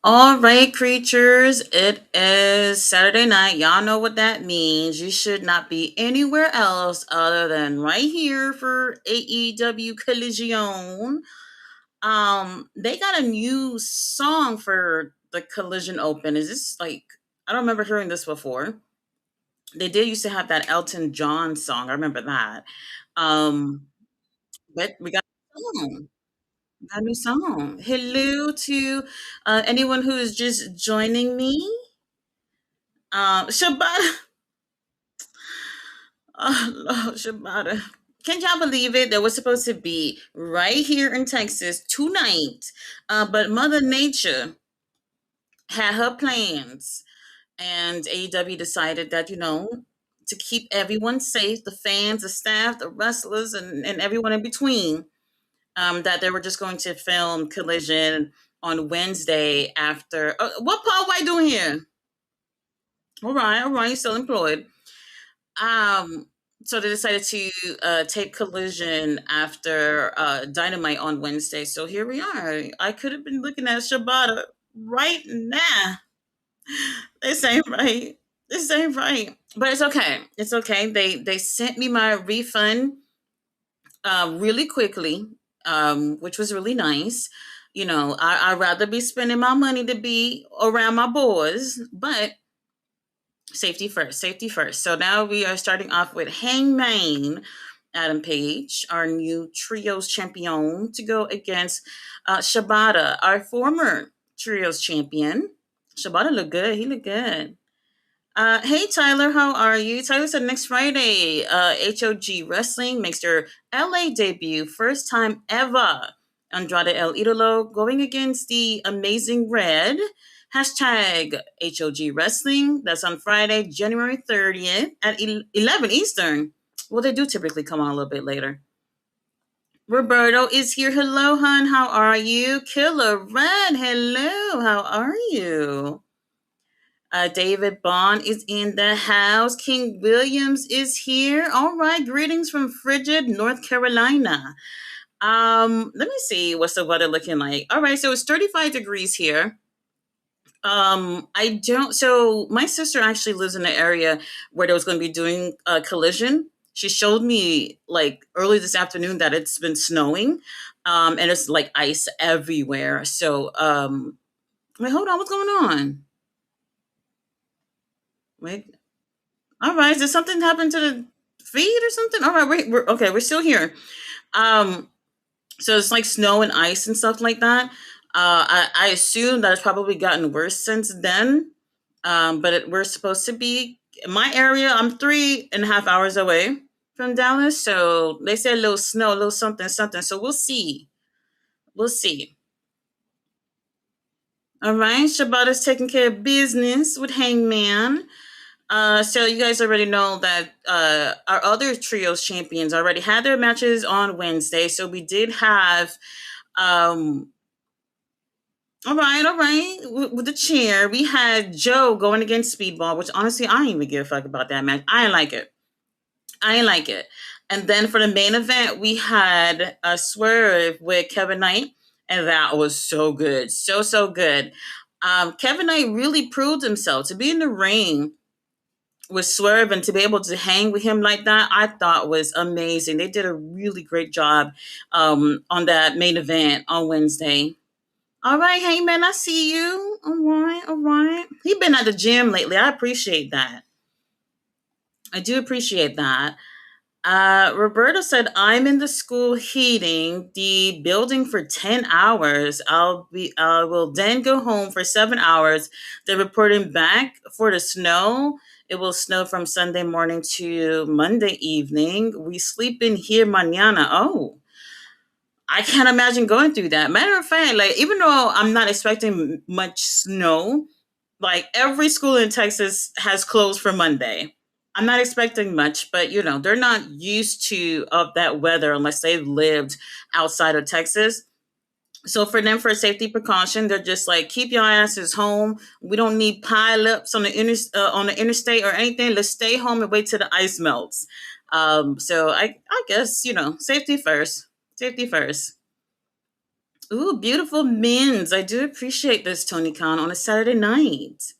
All right, creatures, it is Saturday night. Y'all know what that means. You should not be anywhere else other than right here for AEW Collision. They got a new song for the Collision Open. Is this like I don't remember hearing this before. They did used to have that Elton John song. I remember that. Um, but we got a song. Got a new song. Hello to anyone who is just joining me. Shabbat. Oh, Lord, Shabbat. Can y'all believe it? That was supposed to be right here in Texas tonight. But Mother Nature had her plans. And AEW decided that, to keep everyone safe, the fans, the staff, the wrestlers, and everyone in between, that they were just going to film Collision on Wednesday after. What Paul White doing here? All right, he's still employed. Um, so they decided to tape Collision after Dynamite on Wednesday. So here we are. I could have been looking at Shibata right now. This ain't right. This ain't right. But it's okay. It's okay. They sent me my refund really quickly, which was really nice. I'd rather be spending my money to be around my boys, but safety first, safety first. So now we are starting off with Hangman Adam Page, our new trios champion, to go against Shibata, our former trios champion. Shibata looked good. He looked good. Hey Tyler, how are you? Tyler said next Friday, HOG Wrestling makes their LA debut, first time ever. Andrade El Idolo going against the Amazing Red. Hashtag HOG Wrestling. That's on Friday, January 30th at 11 Eastern. Well, they do typically come on a little bit later. Roberto is here. Hello, hun. How are you? Killer Red. Hello. How are you? David Bond is in the house. King Williams is here. All right. Greetings from frigid North Carolina. Let me see what's the weather looking like. All right, so it's 35 degrees here. I don't. So my sister actually lives in the area where they was going to be doing a collision. She showed me like early this afternoon that it's been snowing, and it's like ice everywhere. So, wait, hold on, what's going on? Wait, all right, did something happen to the feed or something? All right, we're okay. We're still here. Um, so it's like snow and ice and stuff like that. I assume that it's probably gotten worse since then. We're supposed to be in my area. I'm 3.5 hours away from Dallas, so they said a little snow, a little something, something. So we'll see. We'll see. All right, Shabbat is taking care of business with Hangman. So you guys already know that our other trios champions already had their matches on Wednesday. So we did have um, all right. With the chair, we had Joe going against Speedball, which honestly, I didn't even give a fuck about that match. I didn't like it. I didn't like it. And then for the main event, we had a Swerve with Kevin Knight, and that was so good. So, so good. Kevin Knight really proved himself to be in the ring with Swerve and to be able to hang with him like that. I thought was amazing. They did a really great job on that main event on Wednesday. All right, hey man, I see you. All right, all right. He been at the gym lately. I appreciate that. I do appreciate that. Roberta said, "I'm in the school heating the building for 10 hours. I will then go home for 7 hours. Then reporting back for the snow. It will snow from Sunday morning to Monday evening. We sleep in here mañana." Oh, I can't imagine going through that. Matter of fact, like even though I'm not expecting much snow, like every school in Texas has closed for Monday. I'm not expecting much, but they're not used to of that weather unless they've lived outside of Texas. So for them, for safety precaution, they're just like keep your asses home. We don't need pileups on the interstate or anything. Let's stay home and wait till the ice melts. So I guess safety first. Safety first. Ooh, beautiful mins. I do appreciate this, Tony Khan, on a Saturday night.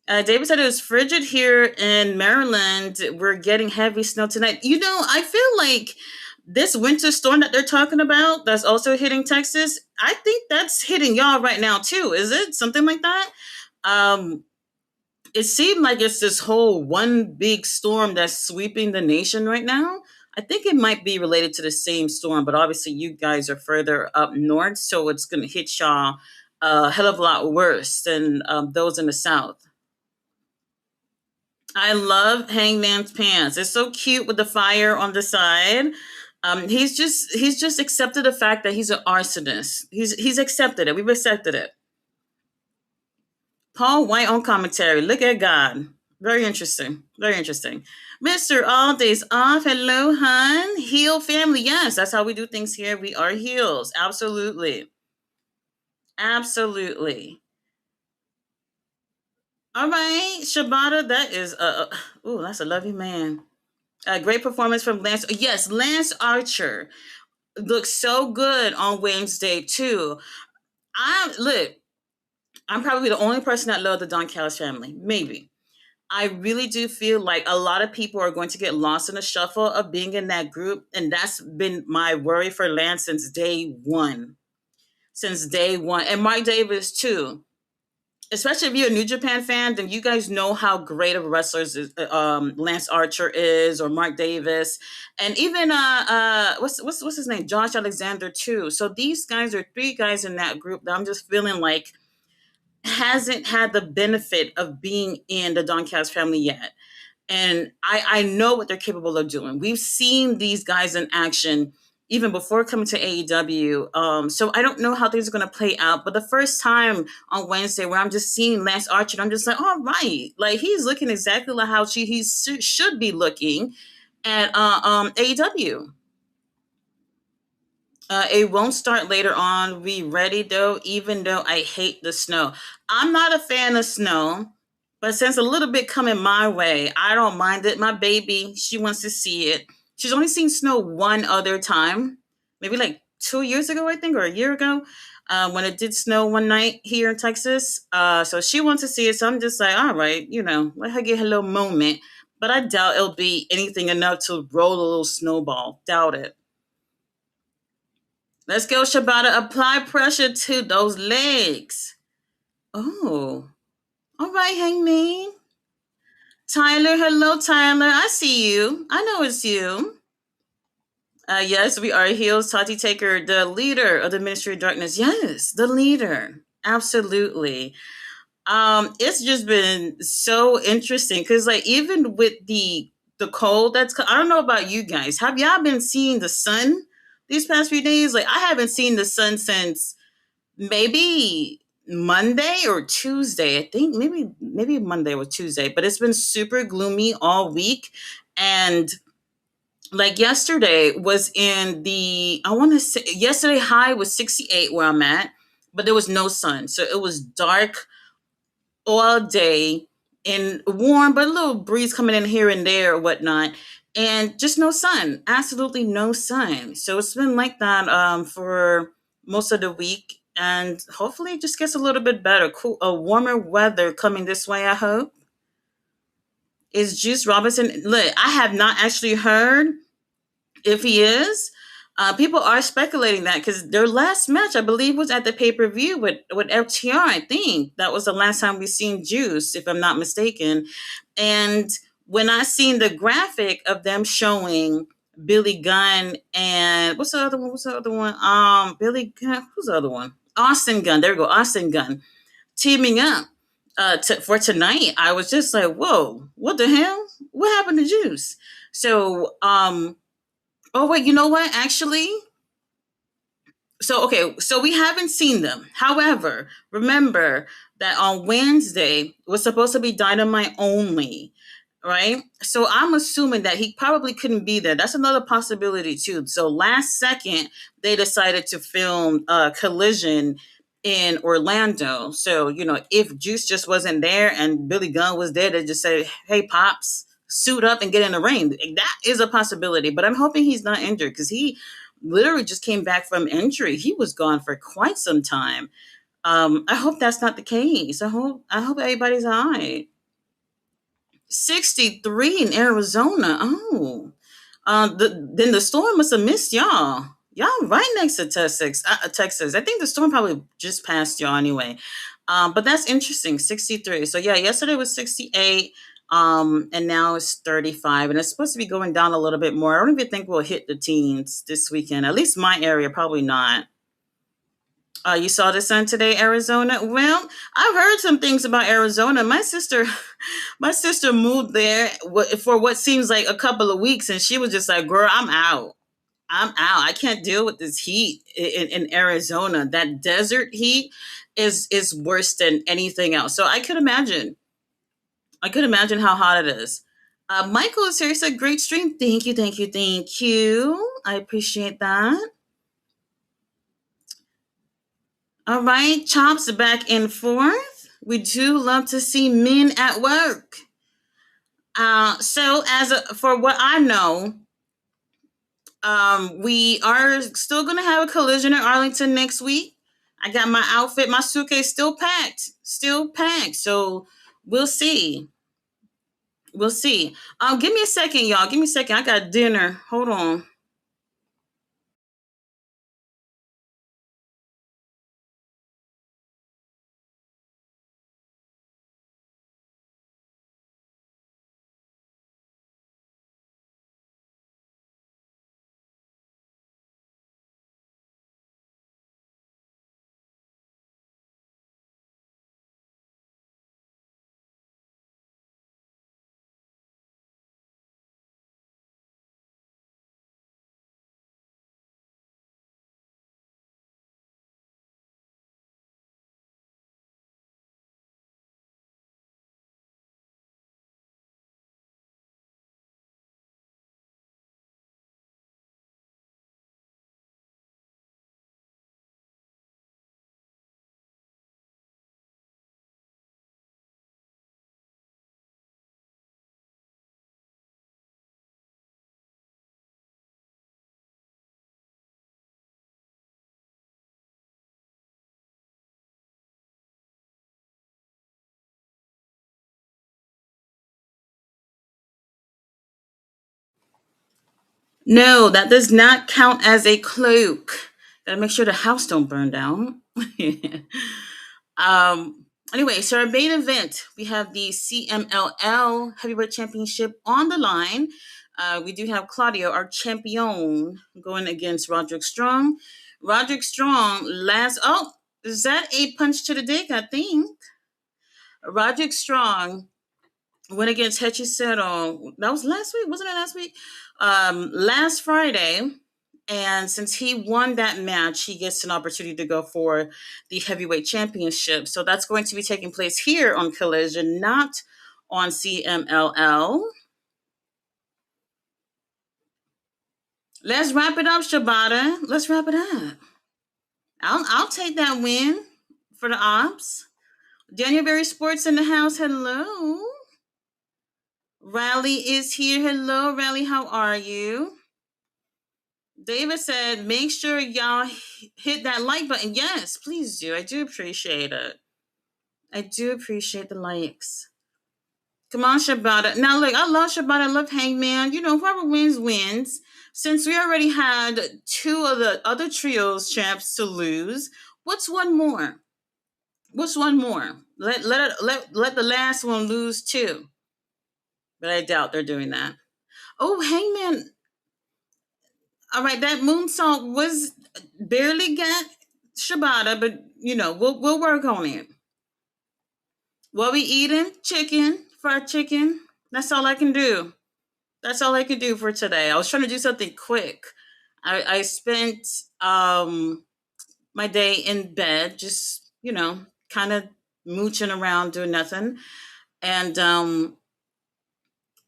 David said it was frigid here in Maryland. We're getting heavy snow tonight. I feel like this winter storm that they're talking about that's also hitting Texas, I think that's hitting y'all right now too. Is it something like that? Um, it seemed like it's this whole one big storm that's sweeping the nation right now. I think it might be related to the same storm, but obviously you guys are further up north, so it's going to hit y'all a hell of a lot worse than those in the south. I love Hangman's pants. It's so cute with the fire on the side. He's just accepted the fact that he's an arsonist. He's accepted it. We've accepted it. Paul White on commentary. Look at God. Very interesting. Very interesting. Mr. All Days Off. Hello, hun. Heel family. Yes, that's how we do things here. We are heels. Absolutely. Absolutely. All right, Shabata. That is that's a lovely man. A great performance from Lance. Yes, Lance Archer looks so good on Wednesday too. I look. I'm probably the only person that loves the Don Callis family. Maybe. I really do feel like a lot of people are going to get lost in the shuffle of being in that group, and that's been my worry for Lance since day one. Since day one, and Mike Davis too. Especially if you're a New Japan fan, then you guys know how great of wrestlers Lance Archer is, or Mark Davis, and even what's his name, Josh Alexander too. So these guys are three guys in that group that I'm just feeling like hasn't had the benefit of being in the Don Callis family yet. And I know what they're capable of doing. We've seen these guys in action even before coming to AEW. So I don't know how things are going to play out. But the first time on Wednesday where I'm just seeing Lance Archer, I'm just like, all right, like he's looking exactly like how should be looking at AEW. It won't start later on. We ready though, even though I hate the snow. I'm not a fan of snow, but since a little bit coming my way, I don't mind it. My baby, she wants to see it. She's only seen snow one other time, maybe like 2 years ago, I think, or a year ago, when it did snow one night here in Texas. So she wants to see it. So I'm just like, all right, let her get her little moment. But I doubt it'll be anything enough to roll a little snowball. Doubt it. Let's go, Shabata. Apply pressure to those legs. Oh, all right, Hangman. Tyler, hello, Tyler. I see you. I know it's you. Yes, we are heels. Tati Taker, the leader of the Ministry of Darkness. Yes, the leader. Absolutely. It's just been so interesting because, like, even with the cold I don't know about you guys. Have y'all been seeing the sun these past few days? Like, I haven't seen the sun since maybe Monday or Tuesday. I think maybe Monday or Tuesday, but it's been super gloomy all week. And like yesterday was in the I want to say yesterday high was 68 where I'm at, but there was no sun. So it was dark all day and warm, but a little breeze coming in here and there or whatnot. And just no sun, absolutely no sun. So it's been like that for most of the week. And hopefully it just gets a little bit better. Cool, a warmer weather coming this way, I hope. Is Juice Robinson? Look, I have not actually heard if he is. People are speculating that because their last match, I believe, was at the pay per view with FTR. I think that was the last time we seen Juice, if I'm not mistaken. And when I seen the graphic of them showing Billy Gunn and what's the other one? What's the other one? Billy Gunn. Who's the other one? Austin Gunn. There we go. Austin Gunn teaming up for tonight. I was just like, whoa, what the hell? What happened to Juice? So, oh wait, you know what? Actually, so okay, so we haven't seen them. However, remember that on Wednesday was supposed to be Dynamite only, right? So I'm assuming that he probably couldn't be there. That's another possibility too. So last second they decided to film Collision in Orlando. So if Juice just wasn't there and Billy Gunn was there, they just say, "Hey, pops, suit up and get in the ring." That is a possibility, but I'm hoping he's not injured because he literally just came back from injury. He was gone for quite some time. I hope that's not the case. I hope everybody's all right. 63 in Arizona. Oh, then the storm must have missed y'all. Y'all right next to Texas. Texas. I think the storm probably just passed y'all anyway. But that's interesting. 63. So yeah, yesterday was 68. And now it's 35, and it's supposed to be going down a little bit more. I don't even think we'll hit the teens this weekend. At least my area, probably not. You saw the sun today, Arizona. Well, I've heard some things about Arizona. My sister moved there for what seems like a couple of weeks, and she was just like, "Girl, I'm out. I'm out. I can't deal with this heat in Arizona. That desert heat is worse than anything else." So I could imagine. I could imagine how hot it is. Michael is here. He said, "Great stream. Thank you, thank you, thank you. I appreciate that." All right, chops back and forth. We do love to see men at work. So for what I know, we are still gonna have a collision in Arlington next week. I got my outfit, my suitcase still packed. So we'll see. We'll see. Give me a second, y'all. Give me a second. I got dinner. Hold on. No, that does not count as a cloak. Gotta make sure the house don't burn down. Anyway, so our main event, we have the CMLL Heavyweight Championship on the line. We do have Claudio, our champion, going against Roderick Strong. Roderick Strong last. Oh, is that a punch to the dick? I think Roderick Strong went against Hechisero. That was last week, wasn't it? Last week, last Friday. And since he won that match, he gets an opportunity to go for the heavyweight championship. So that's going to be taking place here on Collision, not on CMLL. Let's wrap it up, Shabata. Let's wrap it up. I'll take that win for the ops. Daniel Berry Sports in the house. Hello. Rally is here. Hello, Rally. How are you? David said, make sure y'all hit that like button. Yes, please do. I do appreciate it. I do appreciate the likes. Come on, Shabata. Now, look, I love Shabata. I love Hangman. You know, whoever wins, wins. Since we already had two of the other trios champs to lose, what's one more? What's one more? Let the last one lose too. But I doubt they're doing that. Oh, Hangman. All right, that moonsault was barely got Shibata, but we'll work on it. What we eating? Chicken, fried chicken. That's all I can do. That's all I can do for today. I was trying to do something quick. I spent my day in bed, just kind of mooching around, doing nothing. And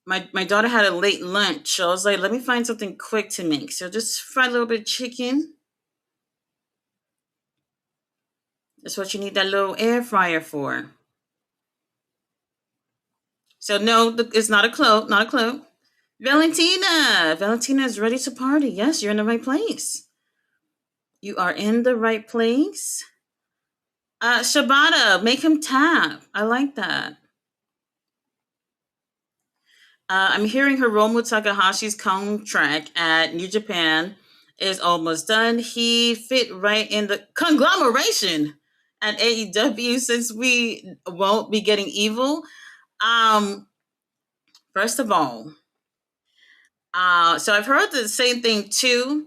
my daughter had a late lunch, so I was like, let me find something quick to make. So just fry a little bit of chicken. That's what you need that little air fryer for. So no, it's not a cloak, not a cloak. Valentina. Valentina is ready to party. Yes, you're in the right place. You are in the right place. Shibata, make him tap. I like that. I'm hearing Hiromu Takahashi's contract at New Japan is almost done. He fit right in the conglomeration at AEW since we won't be getting evil. Um, First of all, so I've heard the same thing too.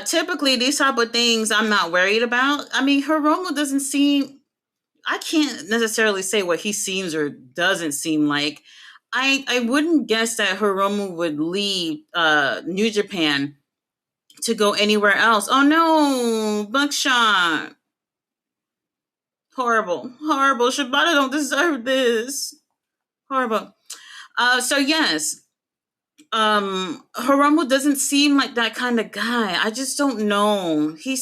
Typically, these type of things I'm not worried about. I mean, Hiromu doesn't seem. I can't necessarily say what he seems or doesn't seem like. I wouldn't guess that Hiromu would leave New Japan to go anywhere else. Oh no, Buckshot. Horrible. Horrible. Shibata don't deserve this. Horrible. So yes. Hiromu doesn't seem like that kind of guy. I just don't know. He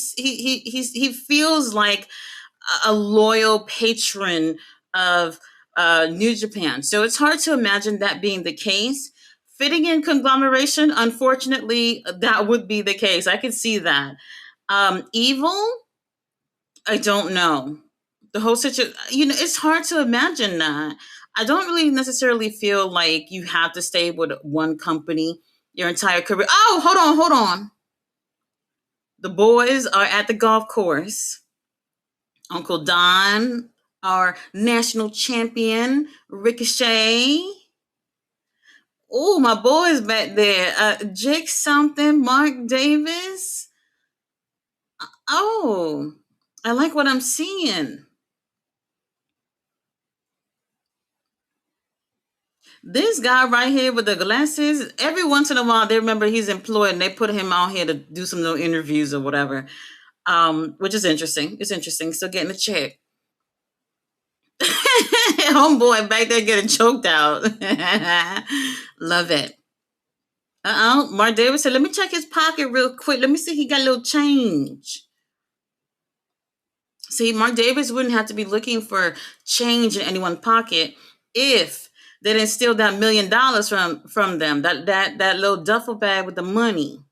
feels like a loyal patron of New Japan. So it's hard to imagine that being the case. Fitting in conglomeration, unfortunately, that would be the case. I could see that. Evil, I don't know. The whole situation, it's hard to imagine that. I don't really necessarily feel like you have to stay with one company your entire career. Oh, hold on, hold on. The boys are at the golf course. Uncle Don, our national champion, Ricochet. Oh, my boys back there. Jake something, Mark Davis. Oh, I like what I'm seeing. This guy right here with the glasses, every once in a while they remember he's employed and they put him out here to do some little interviews or whatever. Which is interesting. It's interesting. Still getting a check. Homeboy back there getting choked out. Love it. Mark Davis said, let me check his pocket real quick. Let me see if he got a little change. See, Mark Davis wouldn't have to be looking for change in anyone's pocket if they didn't steal that $1 million from them. That little duffel bag with the money.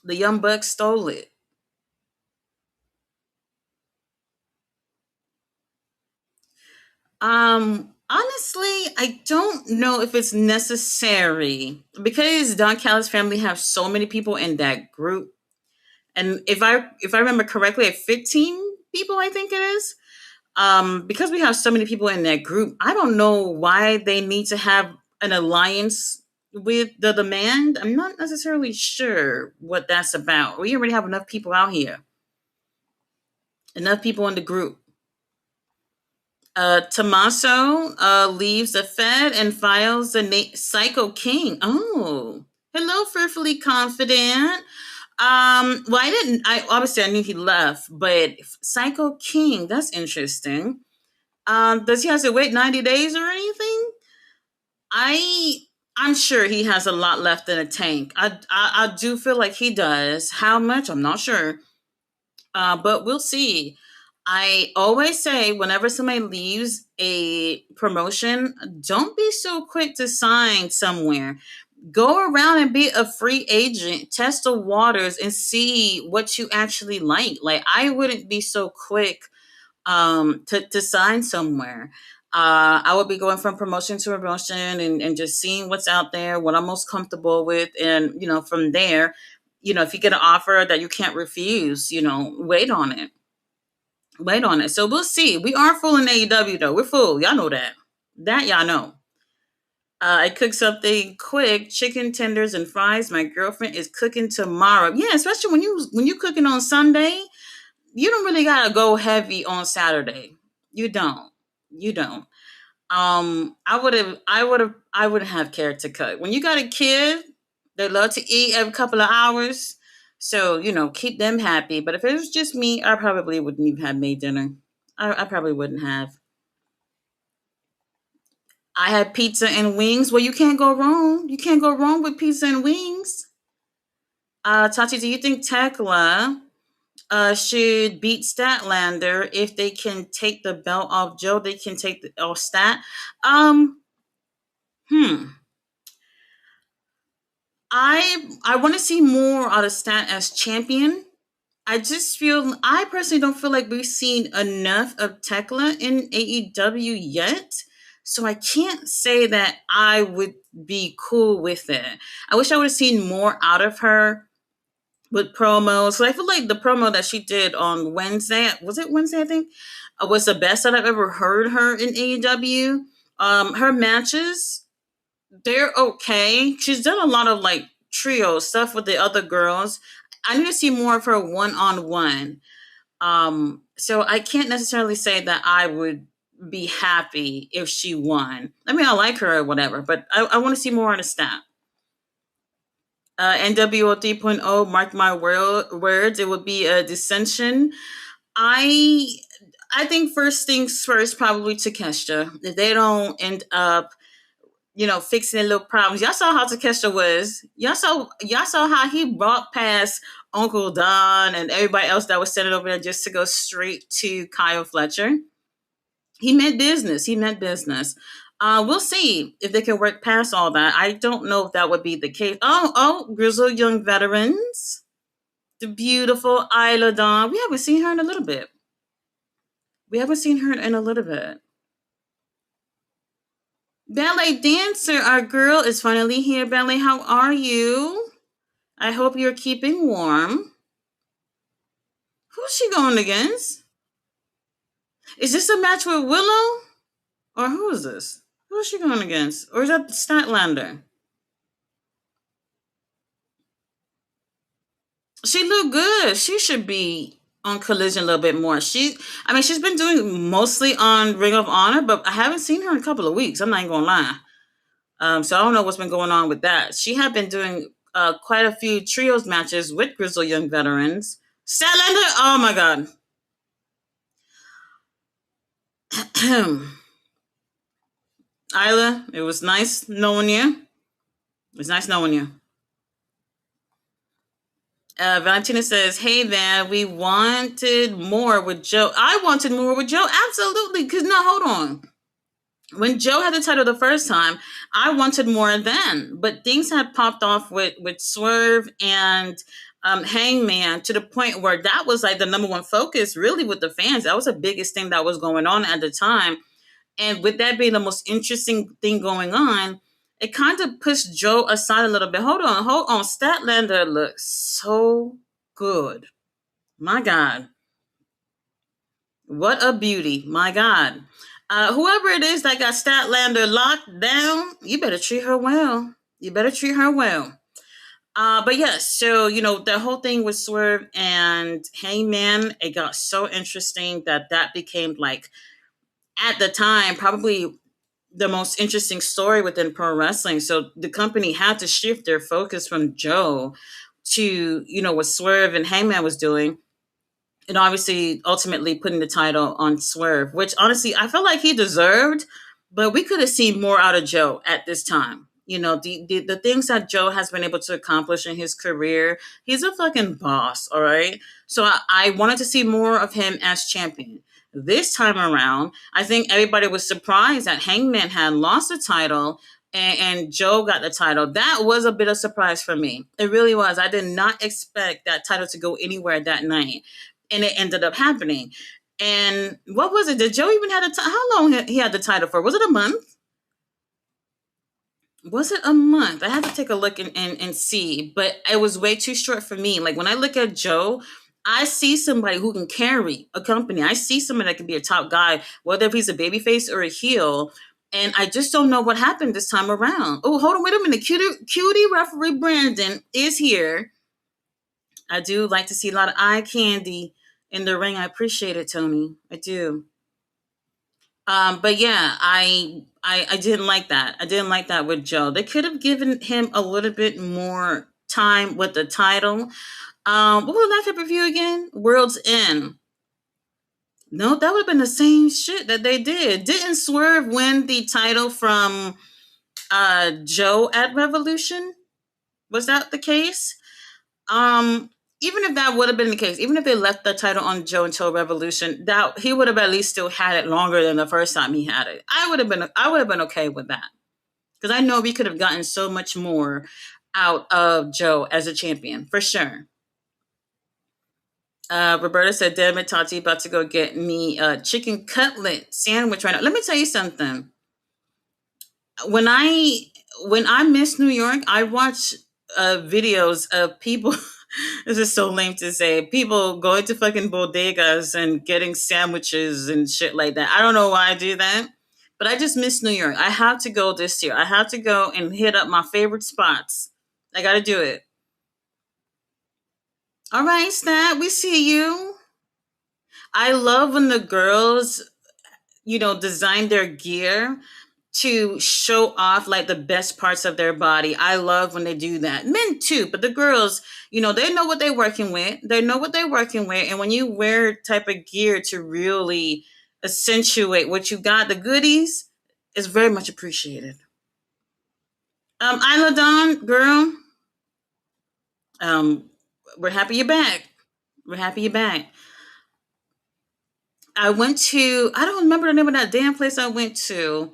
The young bucks stole it. Honestly, I don't know if it's necessary because Don Callis family have so many people in that group. And if I remember correctly, at 15 people, I think it is. Because we have so many people in that group, I don't know why they need to have an alliance with the demand. I'm not necessarily sure what that's about. We already have enough people out here, enough people in the group. Tommaso leaves the Fed and files the Psycho King. Oh, hello, fearfully confident. Well, I didn't. I obviously I knew he left, but Psycho King. That's interesting. Does he have to wait 90 days or anything? I I'm sure he has a lot left in the tank. I do feel like he does. How much? I'm not sure. But we'll see. I always say whenever somebody leaves a promotion, don't be so quick to sign somewhere. Go around and be a free agent, test the waters, and see what you actually like. Like I wouldn't be so quick to sign somewhere. I would be going from promotion to promotion and just seeing what's out there, what I'm most comfortable with, and from there, if you get an offer that you can't refuse, wait on it. Wait on it. So we'll see. We are full in AEW though. We're full. Y'all know that. That y'all know. I cooked something quick: chicken tenders and fries. My girlfriend is cooking tomorrow. Yeah, especially when you cooking on Sunday, you don't really gotta go heavy on Saturday. You don't. You don't. I would have cared to cook. When you got a kid, they love to eat every couple of hours. So, keep them happy. But if it was just me, I probably wouldn't even have made dinner. I probably wouldn't have. I had pizza and wings. Well, you can't go wrong. You can't go wrong with pizza and wings. Tati, do you think Tekla should beat Statlander if they can take the belt off Joe? They can take the off Stat. Um, Hmm. I want to see more out of Stat as champion. I personally don't feel like we've seen enough of Tekla in AEW yet. So I can't say that I would be cool with it. I wish I would have seen more out of her with promos. So I feel like the promo that she did on Wednesday, was it Wednesday, I think, was the best that I've ever heard her in AEW. Her matches, they're okay. She's done a lot of like trio stuff with the other girls. I need to see more of her one on one. So I can't necessarily say that I would be happy if she won. I mean, I like her or whatever, but I want to see more on the stat. NWO 3.0, mark my words, it would be a dissension. I I think first things first, probably Takeshita. If they don't end up, fixing their little problems. Y'all saw how Takeshita was. Y'all saw how he brought past Uncle Don and everybody else that was sitting over there just to go straight to Kyle Fletcher. He meant business. He meant business. We'll see if they can work past all that. I don't know if that would be the case. Oh, grizzled young veterans. The beautiful Isla Dawn. We haven't seen her in a little bit. We haven't seen her in a little bit. Ballet dancer, our girl is finally here. Ballet, how are you? I hope you're keeping warm. Who's she going against? Is this a match with Willow? Or who is this? Who is she going against? Or is that Statlander? She looked good. She should be on Collision a little bit more. She's been doing mostly on Ring of Honor, but I haven't seen her in a couple of weeks. I'm not even gonna lie. So I don't know what's been going on with that. She had been doing quite a few trios matches with Grizzle Young veterans. Statlander, oh my god. Isla, it was nice knowing you. It was nice knowing you. Valentina says, "Hey, Van, we wanted more with Joe. I wanted more with Joe, absolutely. Because no, hold on. When Joe had the title the first time, I wanted more then. But things had popped off with Swerve and Hangman to the point where that was like the number one focus, really, with the fans. That was the biggest thing that was going on at the time. And with that being the most interesting thing going on, it kind of pushed Joe aside a little bit. Hold on, hold on. Statlander looks so good. My God. What a beauty. My God. Whoever it is that got Statlander locked down, you better treat her well. You better treat her well. But yes, so the whole thing with Swerve and Hangman, it got so interesting that became like at the time probably the most interesting story within pro wrestling. So the company had to shift their focus from Joe to what Swerve and Hangman was doing, and obviously ultimately putting the title on Swerve, which honestly I felt like he deserved, but we could have seen more out of Joe at this time. The things that Joe has been able to accomplish in his career, he's a fucking boss, all right? So I wanted to see more of him as champion. This time around, I think everybody was surprised that Hangman had lost the title and Joe got the title. That was a bit of surprise for me. It really was. I did not expect that title to go anywhere that night, and it ended up happening. And what was it? Did Joe even have how long he had the title for? Was it a month? Was it a month? I had to take a look and see, but it was way too short for me. Like when I look at Joe, I see somebody who can carry a company. I see somebody that can be a top guy, whether if he's a babyface or a heel. And I just don't know what happened this time around. Oh, hold on, wait a minute. Cutie referee Brandon is here. I do like to see a lot of eye candy in the ring. I appreciate it, Tony. I do. But yeah, I didn't like that. I didn't like that with Joe. They could have given him a little bit more time with the title. What was that pay per view again? World's End. No, that would have been the same shit that they did. Didn't Swerve win the title from Joe at Revolution? Was that the case? Um, Even if that would have been the case, even if they left the title on Joe until Revolution, that he would have at least still had it longer than the first time he had it. I would have been okay with that. because I know we could have gotten so much more out of Joe as a champion for sure. Roberta said, "Damn it, Tati, about to go get me a chicken cutlet sandwich right now." Let me tell you something. When I when I miss New York, I watch videos of people. This is so lame to say. People going to fucking bodegas and getting sandwiches and shit like that. I don't know why I do that, but I just miss New York. I have to go this year. I have to go and hit up my favorite spots. I got to do it. All right, Snap, we see you. I love when the girls, design their gear to show off like the best parts of their body. I love when they do that. Men too, but the girls, they know what they're working with. They know what they're working with. And when you wear type of gear to really accentuate what you got, the goodies, is very much appreciated. Isla Dawn, girl, um, we're happy you're back. We're happy you're back. I don't remember the name of that damn place I went to.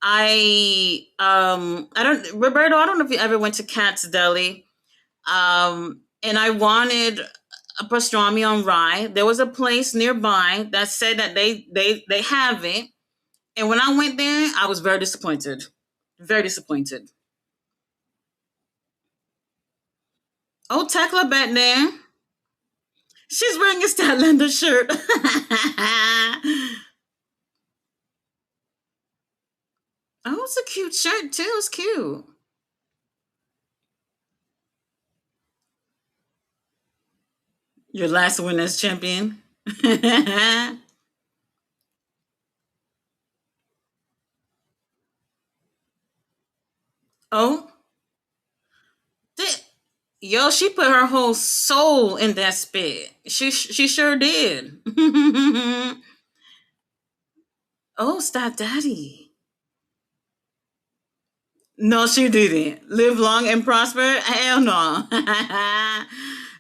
I don't Roberto, I don't know if you ever went to Cat's Deli. And I wanted a pastrami on rye. There was a place nearby that said that they have it. And when I went there, I was very disappointed. Very disappointed. Oh, Tekla back there. She's wearing a Statlander shirt. Oh, it's a cute shirt too. It's cute. Your last win as champion. Oh, th- yo, she put her whole soul in that spit. She sure did. Oh, stop, daddy. No, she didn't. Live long and prosper? Hell no.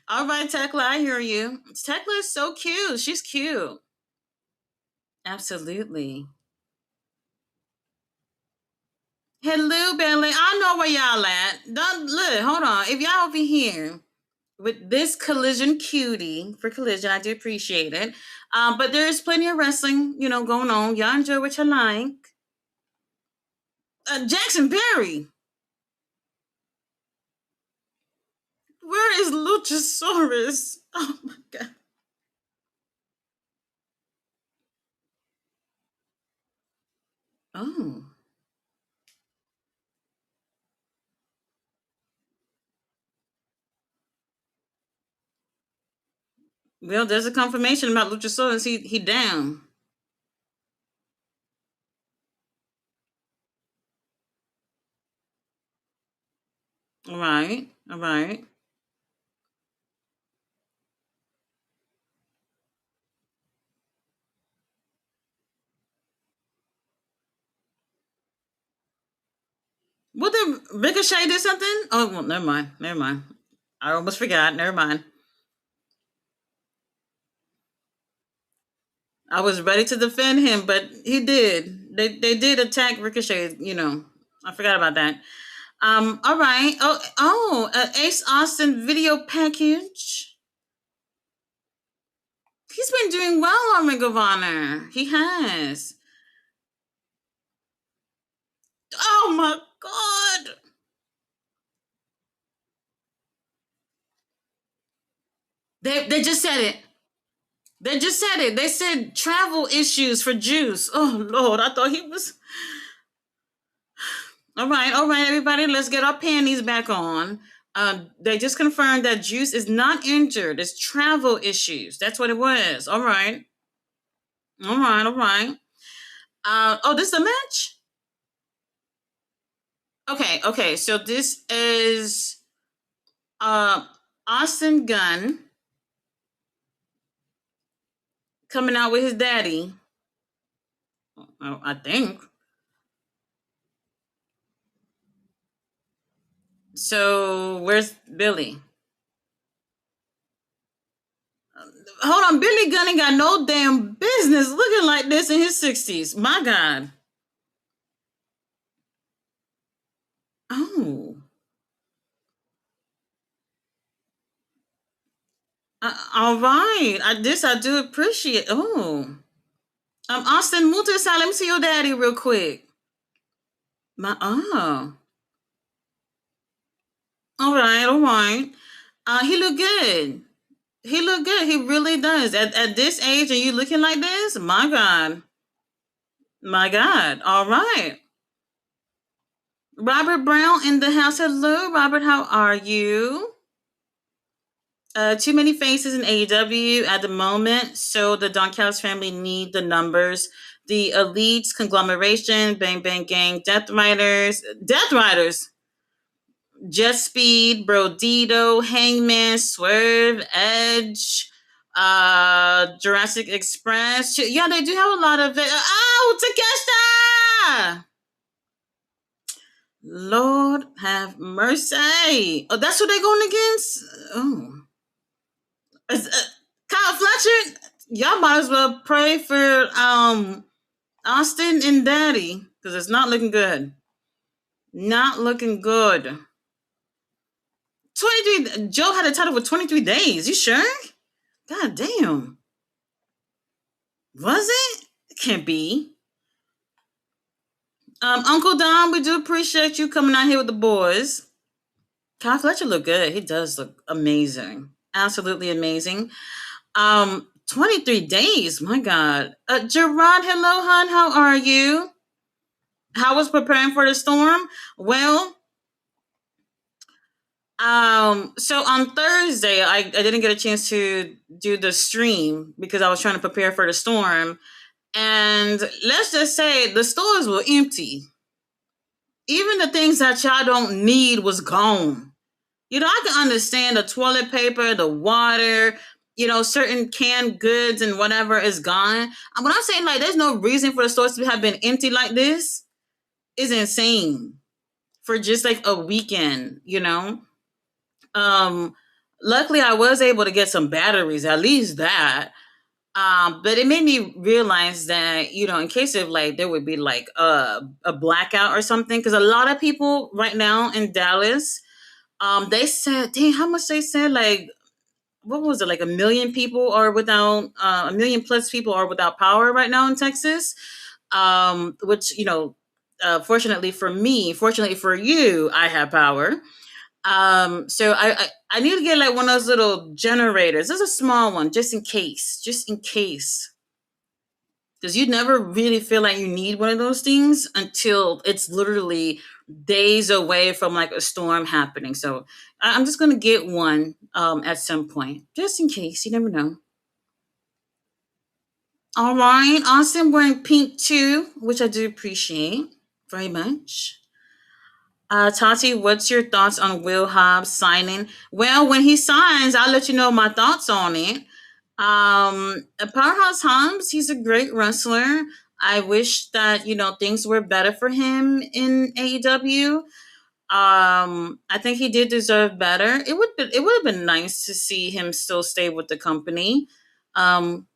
All right, Tekla, I hear you. Tekla is so cute. She's cute. Absolutely. Hello, Belly. I know where y'all at. Don't look. Hold on. If y'all over here with this collision cutie for collision, I do appreciate it. But there's plenty of wrestling, going on. Y'all enjoy what you like. Jackson Perry. Where is Luchasaurus? Oh my god. Oh. Well, there's a confirmation about Luchasaurus. He down. All right. All right. What did Ricochet did something? Oh, well, never mind. Never mind. I almost forgot. Never mind. I was ready to defend him, but he did. They did attack Ricochet. I forgot about that. All right. Ace Austin video package. He's been doing well on Ring of Honor. He has. Oh my god. They just said it. They just said it. They said travel issues for Juice. Oh Lord, I thought he was. All right, everybody, let's get our panties back on. They just confirmed that Juice is not injured. It's travel issues. That's what it was. All right, all right, all right. This is a match. Okay, okay. So this is uh Austin Gunn coming out with his daddy. I think so. Where's Billy? Hold on, Billy Gunn ain't got no damn business looking like this in his 60s. My God. All right. I do appreciate. Oh, Austin, move to the side. Let me see your daddy real quick. My all right, all right. He look good. He look good. He really does. At this age, and you looking like this? My God, my God. All right. Robert Brown in the house. Hello, Robert. How are you? Too many faces in AEW at the moment, so the Don Callis family need the numbers. The elites, conglomeration, Bang Bang Gang, Death Riders, Jet Speed, Brodito, Hangman, Swerve, Edge, Jurassic Express. Yeah, they do have a lot of it. Oh, Takeshita! Lord have mercy. Oh, that's who they're going against? Oh. Kyle Fletcher, y'all might as well pray for Austin and Daddy because it's not looking good. Not looking good. 23. Joe had a title for 23 days. You sure? God damn. Was it? It can't be. Uncle Don, we do appreciate you coming out here with the boys. Kyle Fletcher look good. He does look amazing. Absolutely amazing. 23 days. My God. Gerard, hello, hon. How are you? How was preparing for the storm? Well, so on Thursday, I didn't get a chance to do the stream because I was trying to prepare for the storm. And let's just say the stores were empty. Even the things that y'all don't need was gone. I can understand the toilet paper, the water, certain canned goods and whatever is gone. When I'm saying like there's no reason for the stores to have been empty like this is insane for just like a weekend. Um, Luckily I was able to get some batteries, at least that. But it made me realize that, in case of like there would be like a blackout or something, because a lot of people right now in Dallas, they said, dang, how much they said, like, what was it, like a million people are without, a million plus people are without power right now in Texas. Which, fortunately for me, fortunately for you, I have power. So I need to get like one of those little generators. There's a small one, just in case. Because you never really feel like you need one of those things until it's literally days away from like a storm happening. So I'm just gonna get one at some point, just in case. You never know. All right, Austin wearing pink too, which I do appreciate very much. Tati, what's your thoughts on Will Hobbs signing? Well, when he signs, I'll let you know my thoughts on it. Powerhouse Hobbs, he's a great wrestler. I wish that things were better for him in AEW. I think he did deserve better. It would have been nice to see him still stay with the company. Um,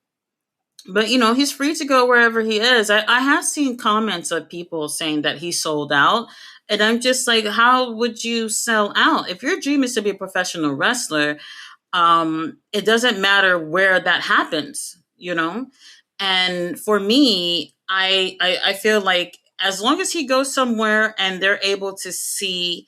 but he's free to go wherever he is. I have seen comments of people saying that he sold out, and I'm just like, how would you sell out if your dream is to be a professional wrestler? It doesn't matter where that happens. And for me, I feel like as long as he goes somewhere and they're able to see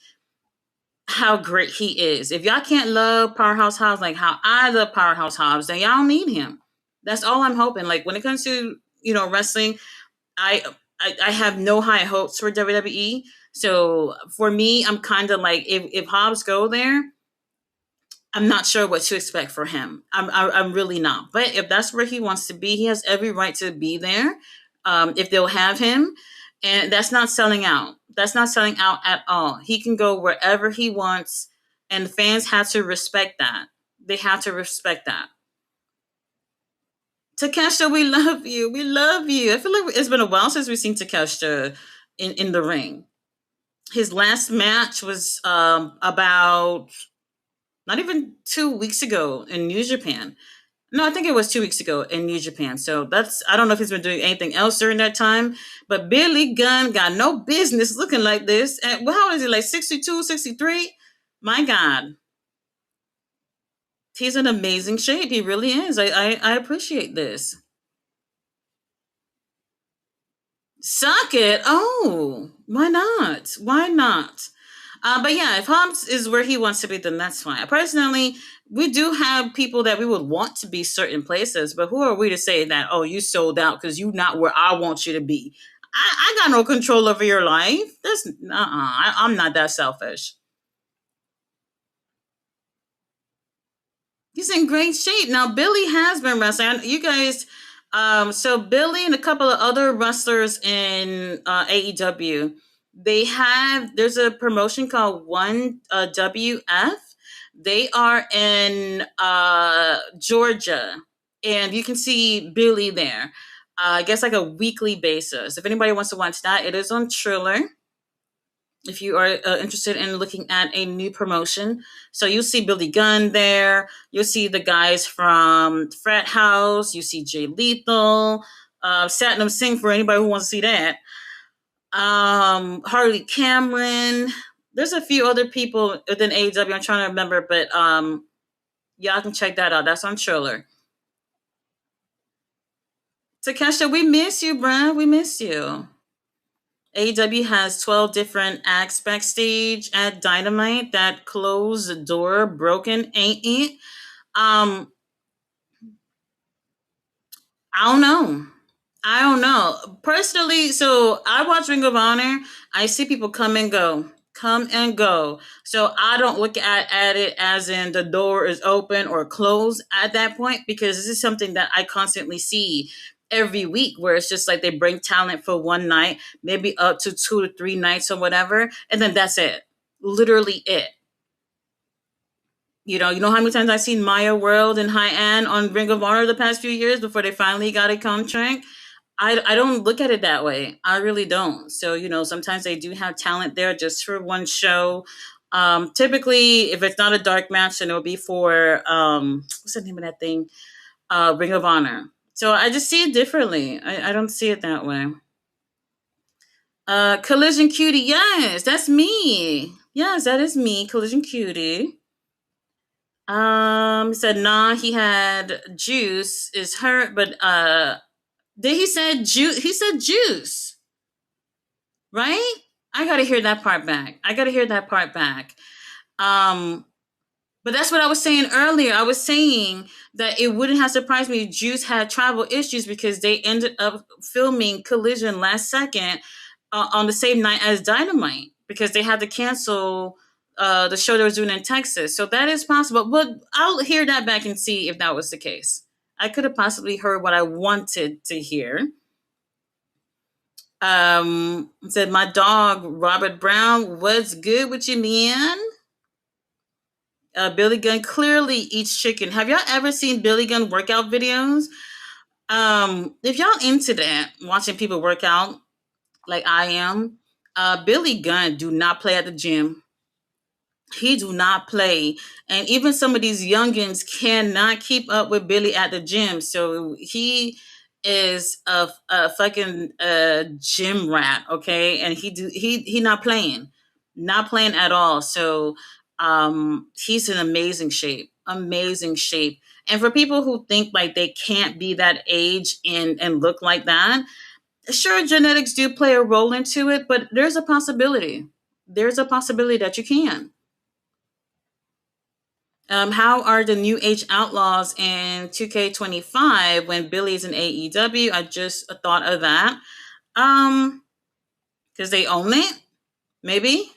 how great he is. If y'all can't love Powerhouse Hobbs like how I love Powerhouse Hobbs, then y'all need him. That's all I'm hoping. Like when it comes to wrestling, I I have no high hopes for WWE. So for me, I'm kind of like if Hobbs go there, I'm not sure what to expect for him. I'm really not. But if that's where he wants to be, he has every right to be there. If they'll have him, and that's not selling out. That's not selling out at all. He can go wherever he wants, and the fans have to respect that. They have to respect that. Takeshita, we love you. We love you. I feel like it's been a while since we've seen Takeshita in the ring. His last match was about not even 2 weeks ago in New Japan. No, I think it was 2 weeks ago in New Japan. So I don't know if he's been doing anything else during that time, but Billy Gunn got no business looking like this. And how old is he? Like 62, 63? My God. He's in amazing shape. He really is. I appreciate this. Suck it. Oh, why not? Why not? But yeah, if Hobbs is where he wants to be, then that's fine. Personally, we do have people that we would want to be certain places, but who are we to say that, oh, you sold out because you not where I want you to be? I got no control over your life. That's I'm not that selfish. He's in great shape. Now Billy has been wrestling. You guys, so Billy and a couple of other wrestlers in AEW, there's a promotion called One WF. They are in Georgia, and you can see Billy there. I guess like a weekly basis. If anybody wants to watch that, it is on Triller if you are interested in looking at a new promotion. So you'll see Billy Gunn there. You'll see the guys from Frat House. You see Jay Lethal, Satnam Singh for anybody who wants to see that. Harley Cameron. There's a few other people within AEW. I'm trying to remember, but y'all can check that out. That's on Triller. Takesha, we miss you, bruh. We miss you. AEW has 12 different acts backstage at Dynamite. That closed door broken, ain't it? Um, I don't know. I don't know. Personally, so I watch Ring of Honor. I see people come and go. Come and go. So I don't look at it as in the door is open or closed at that point because this is something that I constantly see every week where it's just like they bring talent for one night, maybe up to 2 to 3 nights or whatever, and then that's it. Literally it. You know how many times I've seen Maya World and High Ann on Ring of Honor the past few years before they finally got a contract. I don't look at it that way. I really don't. So, sometimes they do have talent there just for one show. Typically, if it's not a dark match, then it'll be for, what's the name of that thing? Ring of Honor. So I just see it differently. I don't see it that way. Collision Cutie, yes, that's me. Yes, that is me, Collision Cutie. He said nah, he had juice is hurt, but did he said juice? He said juice, right? I gotta hear that part back. I gotta hear that part back. Um, but that's what I was saying earlier. I was saying that it wouldn't have surprised me if Juice had travel issues because they ended up filming Collision last second on the same night as Dynamite because they had to cancel the show they were doing in Texas. So that is possible. But I'll hear that back and see if that was the case. I could have possibly heard what I wanted to hear. Said my dog Robert Brown, what's good with you, man? Billy Gunn clearly eats chicken. Have y'all ever seen Billy Gunn workout videos? If y'all into that, watching people work out like I am, Billy Gunn do not play at the gym. He do not play, and even some of these youngins cannot keep up with Billy at the gym. So he is a fucking gym rat, okay? And he not playing at all. So he's in amazing shape. And for people who think like they can't be that age and look like that, sure, genetics do play a role into it, but there's a possibility. There's a possibility that you can. How are the New Age Outlaws in 2K25 when Billy's in AEW? I just thought of that. Because they own it, maybe.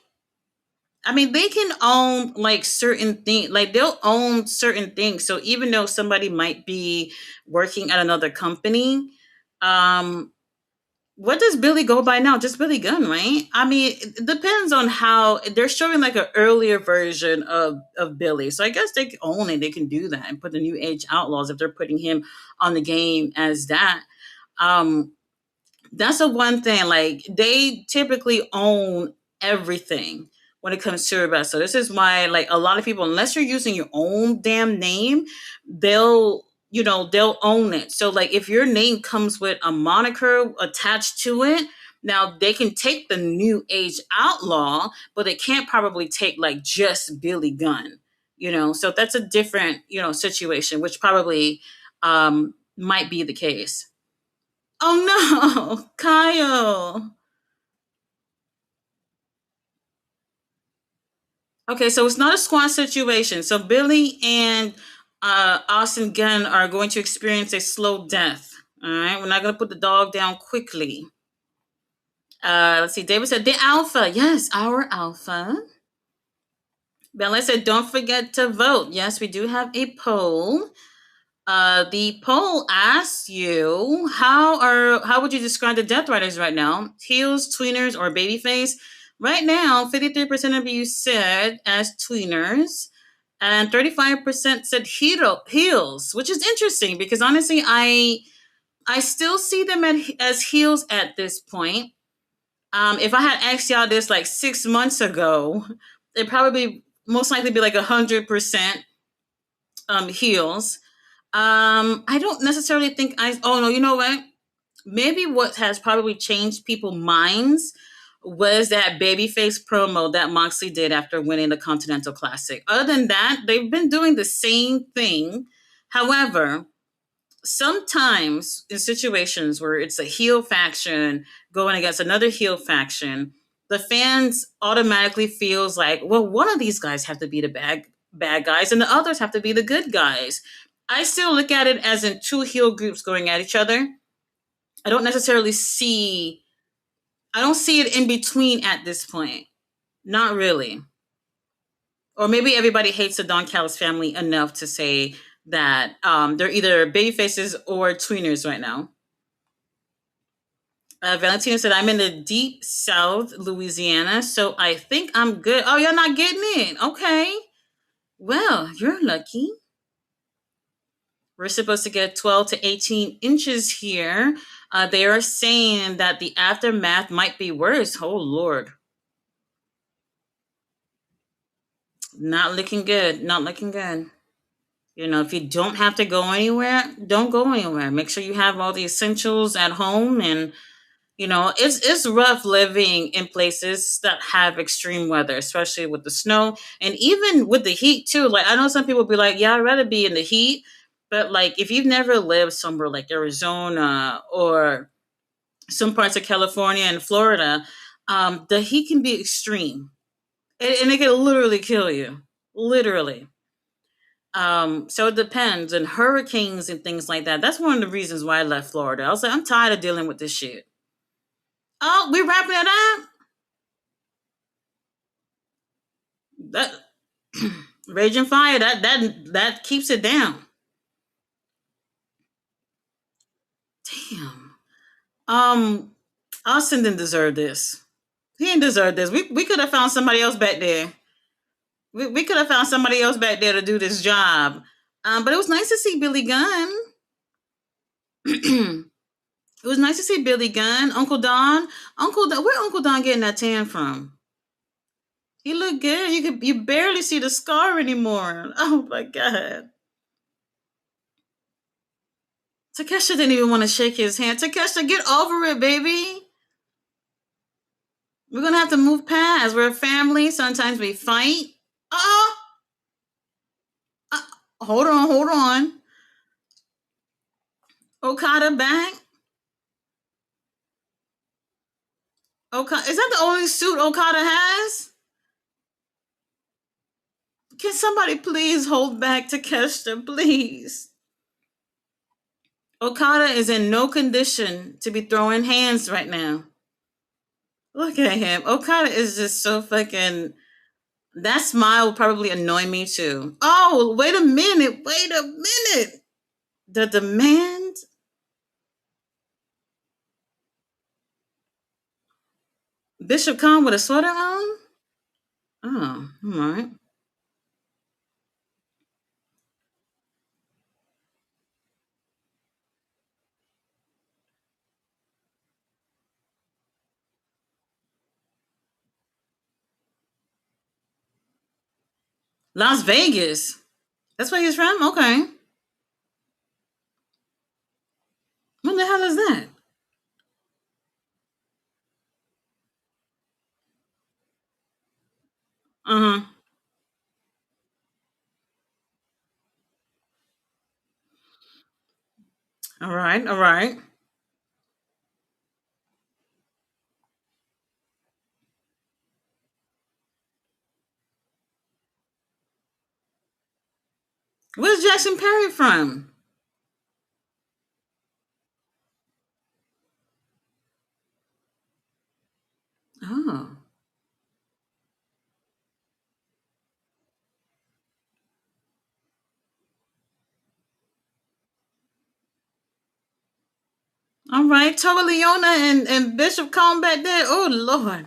I mean, they can own like certain things, like they'll own certain things. So even though somebody might be working at another company, um, what does Billy go by now? Just Billy Gunn, right? I mean, it depends on how they're showing like an earlier version of Billy. So I guess they can own it. They can do that and put the New Age Outlaws if they're putting him on the game as that. Um, that's a one thing. Like they typically own everything when it comes to a so this is why like a lot of people, unless you're using your own damn name, they'll own it. So like if your name comes with a moniker attached to it, now they can take the New Age Outlaw, but they can't probably take like just Billy Gunn. So that's a different situation, which probably might be the case. Oh no, Kyle. Okay, so it's not a squad situation. So Billy and Austin Gunn are going to experience a slow death. All right, we're not going to put the dog down quickly. Let's see. David said the alpha. Yes, our alpha. Bella said, don't forget to vote. Yes, we do have a poll. The poll asks you how would you describe the Death Riders right now? Heels, tweeners, or babyface? Right now, 53% of you said as tweeners, and 35% said heels, which is interesting because honestly, I still see them as heels at this point. If I had asked y'all this like 6 months ago, it'd probably most likely be like 100% heels. I don't necessarily think I. Oh no, you know what? Maybe what has probably changed people's minds was that babyface promo that Moxley did after winning the Continental Classic. Other than that, they've been doing the same thing. However, sometimes in situations where it's a heel faction going against another heel faction, the fans automatically feels like, well, one of these guys have to be the bad guys and the others have to be the good guys. I still look at it as in two heel groups going at each other. I don't necessarily see I don't see it in between at this point. Not really. Or maybe everybody hates the Don Callis family enough to say that they're either baby faces or tweeners right now. Valentina said, I'm in the deep South, Louisiana, so I think I'm good. Oh, you're not getting it. Okay. Well, you're lucky. We're supposed to get 12 to 18 inches here. They are saying that the aftermath might be worse. Oh, Lord. Not looking good. Not looking good. If you don't have to go anywhere, don't go anywhere. Make sure you have all the essentials at home. And it's rough living in places that have extreme weather, especially with the snow and even with the heat too. Like I know some people be like, yeah, I'd rather be in the heat, but like if you've never lived somewhere like Arizona or some parts of California and Florida, the heat can be extreme, and it can literally kill you, literally. So it depends, and hurricanes and things like that. That's one of the reasons why I left Florida. I was like, I'm tired of dealing with this shit. Oh, we wrapping it up. That raging fire. That keeps it down. Damn. Um, Austin didn't deserve this. He didn't deserve this. We could have found somebody else back there. We could have found somebody else back there to do this job. But it was nice to see Billy Gunn. It was nice to see Billy Gunn, Uncle Don. Uncle Don, where Uncle Don getting that tan from? He looked good. You barely see the scar anymore. Oh my god. Takesha didn't even want to shake his hand. Takesha, get over it, baby. We're gonna have to move past. We're a family. Sometimes we fight. Oh, uh, hold on, hold on. Okada back. Okada, is that the only suit Okada has? Can somebody please hold back Takeshita, please? Okada is in no condition to be throwing hands right now. Look at him. Okada is just so fucking. That smile will probably annoy me too. Oh, wait a minute. Wait a minute. The demand. Bishop Khan with a sweater on? Oh, all right. Las Vegas. That's where he's from? Okay. What the hell is that? Uh huh. All right, all right. Where's Jackson Perry from? Oh. All right, Toa Leona and Bishop Combat there. Oh Lord.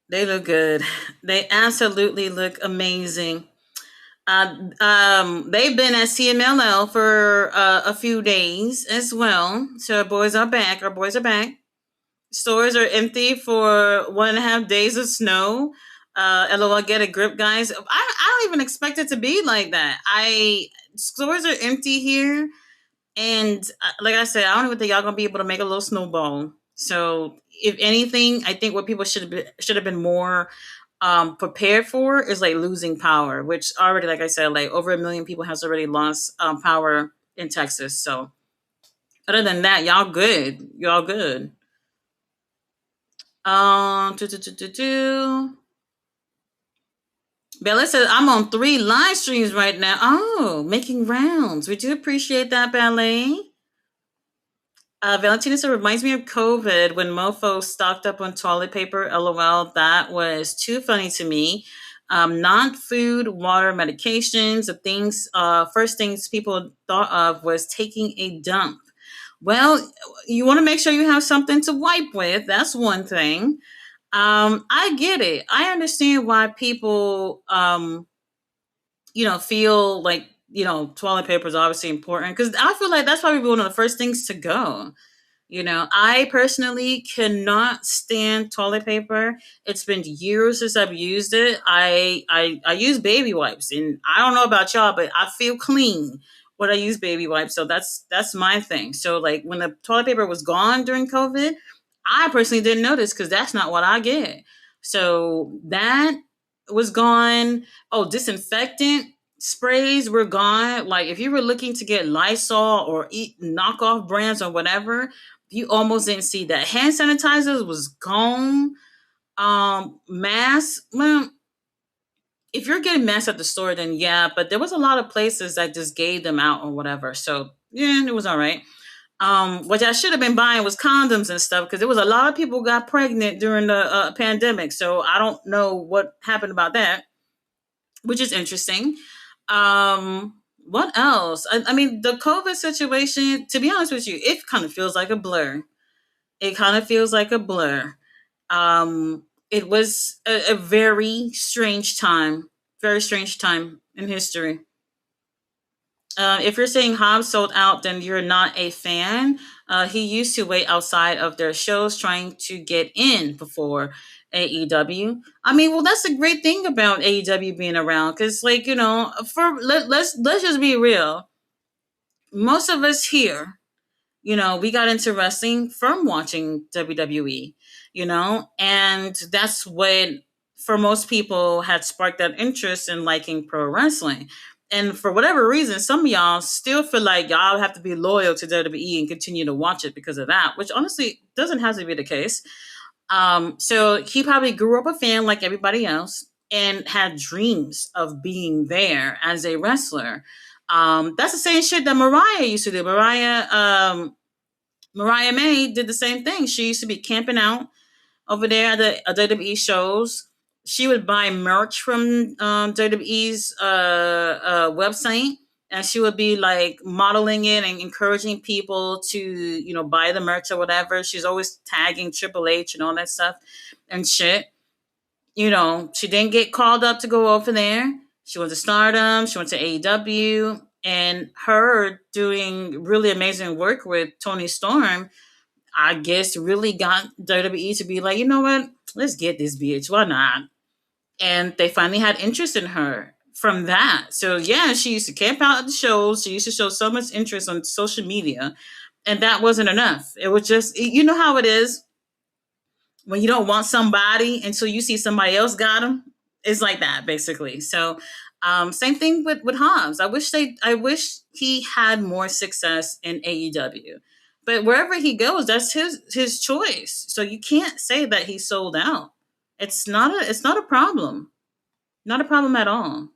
They look good. They absolutely look amazing. They've been at CMLL for a few days as well. So our boys are back. Our boys are back. Stores are empty for 1.5 days of snow. LOL, get a grip, guys. I don't even expect it to be like that. I Stores are empty here, and like I said, I don't even think y'all gonna be able to make a little snowball. So if anything, I think what people should have been more prepared for is like losing power, which already, like I said, like over 1 million people has already lost power in Texas. So other than that, y'all good. Y'all good. Do, do, do, do, do. Bella says I'm on 3 live streams right now. Oh, making rounds. We do appreciate that, Ballet. Valentina said reminds me of COVID when mofos stocked up on toilet paper. LOL, that was too funny to me. Not food, water, medications, the things. First things people thought of was taking a dump. Well, you want to make sure you have something to wipe with. That's one thing. I get it. I understand why people, feel like toilet paper is obviously important because I feel like that's probably one of the first things to go. I personally cannot stand toilet paper. It's been years since I've used it. I use baby wipes, and I don't know about y'all, but I feel clean when I use baby wipes. So that's my thing. So like when the toilet paper was gone during COVID, I personally didn't notice because that's not what I get. So that was gone. Oh, disinfectant sprays were gone. Like if you were looking to get Lysol or eat knockoff brands or whatever, you almost didn't see that. Hand sanitizers was gone. Masks. Well, if you're getting masks at the store, then yeah. But there was a lot of places that just gave them out or whatever. So yeah, it was all right. What I should have been buying was condoms and stuff because there was a lot of people got pregnant during the pandemic. So I don't know what happened about that, which is interesting. What else? I mean, the COVID situation. To be honest with you, it kind of feels like a blur. It kind of feels like a blur. It was a very strange time in history. If you're saying Hobbs sold out, then you're not a fan. He used to wait outside of their shows trying to get in before AEW. I mean, well, that's the great thing about AEW being around, because, like, let's just be real. Most of us here, we got into wrestling from watching WWE, and that's what, for most people, had sparked that interest in liking pro wrestling. And for whatever reason, some of y'all still feel like y'all have to be loyal to WWE and continue to watch it because of that, which honestly doesn't have to be the case. So he probably grew up a fan like everybody else and had dreams of being there as a wrestler. That's the same shit that Mariah used to do. Mariah May did the same thing. She used to be camping out over there at the WWE shows. She would buy merch from WWE's website, and she would be like modeling it and encouraging people to buy the merch or whatever. She's always tagging Triple H and all that stuff and shit. She didn't get called up to go over there. She went to Stardom. She went to AEW, and her doing really amazing work with Tony Storm, I guess, really got WWE to be like, you know what? Let's get this bitch. Why not? And they finally had interest in her from that. So yeah, she used to camp out at the shows. She used to show so much interest on social media, and that wasn't enough. It was just, you know how it is when you don't want somebody until you see somebody else got them. It's like that basically. So Same thing with Hobbs. I wish he had more success in AEW, but wherever he goes, that's his choice. So you can't say that he sold out. It's not a problem. Not a problem at all.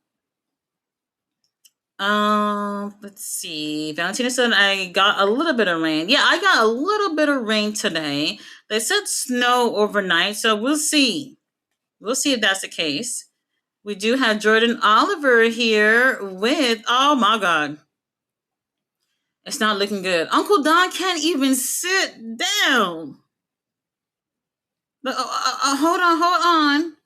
Let's see. Valentina said I got a little bit of rain. Yeah, I got a little bit of rain today. They said snow overnight, so we'll see. We'll see if that's the case. We do have Jordan Oliver here with, oh my God, it's not looking good. Uncle Don can't even sit down. Hold on, hold on.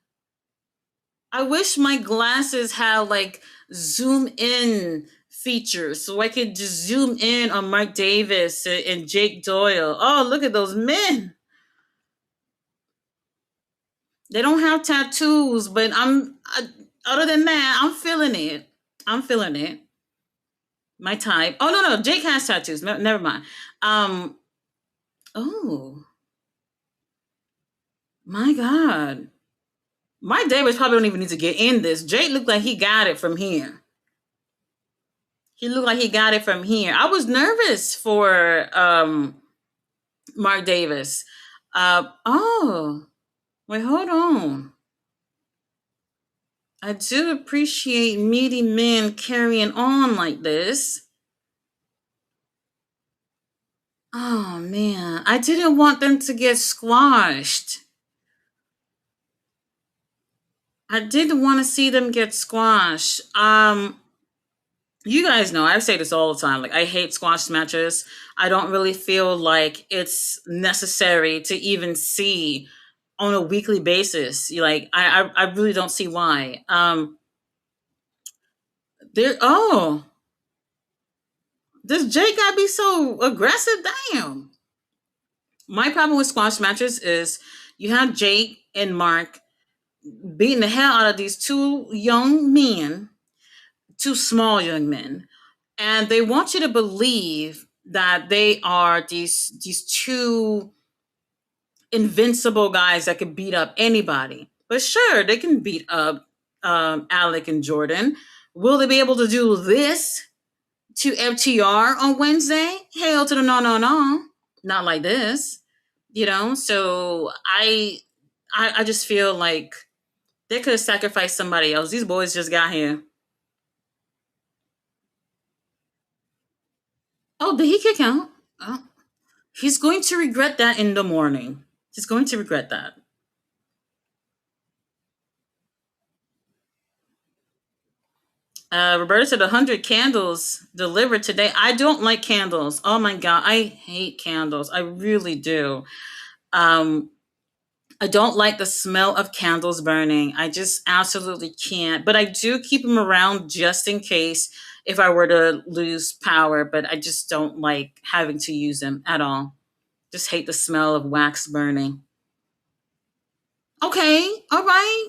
I wish my glasses had like zoom in features so I could just zoom in on Mark Davis and Jake Doyle. Oh, look at those men. They don't have tattoos, but other than that, I'm feeling it. I'm feeling it. My type. Oh no, no, Jake has tattoos. Never mind. Um. Oh my God. Mike Davis probably don't even need to get in this. Jake looked like he got it from here. He looked like he got it from here. I was nervous for Mark Davis. Oh, wait, hold on. I do appreciate meaty men carrying on like this. Oh man, I didn't want them to get squashed. I didn't want to see them get squashed. You guys know I say this all the time. Like I hate squash matches. I don't really feel like it's necessary to even see on a weekly basis. Like I really don't see why. There. Oh, does Jake gotta be so aggressive? Damn. My problem with squash matches is you have Jake and Mark beating the hell out of these two young men, two small young men, and they want you to believe that they are these two invincible guys that can beat up anybody. But sure, they can beat up Alec and Jordan. Will they be able to do this to FTR on Wednesday? Hell to the no, no, no. Not like this. So I just feel like they could have sacrificed somebody else. These boys just got here. Oh, did he kick out? Oh, he's going to regret that in the morning. He's going to regret that. Roberta said 100 candles delivered today. I don't like candles. Oh my God. I hate candles. I really do. Um, I don't like the smell of candles burning. I just absolutely can't. But I do keep them around just in case if I were to lose power. But I just don't like having to use them at all. Just hate the smell of wax burning. Okay. All right.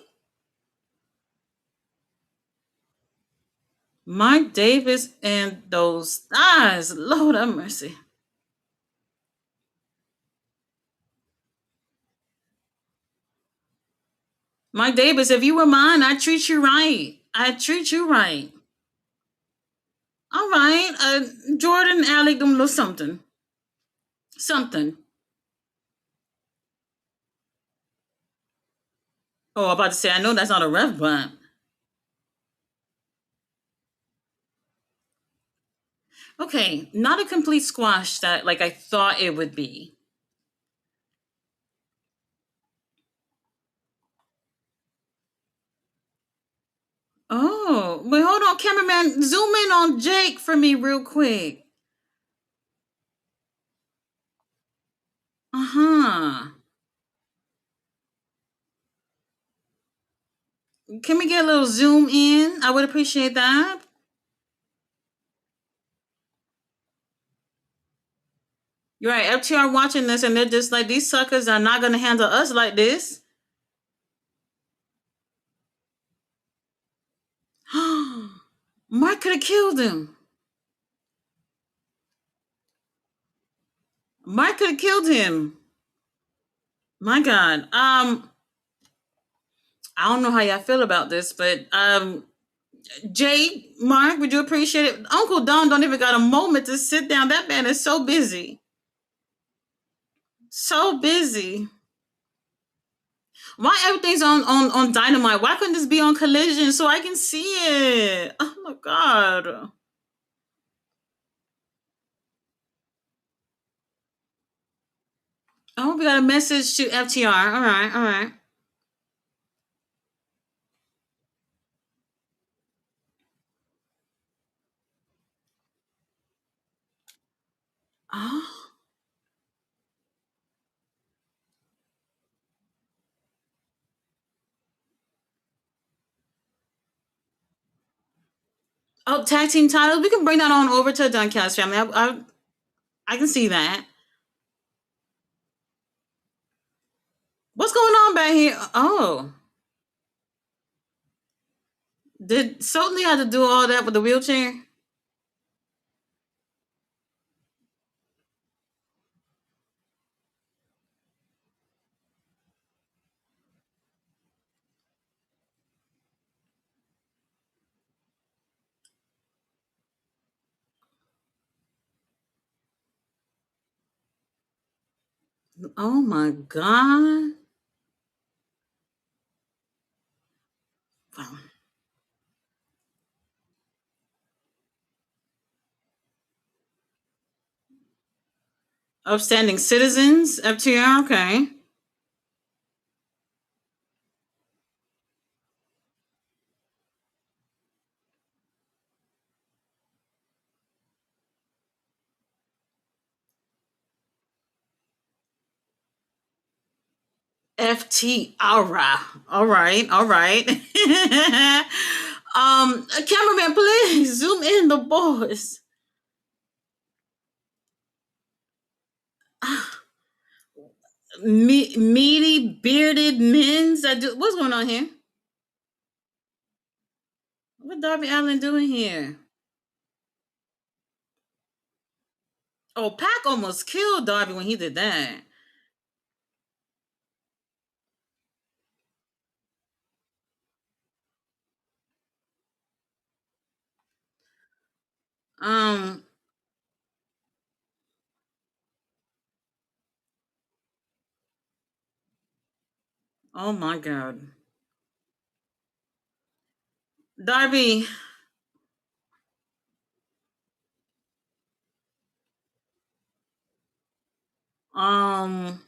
Mike Davis and those thighs. Lord have mercy. Mike Davis, if you were mine, I'd treat you right. I'd treat you right. All right. Jordan, Alec, them little something. Something. Oh, I'm about to say, I know that's not a ref, but okay. Not a complete squash that like I thought it would be. Oh, wait, hold on, cameraman. Zoom in on Jake for me real quick. Uh-huh. Can we get a little zoom in? I would appreciate that. You're right. FTR watching this and they're just like, these suckers are not going to handle us like this. Mark could have killed him. Mark could have killed him. My God. I don't know how y'all feel about this, but Jay, Mark, would you appreciate it? Uncle Don don't even got a moment to sit down. That man is so busy. So busy. Why everything's on Dynamite? Why couldn't this be on Collision so I can see it? Oh my god. Oh, we got a message to FTR. All right, all right. Oh, oh, tag team titles. We can bring that on over to the Duncast family. I can see that. What's going on back here? Oh, did Sotley have to do all that with the wheelchair? Oh my god. Wow. Upstanding citizens, FTR. Okay. FT. All right. All right. All right. Cameraman, please zoom in the boys. Meaty bearded men's. What's going on here? What Darby Allen doing here? Oh, Pac almost killed Darby when he did that. Um. Oh my God, Darby. Um.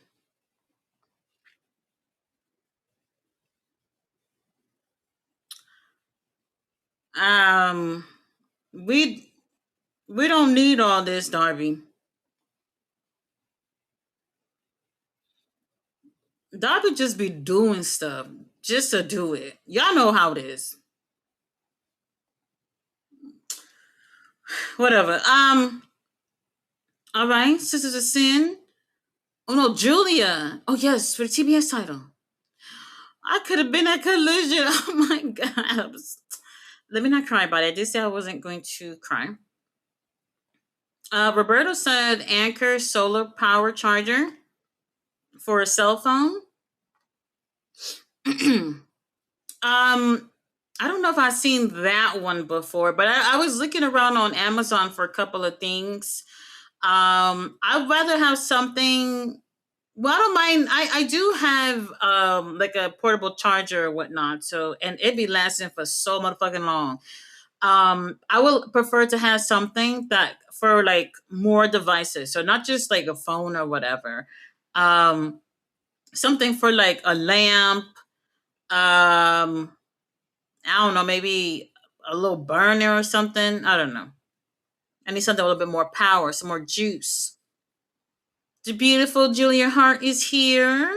Um. We we don't need all this, Darby. Darby just be doing stuff just to do it. Y'all know how it is. Whatever. All right, Sisters of Sin. Oh no, Julia. Oh yes, for the TBS title. I could have been at Collision. Oh my god. Let me not cry about it. I did say I wasn't going to cry. Roberto said Anchor solar power charger for a cell phone. I don't know if I've seen that one before, but I was looking around on Amazon for a couple of things. I'd rather have something. Well, I don't mind. I do have like a portable charger or whatnot, so and it'd be lasting for so motherfucking long. I will prefer to have something that for like more devices, so not just like a phone or whatever. Um, Something for like a lamp. I don't know, maybe a little burner or something. I don't know. I need something a little bit more power, some more juice. The beautiful Julia Hart is here.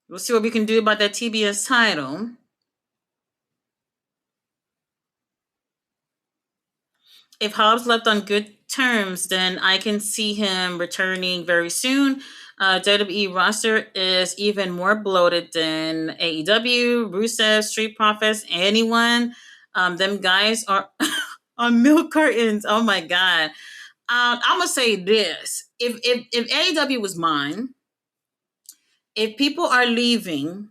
We'll see what we can do about that TBS title. If Hobbs left on good terms, then I can see him returning very soon. WWE roster is even more bloated than AEW, Rusev, Street Profits, anyone. Them guys are on milk cartons. Oh my god. I'm gonna say this: if AEW was mine, if people are leaving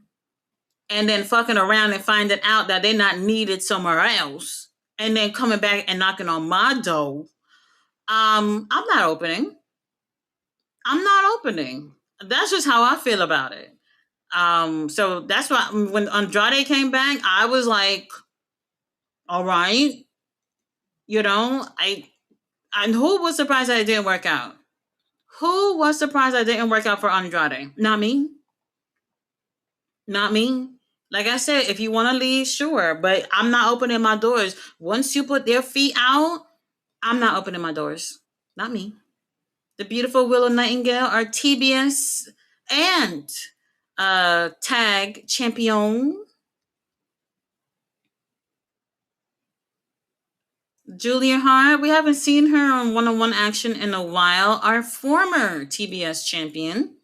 and then fucking around and finding out that they're not needed somewhere else, and then coming back and knocking on my door. I'm not opening. I'm not opening. That's just how I feel about it. So that's why when Andrade came back, I was like, all right, I and who was surprised that it didn't work out? Who was surprised that it didn't work out for Andrade? Not me. Not me. Like I said, if you want to leave, sure, but I'm not opening my doors. Once you put their feet out, I'm not opening my doors. Not me. The beautiful Willow Nightingale, our TBS and tag champion. Julia Hart, we haven't seen her on one-on-one action in a while. Our former TBS champion.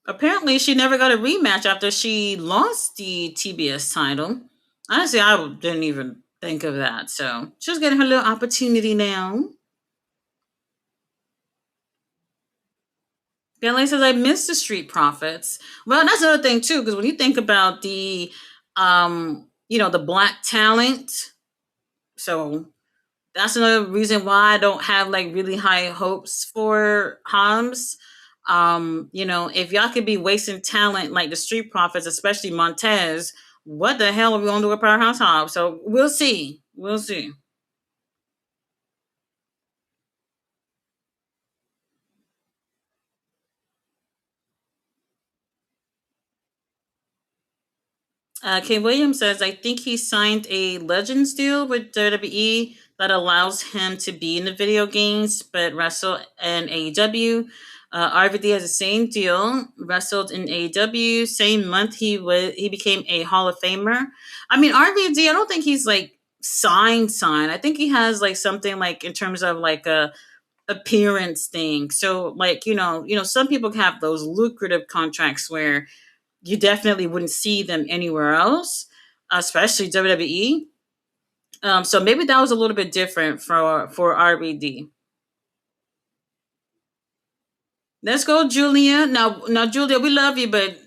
Apparently, she never got a rematch after she lost the TBS title. Honestly, I didn't even think of that. So she's getting her little opportunity now. Bentley says, I miss the Street Profits. Well, that's another thing, too, because when you think about the black talent, so that's another reason why I don't have like really high hopes for Hobbs. If y'all could be wasting talent like the Street Profits, especially Montez, what the hell are we gonna do with Powerhouse Hobbs? So we'll see. We'll see. Kay Williams says, I think he signed a Legends deal with WWE that allows him to be in the video games, but wrestle in AEW. RVD has the same deal, wrestled in AEW. Same month he became a Hall of Famer. I mean, RVD, I don't think he's like signed. I think he has like something like in terms of like a appearance thing. So like, some people have those lucrative contracts where you definitely wouldn't see them anywhere else, especially WWE. So maybe that was a little bit different for RBD. Let's go, Julia. Now, Julia, we love you, but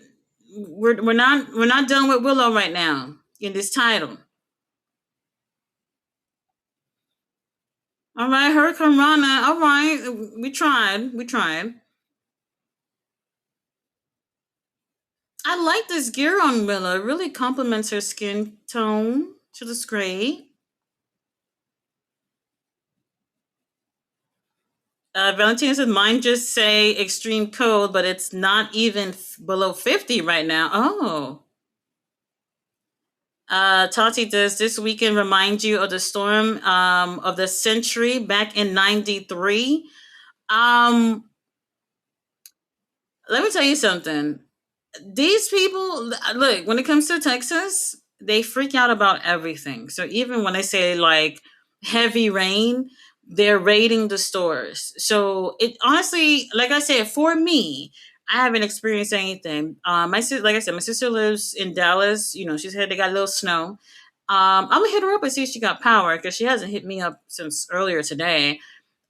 we're not done with Willow right now in this title. All right, Hurricane Rana. All right, we tried. We tried. I like this gear on Willow. It really complements her skin tone. She looks great. Valentina said, mine just say extreme cold, but it's not even below 50 right now. Oh. Tati, does this weekend remind you of the storm of the century back in 93? Um, Let me tell you something. These people, look, when it comes to Texas, they freak out about everything. So even when they say like heavy rain, they're raiding the stores. So it honestly, like I said, for me, I haven't experienced anything. My sister, like I said, my sister lives in Dallas. She said they got a little snow. I'm gonna hit her up and see if she got power because she hasn't hit me up since earlier today.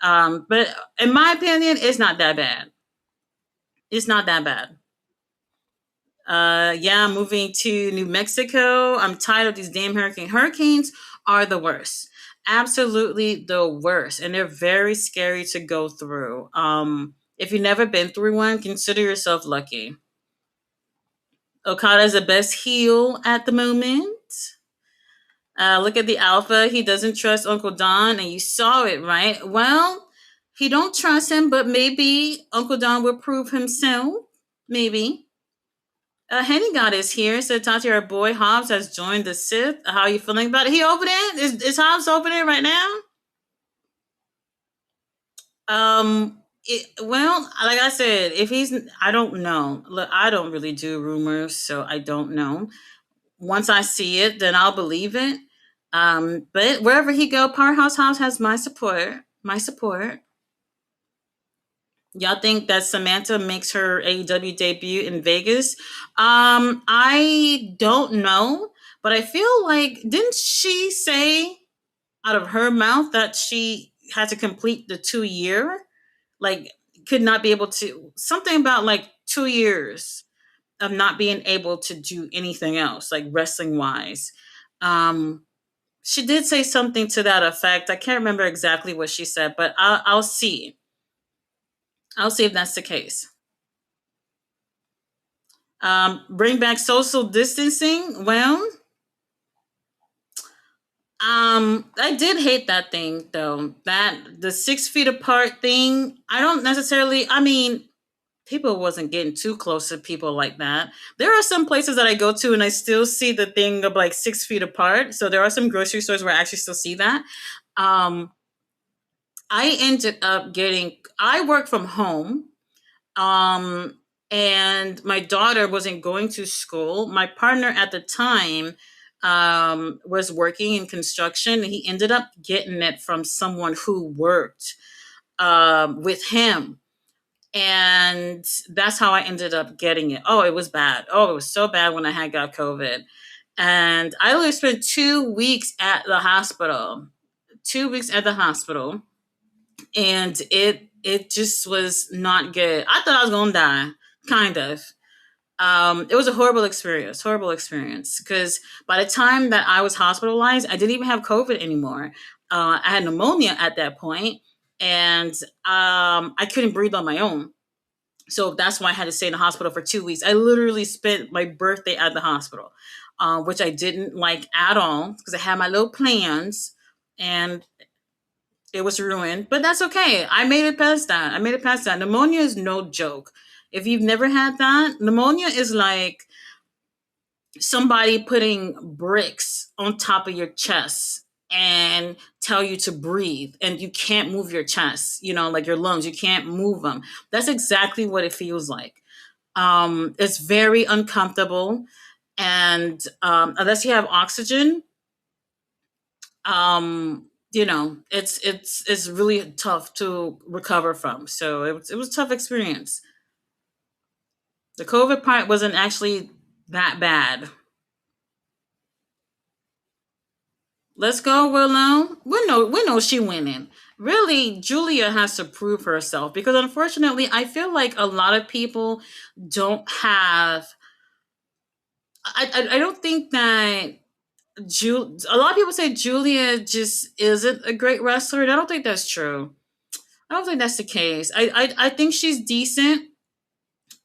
But in my opinion, it's not that bad. It's not that bad. Yeah, I'm moving to New Mexico. I'm tired of these damn hurricanes. Hurricanes are the worst. Absolutely the worst. And they're very scary to go through. If you've never been through one, consider yourself lucky. Okada's the best heel at the moment. Look at the alpha. He doesn't trust Uncle Don, and you saw it, right? Well, he don't trust him, but maybe Uncle Don will prove himself. Maybe. Henny God is here. Said Tati, our boy Hobbs has joined the Sith. How are you feeling about it? He over there? Is Hobbs over there right now? Well, like I said, if he's, I don't know. Look, I don't really do rumors, so I don't know. Once I see it, then I'll believe it. But wherever he go, Powerhouse House has my support. My support. Y'all think that Samantha makes her AEW debut in Vegas? I don't know, but I feel like didn't she say out of her mouth that she had to complete the 2 year, like could not be able to something about like 2 years of not being able to do anything else, like wrestling wise. Um, she did say something to that effect. I can't remember exactly what she said, but I'll see. I'll see if that's the case. Bring back social distancing. Well, I did hate that thing though. That the 6 feet apart thing. I don't necessarily. I mean, people wasn't getting too close to people like that. There are some places that I go to and I still see the thing of like 6 feet apart. So there are some grocery stores where I actually still see that. Um, I ended up getting. I work from home. Um, and my daughter wasn't going to school. My partner at the time was working in construction. And he ended up getting it from someone who worked with him, and that's how I ended up getting it. Oh, it was bad. Oh, it was so bad when I had got COVID, and I only spent 2 weeks at the hospital. 2 weeks at the hospital, and it just was not good. I thought I was gonna die, kind of. It was a horrible experience. Because by the time that I was hospitalized, I didn't even have COVID anymore. I had pneumonia at that point, and I couldn't breathe on my own. So that's why I had to stay in the hospital for 2 weeks. I literally spent my birthday at the hospital, which I didn't like at all because I had my little plans, and it was ruined. But that's okay. I made it past that. I made it past that. Pneumonia is no joke. If you've never had that, pneumonia is like somebody putting bricks on top of your chest and tell you to breathe, and you can't move your chest, like your lungs, you can't move them. That's exactly what it feels like. It's very uncomfortable, and unless you have oxygen, it's really tough to recover from. So it was a tough experience. The COVID part wasn't actually that bad. Let's go, Willow. We know she winning. Really, Julia has to prove herself because unfortunately, I feel like a lot of people don't have. I don't think that a lot of people say Julia just isn't a great wrestler, and I don't think that's true. I don't think that's the case. I think she's decent,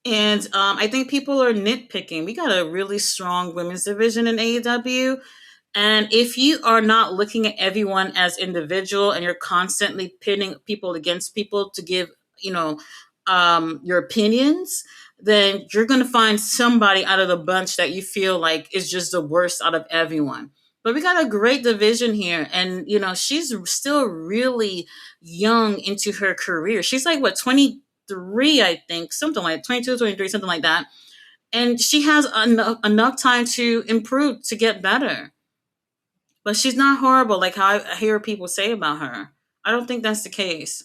and I think people are nitpicking. We got a really strong women's division in AEW, and if you are not looking at everyone as individual and you're constantly pitting people against people to give, your opinions, then you're going to find somebody out of the bunch that you feel like is just the worst out of everyone. But we got a great division here. And, she's still really young into her career. She's like, what, 23, I think, something like 22, 23, something like that. And she has enough time to improve, to get better, but she's not horrible like how I hear people say about her. I don't think that's the case.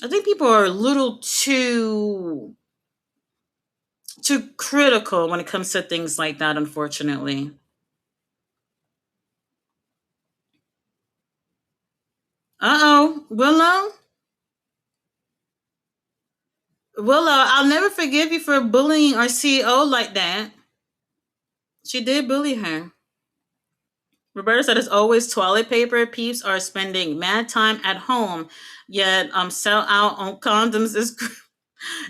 I think people are a little too critical when it comes to things like that, unfortunately. Uh-oh, Willow, I'll never forgive you for bullying our CEO like that. She did bully her. Roberta said it's always toilet paper. Peeps are spending mad time at home, yet sell out on condoms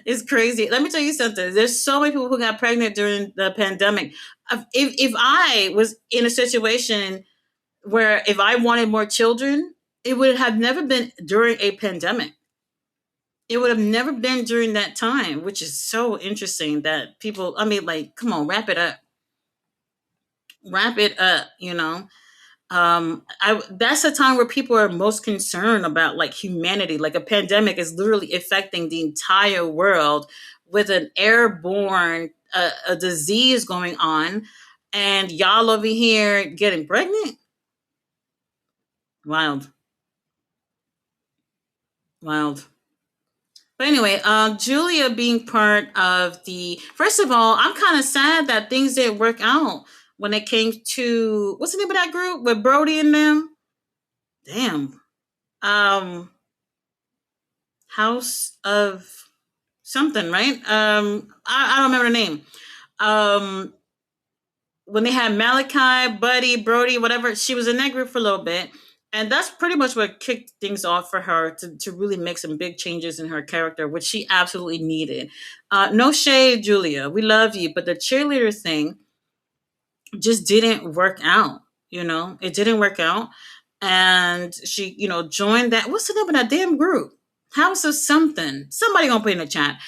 is crazy. Let me tell you something. There's so many people who got pregnant during the pandemic. If I was in a situation where if I wanted more children, it would have never been during a pandemic. It would have never been during that time, which is so interesting that people, I mean, like, come on, wrap it up. Wrap it up. That's a time where people are most concerned about like humanity. Like a pandemic is literally affecting the entire world with an airborne a disease going on, and y'all over here getting pregnant. Wild. Wild. But anyway, Julia being part of the first of all, I'm kind of sad that things didn't work out when it came to what's the name of that group with Brody and them. Damn. um House of something, right? I don't remember the name. Um, when they had Malachi, Buddy, Brody, whatever, she was in that group for a little bit. And that's pretty much what kicked things off for her to really make some big changes in her character, which she absolutely needed. No shade, Julia. We love you. But the cheerleader thing just didn't work out. It didn't work out. And she, joined that. What's the name of that damn group? House of something. Somebody gonna put in the chat.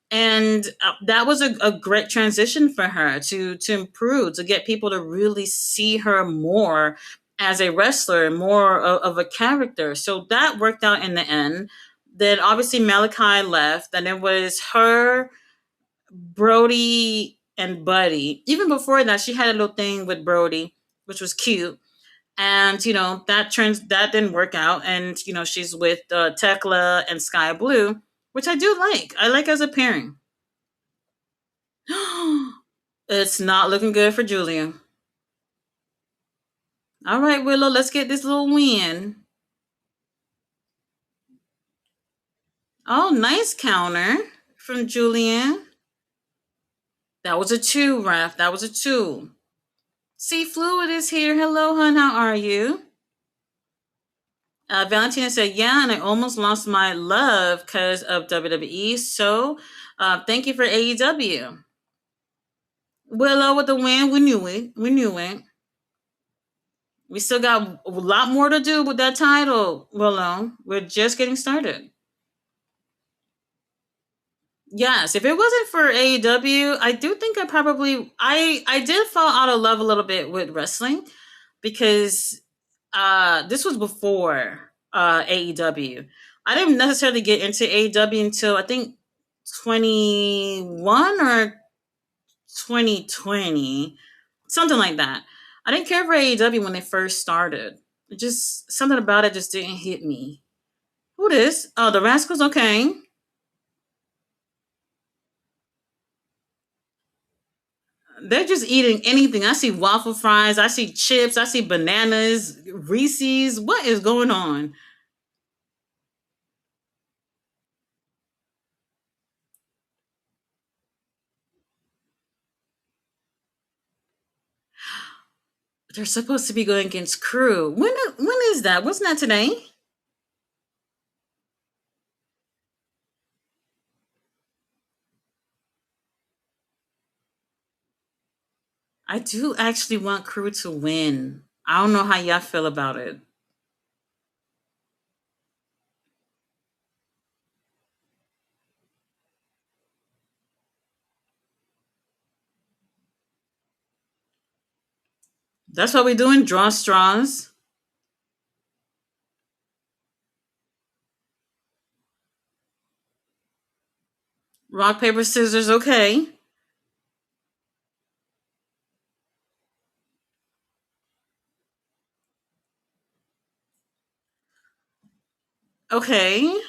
And that was a great transition for her to improve, to get people to really see her more as a wrestler, more of a character. So that worked out in the end. Then obviously Malachi left, and it was her, Brody, and Buddy. Even before that, she had a little thing with Brody, which was cute. And that didn't work out, and she's with Tekla and Sky Blue, which I do like. I like as a pairing. It's not looking good for Julia. All right, Willow, let's get this little win. Oh, nice counter from Julian. That was a two, Ref. That was a two. See, Fluid is here. Hello, hun. How are you? Valentina said, yeah, and I almost lost my love because of WWE. So thank you for AEW. Willow with the win. We knew it. We knew it. We still got a lot more to do with that title, Willow. We're just getting started. Yes, if it wasn't for AEW, I do think I did fall out of love a little bit with wrestling because this was before AEW. I didn't necessarily get into AEW until I think 21 or 2020, something like that. I didn't care for AEW when they first started. Just something about it just didn't hit me. Who this? Oh, the Rascals. Okay. They're just eating anything. I see waffle fries. I see chips. I see bananas, Reese's. What is going on? They're supposed to be going against Crew. When is that? Wasn't that today? I do actually want Crew to win. I don't know how y'all feel about it. That's what we're doing. Draw straws. Rock, paper, scissors. Okay. Okay.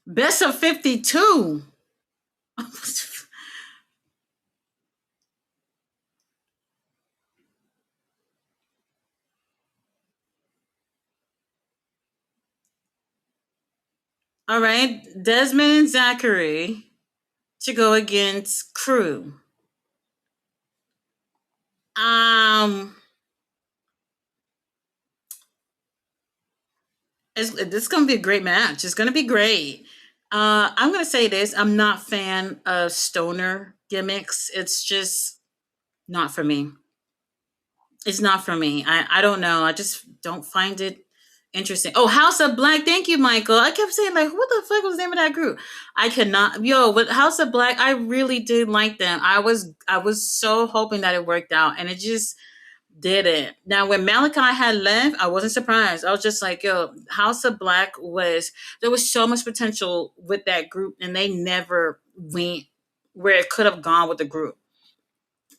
Best of 52. All right. Desmond and Zachary to go against Crew. Um, this is gonna be a great match. It's gonna be great. I'm gonna say this. I'm not fan of stoner gimmicks. It's just not for me. It's not for me. I don't know. I just don't find it interesting. Oh, House of Black. Thank you, Michael. I kept saying like, what the fuck was the name of that group? I cannot. Yo, with House of Black, I really did like them. I was so hoping that it worked out, and it just didn't. Now, when Malachi had left, I wasn't surprised. I was just like, yo, House of Black was, there was so much potential with that group, and they never went where it could have gone with the group.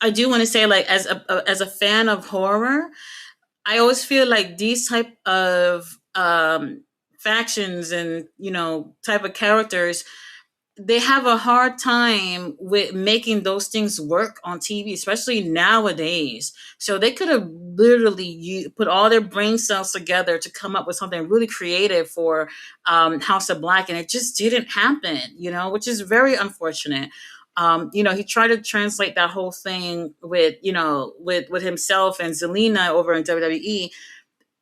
I do want to say, like, as a fan of horror, I always feel like these type of factions and type of characters, they have a hard time with making those things work on TV, especially nowadays. So they could have literally put all their brain cells together to come up with something really creative for House of Black, and it just didn't happen. Which is very unfortunate. He tried to translate that whole thing with with himself and Zelina over in WWE.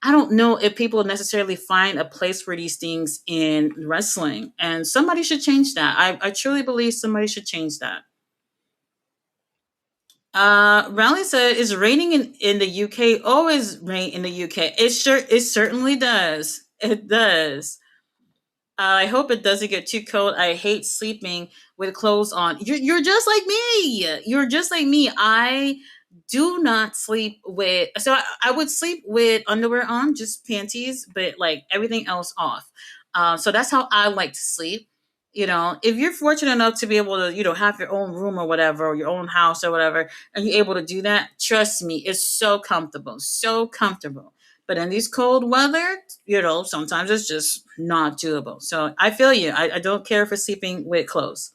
I don't know if people necessarily find a place for these things in wrestling, and somebody should change that. I truly believe somebody should change that. Rally said, "Is raining in the UK always rain in the UK?" It certainly does. It does. I hope it doesn't get too cold. I hate sleeping with clothes on. You're just like me. You're just like me. I do not sleep with. So I would sleep with underwear on, just panties, but like everything else off. So that's how I like to sleep. If you're fortunate enough to be able to, have your own room or whatever, or your own house or whatever, and you're able to do that, trust me, it's so comfortable, so comfortable. But in these cold weather, sometimes it's just not doable. So I feel you. I don't care for sleeping with clothes.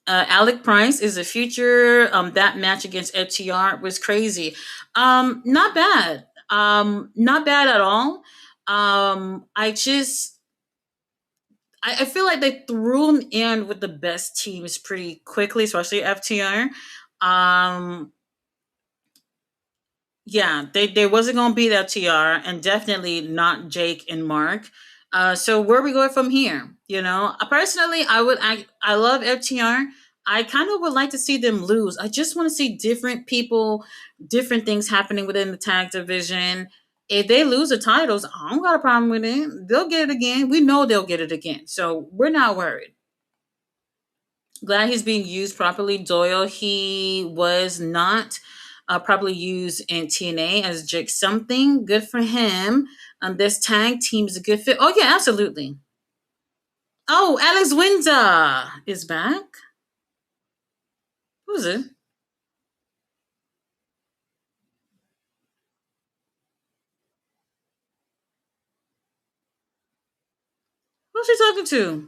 Alec Price is the future. That match against FTR was crazy. Not bad. Not bad at all. I feel like they threw him in with the best teams pretty quickly, especially FTR. Um, Yeah, they wasn't gonna beat FTR, and definitely not Jake and Mark. So where we going from here? Personally, I love FTR. I kind of would like to see them lose. I just want to see different people, different things happening within the tag division. If they lose the titles, I don't got a problem with it. They'll get it again. We know they'll get it again, so we're not worried. Glad he's being used properly. Doyle, he was not properly used in TNA as Jake something. Good for him. This tag team is a good fit. Oh, yeah, absolutely. Oh, Alex Windsor is back. Who's it? Who's she talking to?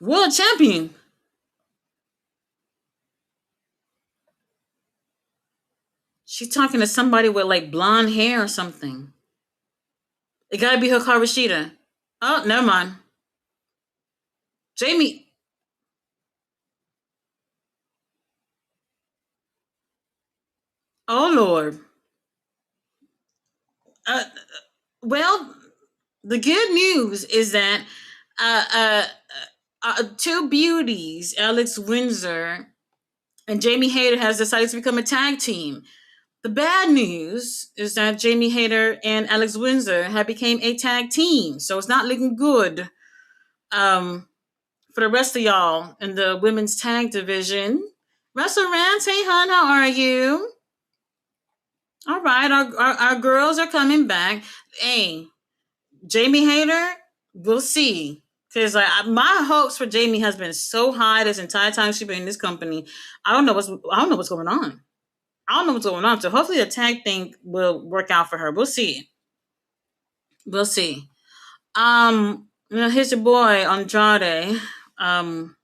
World champion. She's talking to somebody with like blonde hair or something. It gotta be Hikaru Rashida. Oh, never mind. Jamie. Oh, Lord. Uh, well, the good news is that uh, uh, two beauties, Alex Windsor and Jamie Hayter, has decided to become a tag team. The bad news is that Jamie Hayter and Alex Windsor have become a tag team, so it's not looking good um, for the rest of y'all in the women's tag division. Russell Rance, hey hun, how are you? All right, our girls are coming back. Hey, Jamie Hayter, we'll see. Because my hopes for Jamie has been so high this entire time she's been in this company. I don't know what's going on. I don't know what's going on. So hopefully the tag thing will work out for her. We'll see. We'll see. Here's your boy Andrade. Um,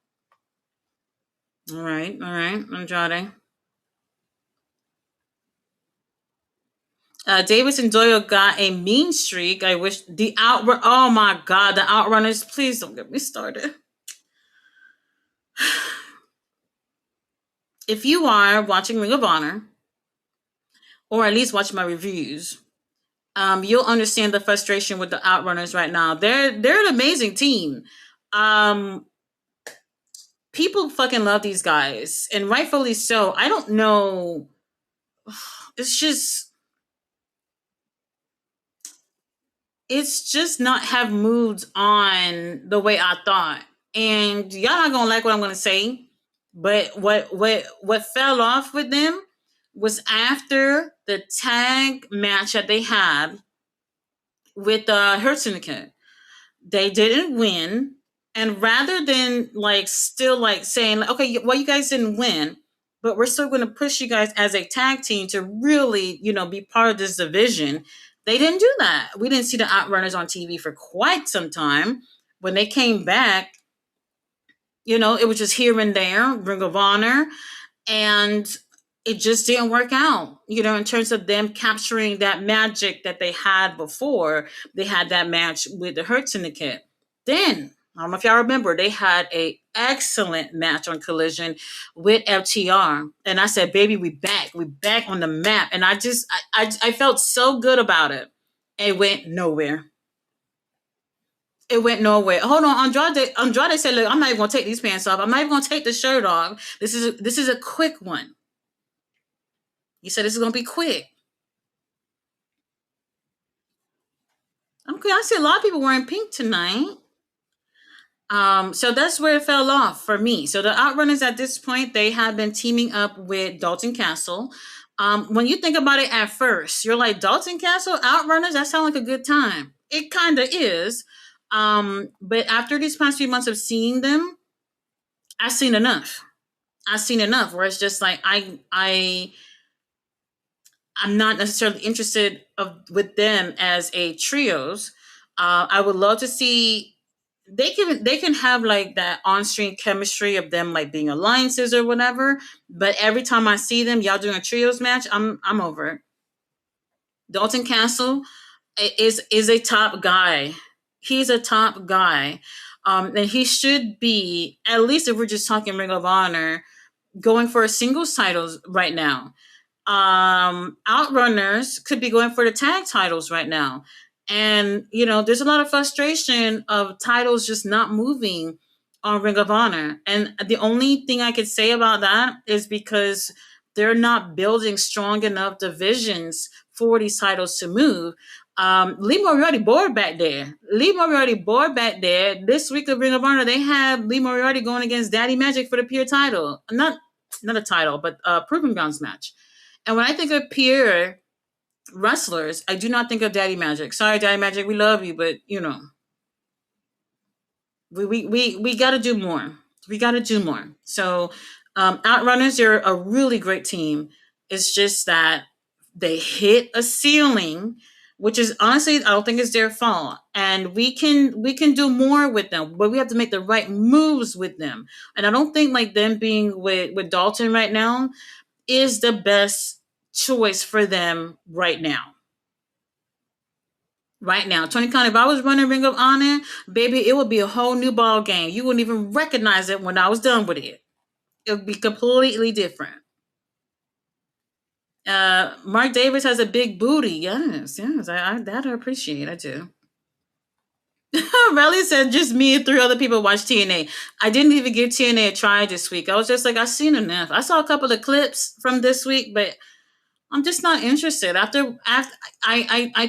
all right, Andrade. Davis and Doyle got a mean streak. I wish the outrun. Oh my God, the outrunners! Please don't get me started. If you are watching Ring of Honor, or at least watching my reviews, you'll understand the frustration with the Outrunners right now. They're an amazing team. Um, People fucking love these guys, and rightfully so. I don't know. It's just not have moved on the way I thought. And y'all not gonna like what I'm gonna say, but what fell off with them was after the tag match that they had with Hurt Syndicate. They didn't win, and rather than like still like saying, okay, well, you guys didn't win, but we're still going to push you guys as a tag team to really, be part of this division. They didn't do that. We didn't see the Outrunners on TV for quite some time. When they came back, it was just here and there, Ring of Honor, and it just didn't work out, in terms of them capturing that magic that they had before they had that match with the Hurt Syndicate. Then, I don't know if y'all remember, they had a excellent match on Collision with FTR. And I said, baby, we back on the map. And I felt so good about it. It went nowhere. It went nowhere. Hold on, Andrade said, "Look, I'm not even gonna take these pants off. I'm not even gonna take the shirt off. This is a quick one." He said this is gonna be quick. Okay, I see a lot of people wearing pink tonight. So that's where it fell off for me. So the Outrunners at this point, they have been teaming up with Dalton Castle. When you think about it at first, you're like, Dalton Castle, Outrunners, that sounds like a good time. It kind of is. But after these past few months of seeing them, I've seen enough. I've seen enough where it's just like I'm not necessarily interested with them as a trios. I would love to see they can have like that on screen chemistry of them like being alliances or whatever. But every time I see them, y'all doing a trios match, I'm over it. Dalton Castle is a top guy. He's a top guy. And he should be, at least if we're just talking Ring of Honor, going for a singles titles right now. Outrunners could be going for the tag titles right now. And, there's a lot of frustration of titles just not moving on Ring of Honor. And the only thing I could say about that is because they're not building strong enough divisions for these titles to move. Lee Moriarty bored back there. Lee Moriarty bored back there. This week of Ring of Honor, they have Lee Moriarty going against Daddy Magic for the pure title. Not a title, but a Proving Grounds match. And when I think of pure wrestlers, I do not think of Daddy Magic. Sorry, Daddy Magic, we love you, but we got to do more. We got to do more. So, Outrunners, they're a really great team. It's just that they hit a ceiling, which is honestly, I don't think it's their fault. And we can do more with them, but we have to make the right moves with them. And I don't think like them being with Dalton right now is the best choice for them right now. Right now, Tony Khan, if I was running Ring of Honor, baby, it would be a whole new ball game. You wouldn't even recognize it when I was done with it. It would be completely different. Mark Davis has a big booty. Yes, yes, that I appreciate. I do. Riley said just me and three other people watch TNA. I didn't even give TNA a try this week. I was just like, I've seen enough. I saw a couple of clips from this week, but I'm just not interested. After I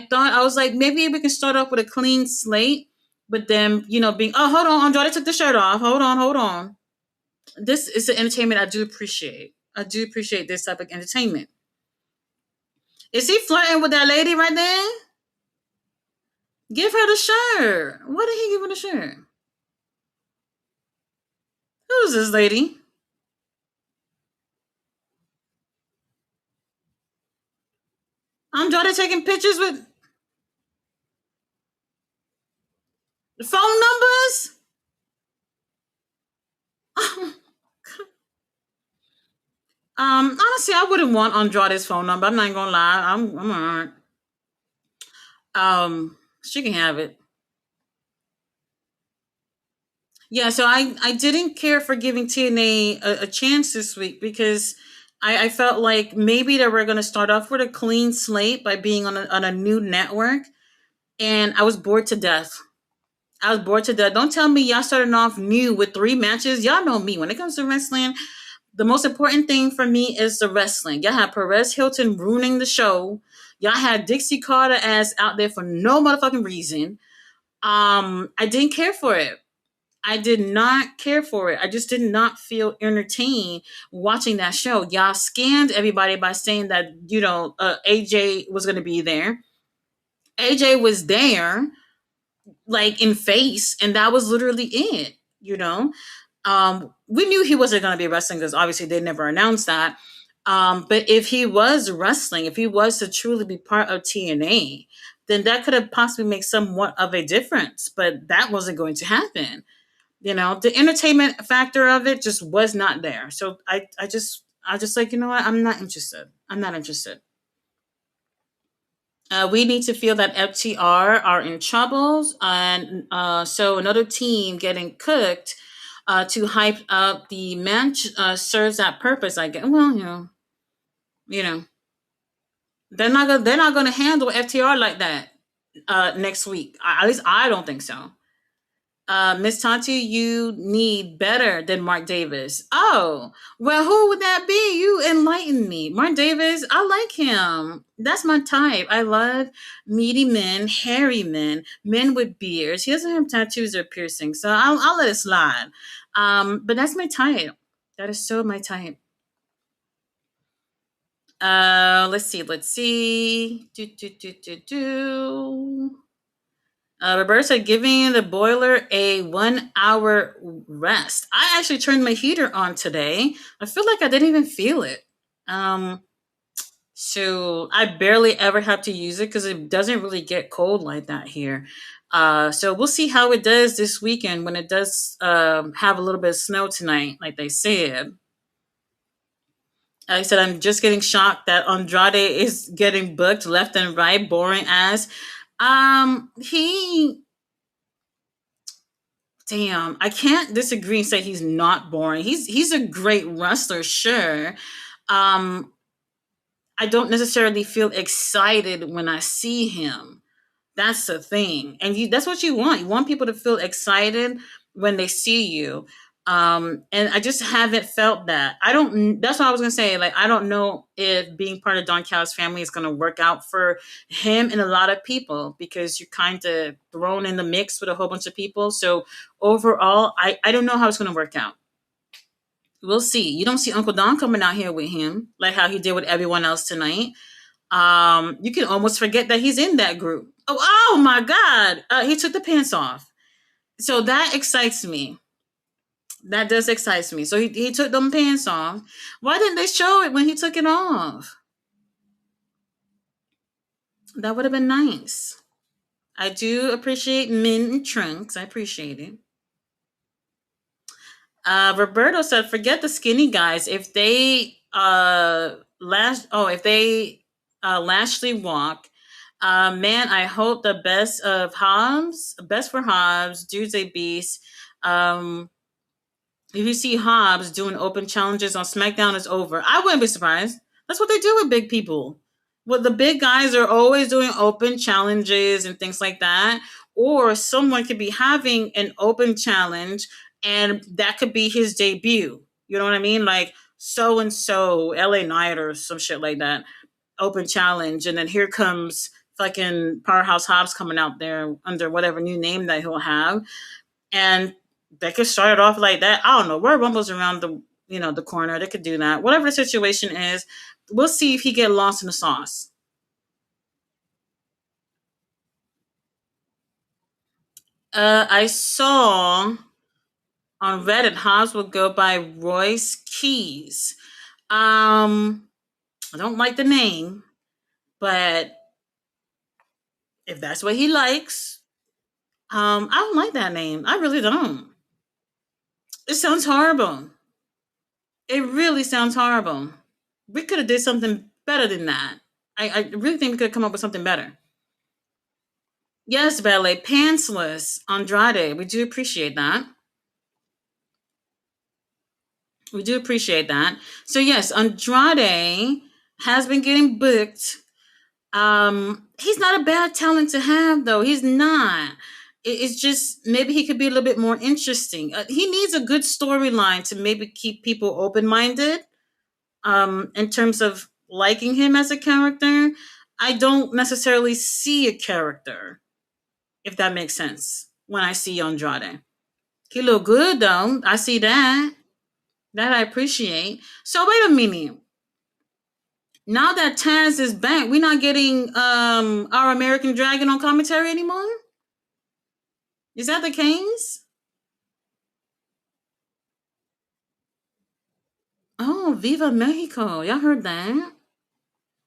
thought I was like, maybe we can start off with a clean slate, but then being, oh, hold on, Andrade took the shirt off. Hold on. This is the entertainment I do appreciate. I do appreciate this type of entertainment. Is he flirting with that lady right there? Give her the shirt. Why did he give her the shirt? Who's this lady? Andrade taking pictures with phone numbers? Honestly, I wouldn't want Andrade's phone number. I'm not gonna lie. I'm alright. She can have it. Yeah, so I didn't care for giving TNA a chance this week because I felt like maybe they were going to start off with a clean slate by being on a new network, and I was bored to death. I was bored to death. Don't tell me y'all starting off new with 3 matches. Y'all know me. When it comes to wrestling, the most important thing for me is the wrestling. Y'all had Perez Hilton ruining the show. Y'all had Dixie Carter ass out there for no motherfucking reason. I didn't care for it. I did not care for it. I just did not feel entertained watching that show. Y'all scammed everybody by saying that, AJ was going to be there. AJ was there, like in face, and that was literally it. We knew he wasn't going to be wrestling because obviously they never announced that. But if he was wrestling, if he was to truly be part of TNA, then that could have possibly made somewhat of a difference. But that wasn't going to happen. The entertainment factor of it just was not there. So I just like, you know what? I'm not interested. I'm not interested. We need to feel that FTR are in troubles, and so another team getting cooked to hype up the match serves that purpose. I guess. Well, you know, they're not gonna handle FTR like that next week. At least I don't think so. Miss Tati, you need better than Mark Davis. Oh, well, who would that be? You enlighten me. Mark Davis, I like him. That's my type. I love meaty men, hairy men, men with beards. He doesn't have tattoos or piercings, so I'll let it slide. But that's my type. That is so my type. Let's see. Let's see. Roberta said, giving the boiler a 1 hour rest. I actually turned my heater on today. I feel like I didn't even feel it. Um, so I barely ever have to use it because it doesn't really get cold like that here. So we'll see how it does this weekend when it does have a little bit of snow tonight, like they said. Like I said, I'm just getting shocked that Andrade is getting booked left and right, boring as. He Damn, I can't disagree and say he's not boring. He's a great wrestler, sure. Um, I don't necessarily feel excited when I see him. That's the thing, and that's what you want. You want people to feel excited when they see you. And I just haven't felt that. I don't. That's what I was gonna say. Like, I don't know if being part of Don Callis' family is gonna work out for him and a lot of people because you're kind of thrown in the mix with a whole bunch of people. So overall, I don't know how it's gonna work out. We'll see. You don't see Uncle Don coming out here with him like how he did with everyone else tonight. You can almost forget that he's in that group. Oh my God. He took the pants off. So that excites me. That does excite me. So he took them pants off. Why didn't they show it when he took it off? That would have been nice. I do appreciate men in trunks. I appreciate it. Roberto said, "Forget the skinny guys. If they if they Lashley walk, man, I hope the best of Hobbs, best for Hobbs, dude's a beast. Um, if you see Hobbs doing open challenges on SmackDown, it's over. I wouldn't be surprised. That's what they do with big people. Well, the big guys are always doing open challenges and things like that. Or someone could be having an open challenge and that could be his debut. You know what I mean? Like so and so, LA Knight or some shit like that. Open challenge. And then here comes fucking Powerhouse Hobbs coming out there under whatever new name that he'll have. And they could start it off like that. I don't know. Where Rumble's around the corner. They could do that. Whatever the situation is, we'll see if he get lost in the sauce. I saw on Reddit Hobbs will go by Royce Keys. I don't like the name, but if that's what he likes, I don't like that name. I really don't. It sounds horrible. It really sounds horrible. We could have did something better than that. I really think we could have come up with something better. Yes, Ballet, pantsless Andrade. We do appreciate that. We do appreciate that. So yes, Andrade has been getting booked. He's not a bad talent to have, though. He's not. It's just maybe he could be a little bit more interesting. He needs a good storyline to maybe keep people open minded. In terms of liking him as a character, I don't necessarily see a character, if that makes sense, when I see Andrade. He look good though. I see that. That I appreciate. So wait a minute. Now that Taz is back, we're not getting our American Dragon on commentary anymore? Is that the case? Oh, Viva Mexico. Y'all heard that?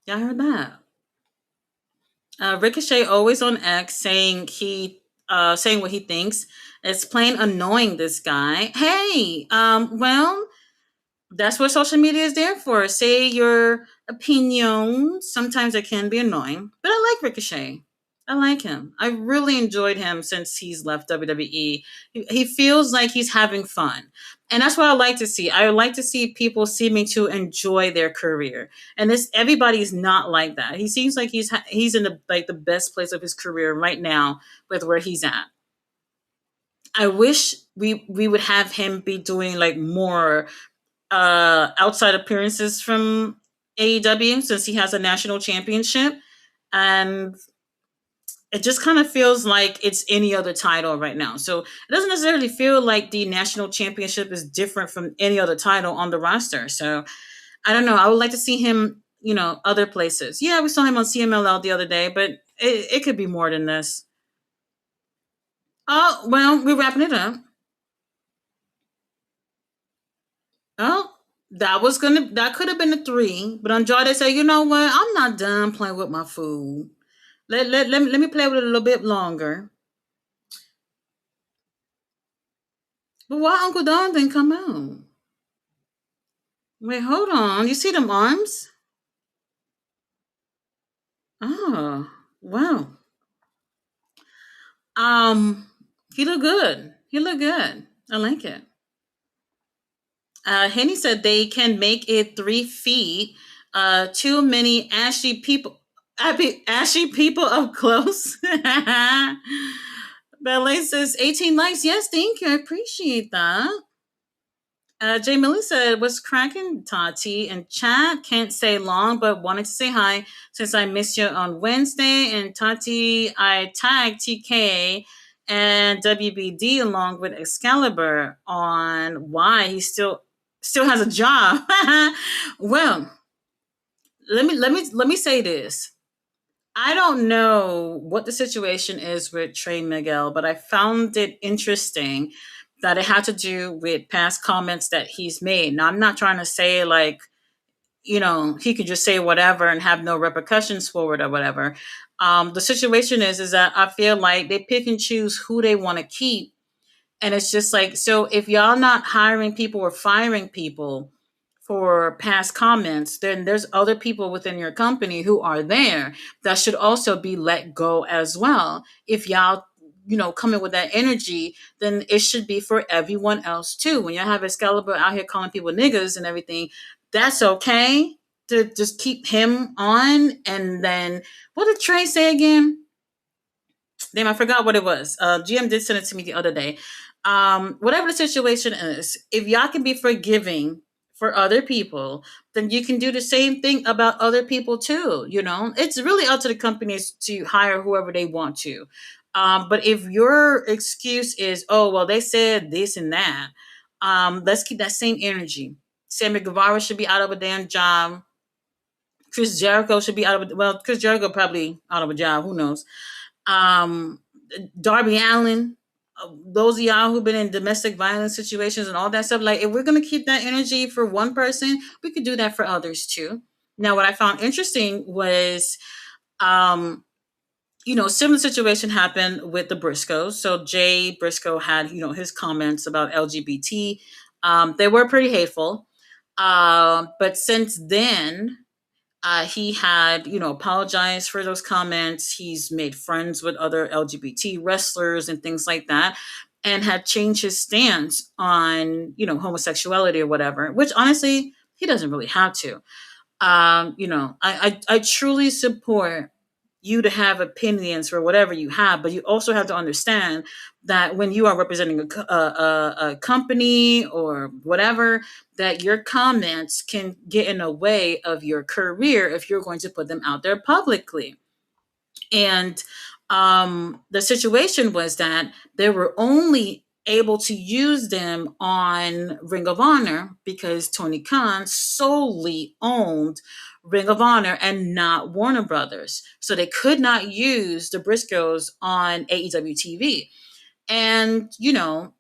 Y'all heard that? Ricochet always on X saying saying what he thinks. It's plain annoying. This guy. Hey, well, that's what social media is there for. Say your opinions. Sometimes it can be annoying, but I like Ricochet. I like him. I really enjoyed him since he's left WWE. He feels like he's having fun. And that's what I like to see. I like to see people seeming to enjoy their career. And this everybody's not like that. He seems like he's in the like the best place of his career right now with where he's at. I wish we would have him be doing like more outside appearances from AEW since he has a national championship. And it just kind of feels like it's any other title right now. So it doesn't necessarily feel like the national championship is different from any other title on the roster. So I don't know. I would like to see him, other places. Yeah, we saw him on CMLL the other day, but it could be more than this. Oh, well, we're wrapping it up. Oh, that could have been a three, but Andrade said, you know what? I'm not done playing with my food. Let me play with it a little bit longer. But why Uncle Don didn't come out? Wait, hold on. You see them arms? Oh, wow. Um, he looked good. He looked good. I like it. Henny said they can make it 3 feet. Too many ashy people up close. Ballet says 18 likes. Yes, thank you. I appreciate that. Jay Millie said, "What's cracking, Tati?" And chat can't stay long, but wanted to say hi since I missed you on Wednesday. And Tati, I tagged TK and WBD along with Excalibur on why he still has a job. Well, let me say this. I don't know what the situation is with Trey Miguel, but I found it interesting that it had to do with past comments that he's made. Now, I'm not trying to say like, he could just say whatever and have no repercussions for it or whatever. The situation is that I feel like they pick and choose who they want to keep, and it's just like, so if y'all not hiring people or firing people for past comments, then there's other people within your company who are there that should also be let go as well. If y'all, come in with that energy, then it should be for everyone else too. When you have Excalibur out here calling people niggas and everything, that's okay to just keep him on. And then what did Trey say again? Damn, I forgot what it was. GM did send it to me the other day. Whatever the situation is, if y'all can be forgiving for other people, then you can do the same thing about other people too. It's really up to the companies to hire whoever they want to. But if your excuse is, oh well, they said this and that, let's keep that same energy. Sammy Guevara should be out of a damn job. Chris Jericho should be out of Chris Jericho probably out of a job. Who knows? um, Darby Allen, those of y'all who've been in domestic violence situations and all that stuff. Like, if we're gonna keep that energy for one person, we could do that for others too. Now, what I found interesting was, um, similar situation happened with the Briscoes. So Jay Briscoe had, his comments about LGBT. They were pretty hateful. But since then, he had, apologized for those comments. He's made friends with other LGBT wrestlers and things like that, and had changed his stance on, homosexuality or whatever. Which honestly, he doesn't really have to. I truly support you to have opinions for whatever you have, but you also have to understand that when you are representing a company or whatever, that your comments can get in the way of your career if you're going to put them out there publicly. And the situation was that they were only able to use them on Ring of Honor because Tony Khan solely owned Ring of Honor and not Warner Brothers. So they could not use the Briscoes on AEW TV. And,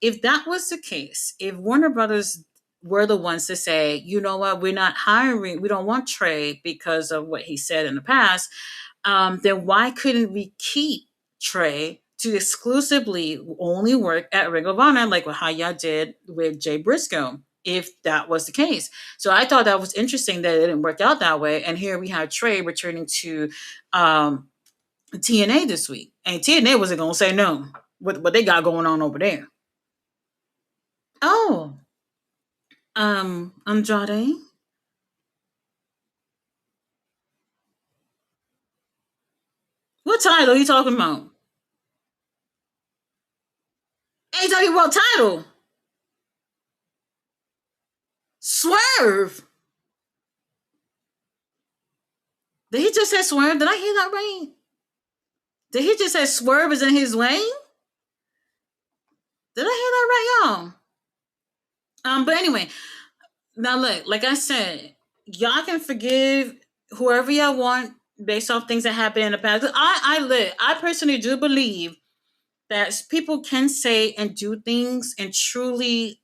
if that was the case, if Warner Brothers were the ones to say, you know what, we're not hiring, we don't want Trey because of what he said in the past, then why couldn't we keep Trey to exclusively only work at Ring of Honor, like how y'all did with Jay Briscoe, if that was the case? So I thought that was interesting that it didn't work out that way. And here we have Trey returning to um, TNA this week, and TNA wasn't gonna say no. What they got going on over there? Oh, Andrade. What title are you talking about? AEW World Title. Swerve. Did he just say Swerve? Did I hear that right? Did he just say Swerve is in his lane? Did I hear that right, y'all? But anyway, now look, like I said, y'all can forgive whoever y'all want based off things that happened in the past. I personally do believe that people can say and do things and truly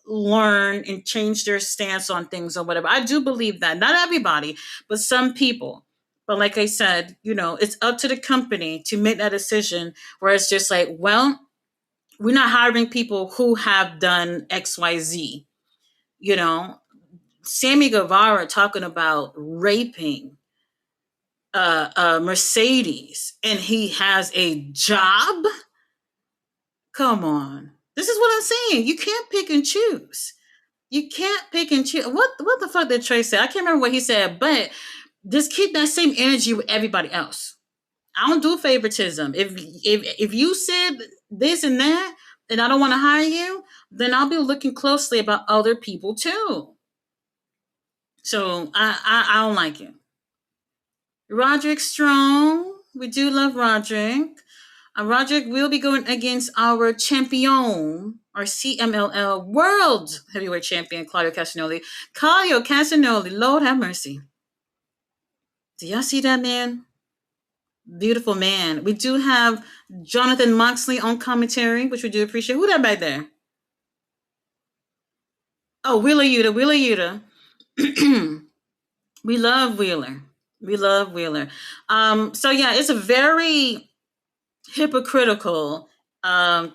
learn and change their stance on things or whatever. I do believe that. Not everybody, but some people. But like I said, it's up to the company to make that decision where it's just like, well, we're not hiring people who have done XYZ. You know, Sammy Guevara talking about raping Mercedes and he has a job. Come on. This is what I'm saying. You can't pick and choose. You can't pick and choose. What the fuck did Trey say? I can't remember what he said, but just keep that same energy with everybody else. I don't do favoritism. If you said this and that, and I don't want to hire you, then I'll be looking closely about other people too. So I don't like it. Roderick Strong. We do love Roderick. Roderick will be going against our champion, our CMLL World Heavyweight Champion, Claudio Castagnoli. Claudio Castagnoli, Lord have mercy. Do y'all see that man? Beautiful man. We do have Jonathan Moxley on commentary, which we do appreciate. Who that back there? Oh, Wheeler Yuta. Wheeler Yuta. We love Wheeler. We love Wheeler. So yeah, it's a very hypocritical, to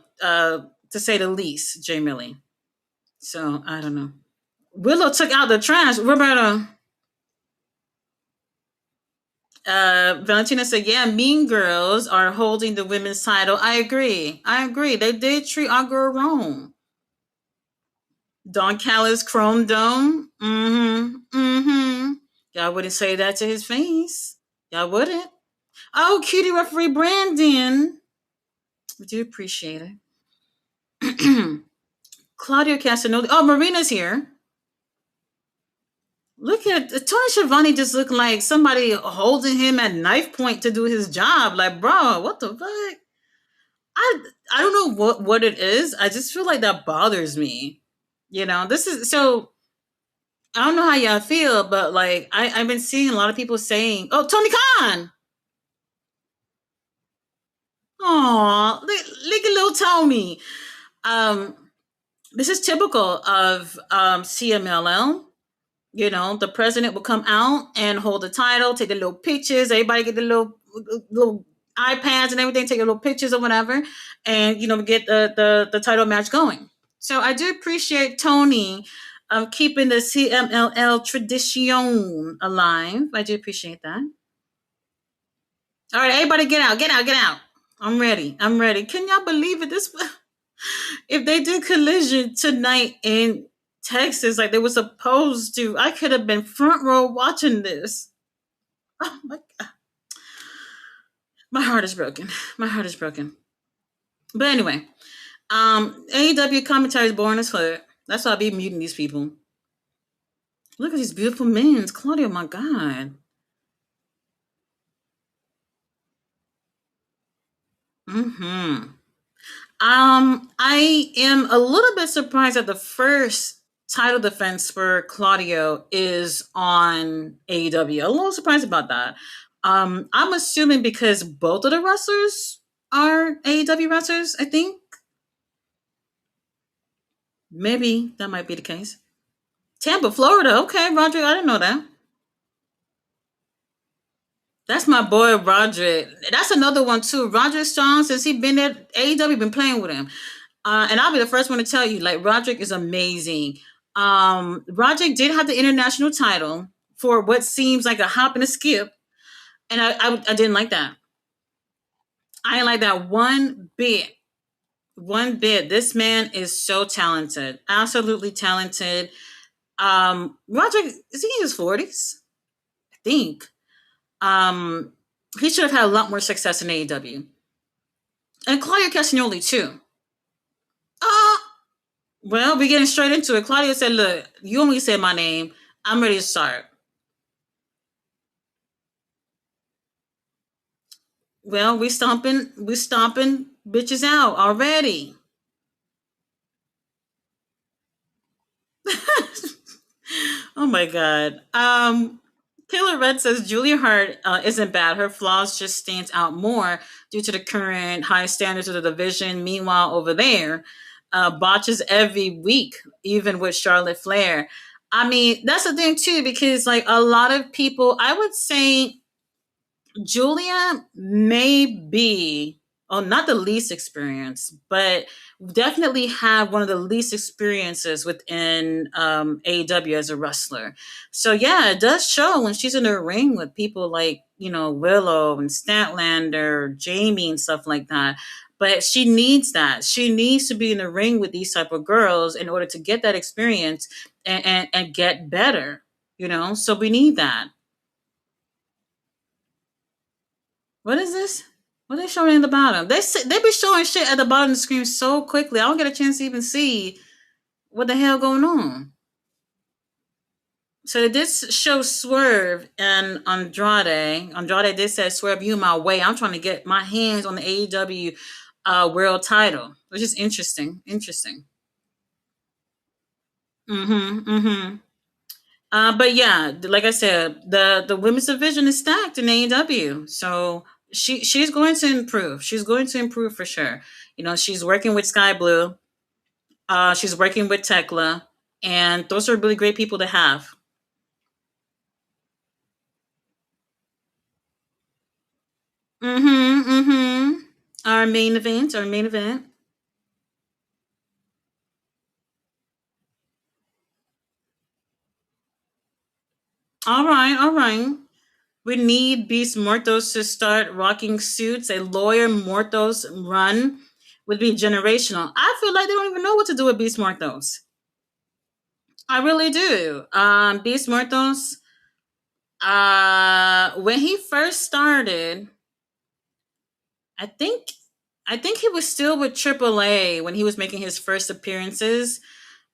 say the least, Jay Millie. So I don't know. Willow took out the trash. Roberta. Valentina said, "Yeah, Mean Girls are holding the women's title." I agree. I agree. They did treat our girl wrong. Don Callis, Chrome Dome. Mm-hmm. Mm-hmm. Y'all wouldn't say that to his face. Y'all wouldn't. Oh, cutie referee Brandon. We do appreciate it. Claudio Castagnoli. Oh, Marina's here. Look at Tony Schiavone. Just look like somebody holding him at knife point to do his job. Like, bro, what the fuck? I don't know what it is. I just feel like that bothers me. This is so. I don't know how y'all feel, but like I've been seeing a lot of people saying, "Oh, Tony Khan." Oh, look at little Tony. Um, this is typical of CMLL. The president will come out and hold the title, take the little pictures. Everybody get the little iPads and everything, take the little pictures or whatever, and get the title match going. So I do appreciate Tony keeping the CMLL tradition alive. I do appreciate that. All right, everybody, get out, get out, get out. I'm ready. I'm ready. Can y'all believe it? This if they did Collision tonight in Texas like they were supposed to, I could have been front row watching this. Oh my god. My heart is broken. My heart is broken. But anyway, AEW commentary is boring as fuck. That's why I be muting these people. Look at these beautiful men. Claudio, my god. Mm-hmm. I am a little bit surprised that the first title defense for Claudio is on AEW. A little surprised about that. I'm assuming because both of the wrestlers are AEW wrestlers, I think. Maybe that might be the case. Tampa, Florida. Okay, Roger, I didn't know that. That's my boy Roderick. That's another one too. Roderick Strong, since he been at AEW, been playing with him. And I'll be the first one to tell you, like Roderick is amazing. Roderick did have the international title for what seems like a hop and a skip, and I didn't like that. I didn't like that one bit. One bit. This man is so talented, absolutely talented. Roderick is he in his 40s? I think. Um, he should have had a lot more success in AEW. And Claudia Castagnoli too. Uh, well, we're getting straight into it. Claudia said, "Look, you only said my name. I'm ready to start." Well, we stomping bitches out already. Oh my god. Taylor Red says Julia Hart isn't bad. Her flaws just stands out more due to the current high standards of the division. Meanwhile, over there, botches every week, even with Charlotte Flair. I mean, that's the thing too, because like a lot of people, I would say Julia may be, oh, not the least experienced, but definitely have one of the least experiences within AEW as a wrestler. So yeah, it does show when she's in the ring with people like Willow and Statlander, Jamie, and stuff like that. But she needs that. She needs to be in the ring with these type of girls in order to get that experience and get better. So we need that. What is this? What are they showing in the bottom? They be showing shit at the bottom of the screen so quickly. I don't get a chance to even see what the hell going on. So they did show Swerve and Andrade. Andrade did say, "Swerve, you my way. I'm trying to get my hands on the AEW world title," which is interesting. Interesting. Mm-hmm. Mm-hmm. But yeah, like I said, the women's division is stacked in AEW. So she's going to improve. She's going to improve for sure. She's working with Sky Blue. She's working with Tekla, and those are really great people to have. Mm-hmm. Mm-hmm. Our main event. Our main event. All right. All right. We need Beast Mortos to start rocking suits. A lawyer Mortos run would be generational. I feel like they don't even know what to do with Beast Mortos. I really do. Beast Mortos. When he first started, I think, I think he was still with AAA when he was making his first appearances.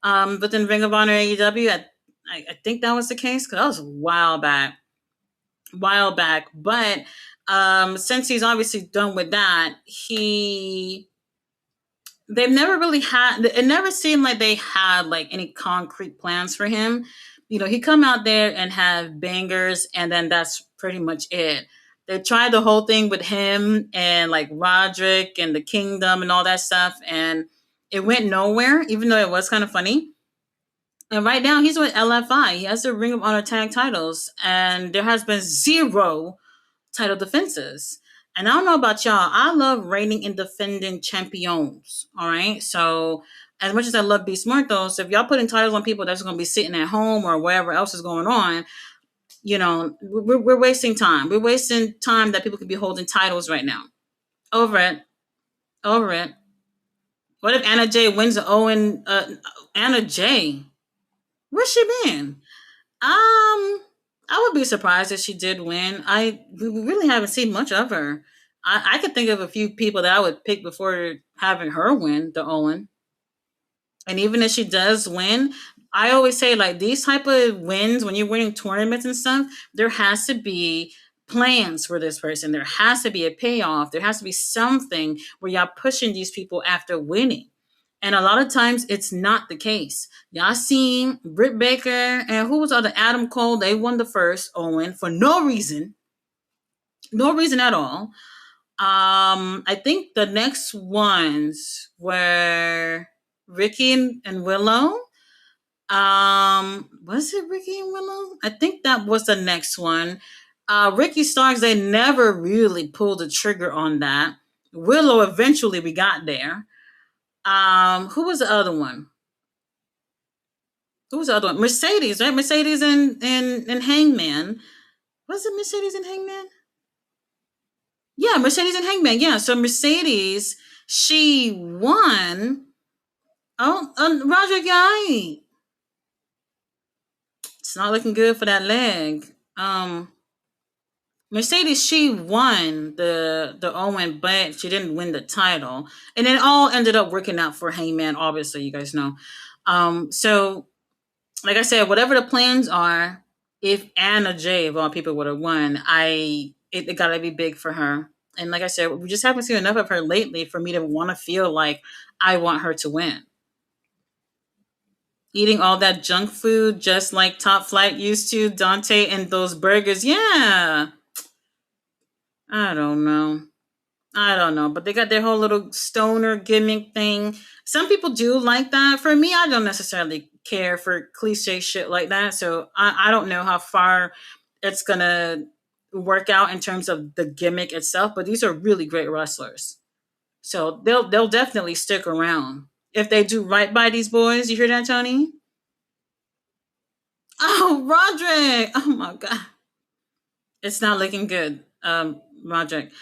But then Ring of Honor AEW, I think that was the case because that was a while back. But since he's obviously done with that, they've never really had it never seemed like they had like any concrete plans for him. He come out there and have bangers and then that's pretty much it. They tried the whole thing with him and like Roderick and the Kingdom and all that stuff, and it went nowhere, even though it was kind of funny. And right now he's with LFI. He has the Ring of Honor tag titles, and there has been zero title defenses. And I don't know about y'all, I love reigning and defending champions. All right. So, as much as I love Beast Muertos, if y'all putting titles on people that's going to be sitting at home or wherever else is going on, we're wasting time. We're wasting time that people could be holding titles right now. Over it. Over it. What if Anna Jay wins the Owen? Anna Jay? Where's she been? I would be surprised if she did win. We really haven't seen much of her. I could think of a few people that I would pick before having her win the Owen. And even if she does win, I always say like these type of wins when you're winning tournaments and stuff, there has to be plans for this person. There has to be a payoff. There has to be something where y'all pushing these people after winning. And a lot of times it's not the case. Y'all seen Britt Baker and who was the other Adam Cole? They won the first Owen for no reason. No reason at all. I think the next ones were Ricky and Willow. Was it Ricky and Willow? I think that was the next one. Ricky Starks, they never really pulled the trigger on that. Willow, eventually we got there. Who was the other one? Who was the other one? Mercedes, right? Mercedes and Hangman. Was it Mercedes and Hangman? Yeah, Mercedes and Hangman. Yeah, so Mercedes, she won. Oh, Roger Guy. It's not looking good for that leg. Mercedes, she won the Owen, but she didn't win the title, and it all ended up working out for Hangman. Obviously, you guys know. So like I said, whatever the plans are, if Anna Jay of all people would have won, it gotta be big for her. And like I said, we just haven't seen enough of her lately for me to want to feel like I want her to win. Eating all that junk food just like Top Flight used to, Dante and those burgers. Yeah. I don't know. I don't know, but they got their whole little stoner gimmick thing. Some people do like that. For me, I don't necessarily care for cliche shit like that. So I don't know how far it's gonna work out in terms of the gimmick itself. But these are really great wrestlers, so they'll definitely stick around if they do right by these boys. You hear that, Tony? Oh, Roderick! Oh my god, it's not looking good, Roderick.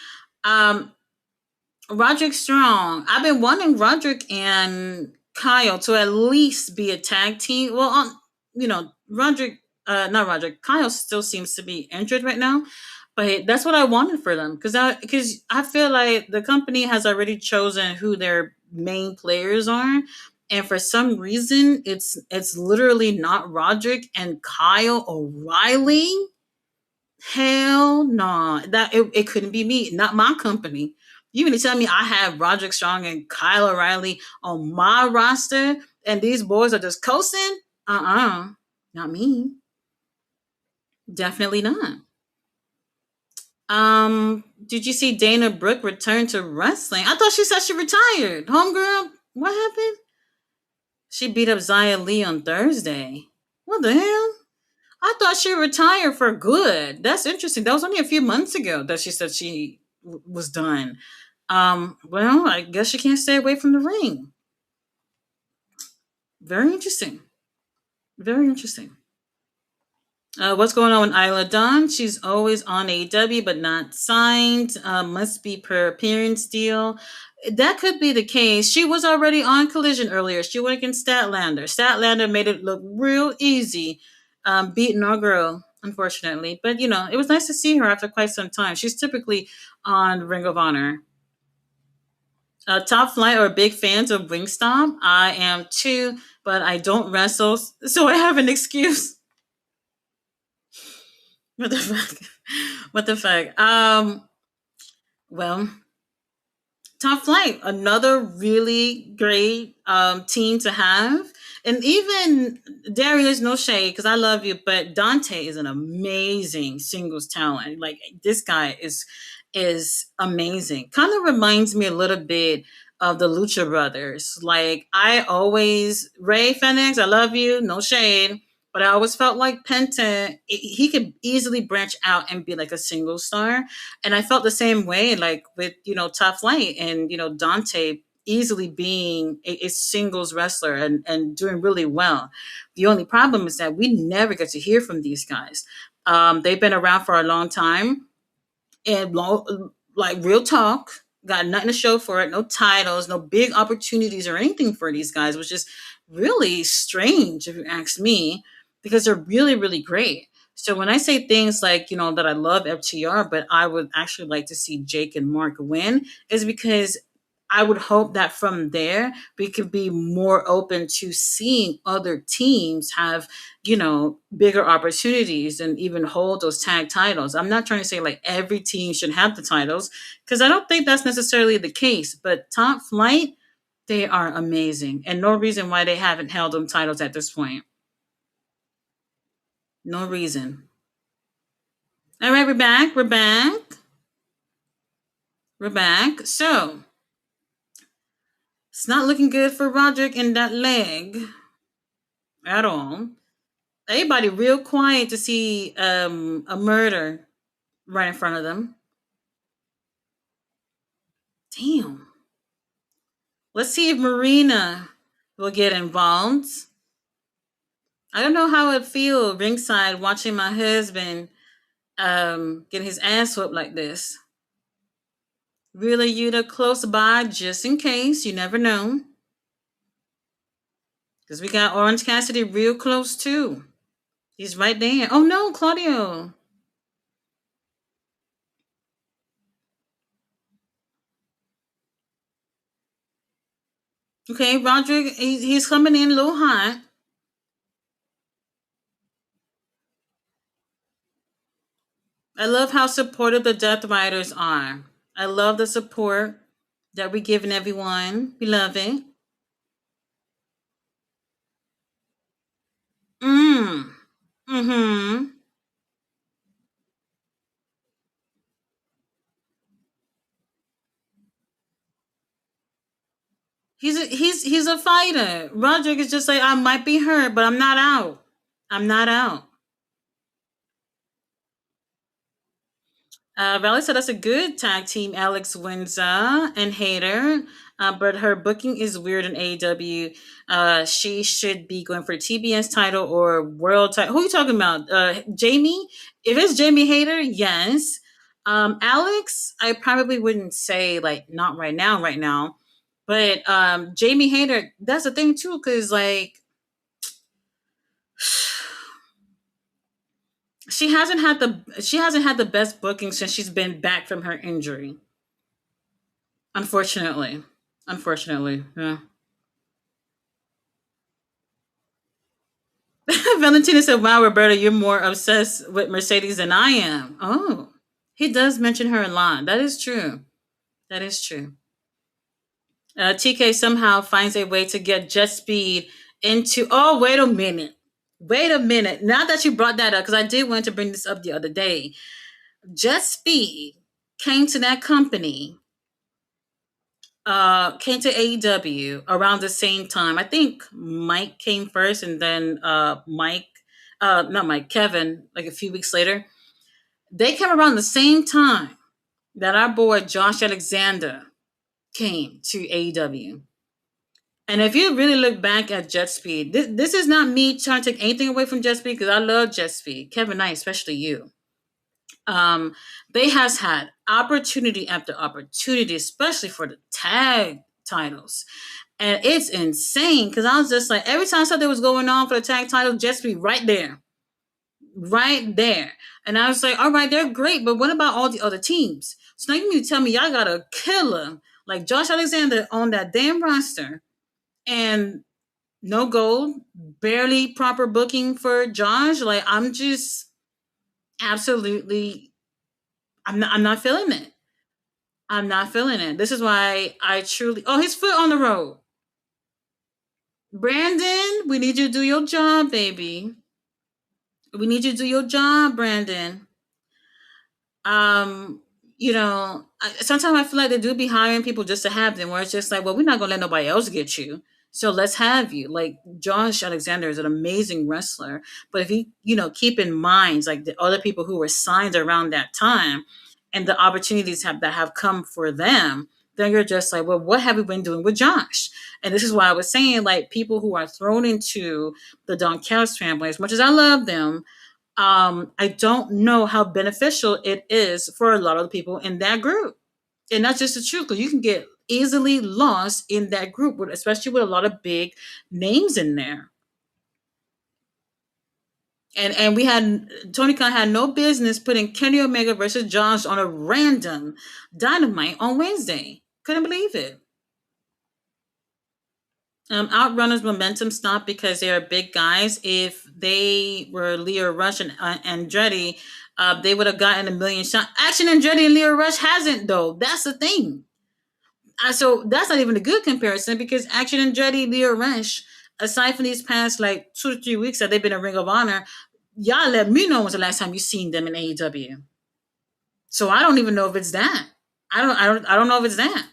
Um, Roderick Strong. I've been wanting Roderick and Kyle to at least be a tag team. Well, Roderick, not Roderick. Kyle still seems to be injured right now, but that's what I wanted for them because I feel like the company has already chosen who their main players are, and for some reason, it's literally not Roderick and Kyle O'Reilly. Hell no. It couldn't be me, not my company. You mean to tell me I have Roderick Strong and Kyle O'Reilly on my roster and these boys are just coasting? Not me. Definitely not. Did you see Dana Brooke return to wrestling? I thought she said she retired. Homegirl, what happened? She beat up Zia Lee on Thursday. What the hell? I thought she retired for good. That's interesting. That was only a few months ago that she said she was done. Well, I guess she can't stay away from the ring. Very interesting. Very interesting. What's going on with Isla Dawn? She's always on AEW but not signed. Must be per appearance deal. That could be the case. She was already on Collision earlier. She went against Statlander. Statlander made it look real easy, beating our girl, unfortunately. But it was nice to see her after quite some time. She's typically on Ring of Honor. Top Flight are big fans of Wingstop. I am too, but I don't wrestle, so I have an excuse. What the fuck? What the fuck? Well, Top Flight, another really great team to have. And even Darius, no shade, because I love you, but Dante is an amazing singles talent. Like this guy is amazing. Kind of reminds me a little bit of the Lucha Brothers. Like I always Ray Fenix, I love you, no shade. But I always felt like Penta, he could easily branch out and be like a single star, and I felt the same way, like with Top Flight and Dante easily being a singles wrestler and doing really well. The only problem is that we never get to hear from these guys. They've been around for a long time, and like real talk, got nothing to show for it. No titles, no big opportunities or anything for these guys, which is really strange if you ask me, because they're really really great. So when I say things like that I love FTR, but I would actually like to see Jake and Mark win, is because I would hope that from there we could be more open to seeing other teams have, bigger opportunities and even hold those tag titles. I'm not trying to say like every team should have the titles because I don't think that's necessarily the case. But Top Flight, they are amazing, and no reason why they haven't held them titles at this point. No reason. All right, we're back. We're back. We're back. So it's not looking good for Roderick in that leg at all. Everybody real quiet to see a murder. right in front of them. Damn. Let's see if Marina will get involved. I don't know how I'd feel ringside watching my husband get his ass whooped like this. Really, Yuta, close by just in case. You never know. Because we got Orange Cassidy real close too. He's right there. Oh no, Claudio. Okay, Roderick, he's coming in a little hot. I love how supportive the Death Riders are. I love the support that we're giving everyone. We love it. Mm. Mm-hmm. He's a fighter. Roderick is just like, I might be hurt, but I'm not out. I'm not out. Valley said that's a good tag team. Alex Windsor and Hater, but her booking is weird in AEW. She should be going for a TBS title or world title. Who are you talking about? Jamie? If it's Jamie Hater, yes. Alex, I probably wouldn't say like not right now, right now. But Jamie Hater, that's the thing too, because like she hasn't had the best booking since she's been back from her injury. Unfortunately. Unfortunately, yeah. Valentina said, "Wow, Roberta, you're more obsessed with Mercedes than I am." Oh, he does mention her a lot. That is true. That is true. TK somehow finds a way to get Jet Speed into. Oh, wait a minute. Wait a minute. Now that you brought that up, because I did want to bring this up the other day, Jet Speed came to that company, came to AEW around the same time. I think Mike came first, and then not Mike, Kevin, like a few weeks later. They came around the same time that our boy Josh Alexander came to AEW. And if you really look back at Jet Speed, this is not me trying to take anything away from Jet Speed because I love Jet Speed, Kevin Knight, especially you. Um, they has had opportunity after opportunity, especially for the tag titles. And it's insane because I was just like, every time something was going on for the tag title, Jet Speed right there, right there. And I was like, all right, they're great, but what about all the other teams? So now you mean to tell me y'all got a killer like Josh Alexander on that damn roster and no gold, barely proper booking for Josh? Like, I'm just absolutely, I'm not feeling it. I'm not feeling it. This is why I truly. Oh, his foot on the road. Brandon, we need you to do your job, baby. We need you to do your job, Brandon. um Sometimes I feel like they do be hiring people just to have them, where it's just like, well, we're not gonna let nobody else get you, so let's have you. Like, Josh Alexander is an amazing wrestler, but if you keep in mind like the other people who were signed around that time and the opportunities that have come for them, then you're just like, well, what have we been doing with Josh? And this is why I was saying, like, people who are thrown into the Don Callis family, as much as I love them, I don't know how beneficial it is for a lot of the people in that group. And that's just the truth, because you can get easily lost in that group, especially with a lot of big names in there. And we had Tony Khan had no business putting Kenny Omega versus Josh on a random Dynamite on Wednesday. Couldn't believe it. Outrunners momentum stopped because they are big guys. If they were Leo Rush and Andretti, they would have gotten a million shots. Action Andretti and Leo Rush hasn't, though. That's the thing. So that's not even a good comparison, because Action Andretti, Leo Rush, aside from these past like 2 to 3 weeks that they've been in Ring of Honor, y'all let me know when's the last time you seen them in AEW. So I don't even know if it's that. I don't know if it's that.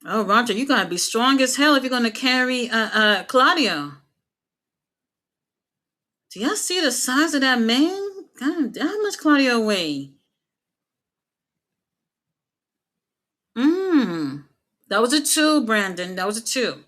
Oh, Roger, you gotta be strong as hell if you're gonna carry Claudio. Do y'all see the size of that man? God, how much Claudio weigh? Mmm. That was a two, Brandon. That was a two.